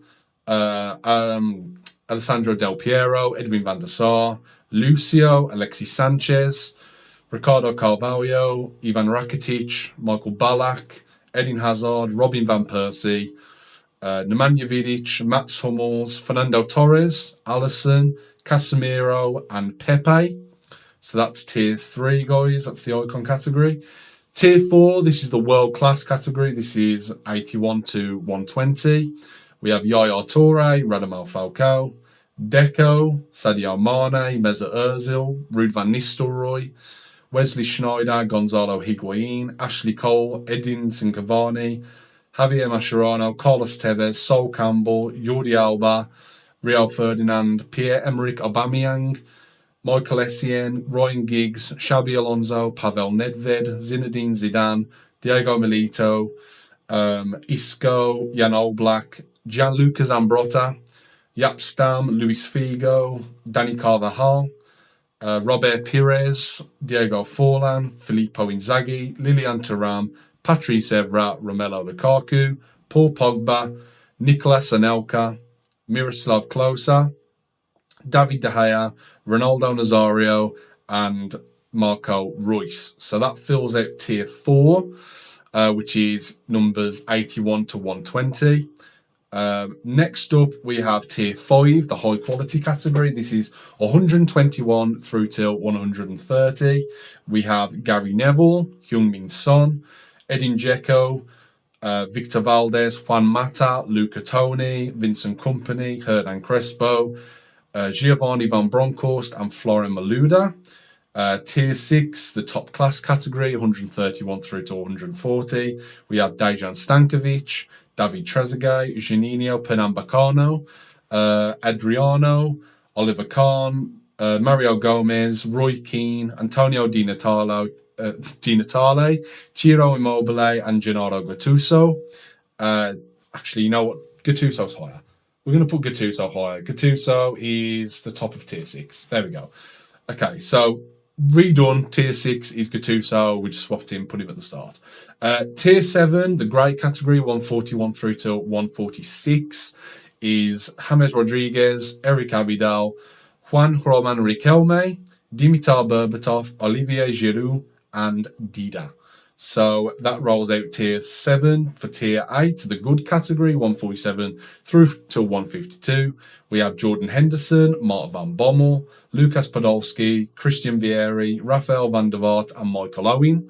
[SPEAKER 1] Alessandro Del Piero, Edwin van der Sar, Lucio, Alexis Sanchez, Ricardo Carvalho, Ivan Rakitic, Michael Ballack, Eden Hazard, Robin van Persie, Nemanja Vidic, Mats Hummels, Fernando Torres, Alisson, Casemiro, and Pepe. So that's tier 3, guys. That's the icon category. Tier 4, this is the world class category. This is 81 to 120. We have Yaya Toure, Radamel Falcao, Deco, Sadio Mane, Mesut Ozil, Ruud van Nistelrooy, Wesley Sneijder, Gonzalo Higuain, Ashley Cole, Edinson Cavani, Javier Mascherano, Carlos Tevez, Sol Campbell, Jordi Alba, Rio Ferdinand, Pierre-Emerick Aubameyang, Michael Essien, Ryan Giggs, Xabi Alonso, Pavel Nedved, Zinedine Zidane, Diego Milito, Isco, Jan Oblak, Gianluca Zambrotta, Jaap Stam, Luis Figo, Dani Carvajal, Robert Pires, Diego Forlan, Filippo Inzaghi, Lilian Thuram, Patrice Evra, Romelu Lukaku, Paul Pogba, Nicolas Anelka, Miroslav Klose, David De Gea, Ronaldo Nazario, and Marco Reus. So that fills out tier 4, which is numbers 81 to 120. Next up, we have tier 5, the high quality category. This is 121 through till 130. We have Gary Neville, Heung-min Son, Edin Dzeko, Victor Valdez, Juan Mata, Luca Toni, Vincent Kompany, Hernan Crespo, Giovanni Van Bronckhorst, and Florian Malouda. Tier 6, the top class category, 131 through to 140. We have Dejan Stankovic, David Trezeguet, Juninho Pernambucano, Adriano, Oliver Kahn, Mario Gomez, Roy Keane, Antonio Di Natale, Ciro Immobile, and Gennaro Gattuso. Actually, you know what? Gattuso's higher. We're going to put Gattuso higher. Gattuso is the top of tier 6. There we go. Okay, so redone. Tier 6 is Gattuso. We just swapped him, put him at the start. Tier 7, the great category, 141 through to 146, is James Rodriguez, Eric Abidal, Juan Roman Riquelme, Dimitar Berbatov, Olivier Giroud, and Dida. So that rolls out tier 7. For tier 8, the good category, 147 through to 152. We have Jordan Henderson, Mark van Bommel, Lucas Podolski, Christian Vieri, Rafael van der Vaart, and Michael Owen.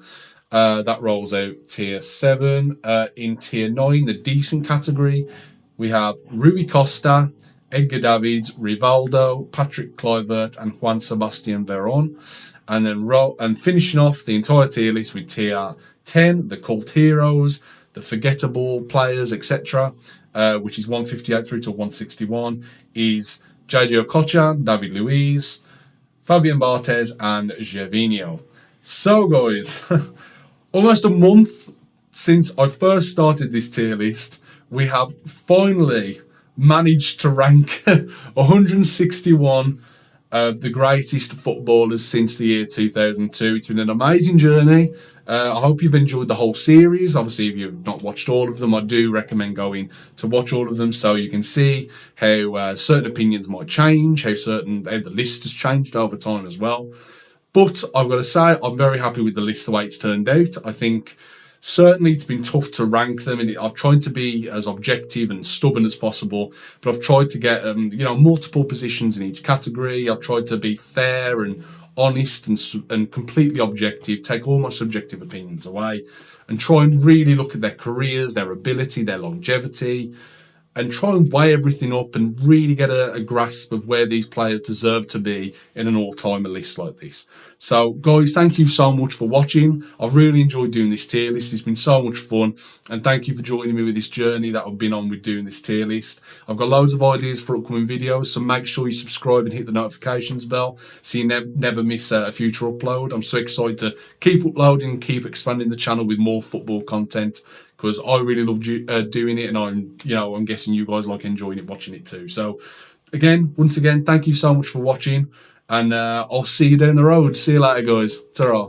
[SPEAKER 1] That rolls out tier 7. In tier 9, the decent category, we have Rui Costa, Edgar Davids, Rivaldo, Patrick Kluivert, and Juan Sebastian Veron. And then finishing off the entire tier list with tier 10, the cult heroes, the forgettable players, etc., which is 158 through to 161, is JJ Okocha, David Luiz, Fabian Barthez, and Gervinho. So, guys, almost a month since I first started this tier list, we have finally managed to rank 161 of the greatest footballers since the year 2002. It's been an amazing journey. I hope you've enjoyed the whole series. Obviously, if you've not watched all of them, I do recommend going to watch all of them so you can see how certain opinions might change, how the list has changed over time as well. But I've got to say, I'm very happy with the list the way it's turned out. I think certainly it's been tough to rank them, and I've tried to be as objective and stubborn as possible, but I've tried to get multiple positions in each category. I've tried to be fair and honest and completely objective, take all my subjective opinions away, and try and really look at their careers, their ability, their longevity, and try and weigh everything up and really get a grasp of where these players deserve to be in an all-timer list like this. So, guys, thank you so much for watching. I've really enjoyed doing this tier list. It's been so much fun. And thank you for joining me with this journey that I've been on with doing this tier list. I've got loads of ideas for upcoming videos, so make sure you subscribe and hit the notifications bell so you never miss a future upload. I'm so excited to keep uploading, keep expanding the channel with more football content, because I really love doing it, and I'm guessing you guys like enjoying it, watching it too. So, once again, thank you so much for watching, and I'll see you down the road. See you later, guys. Ta-ra.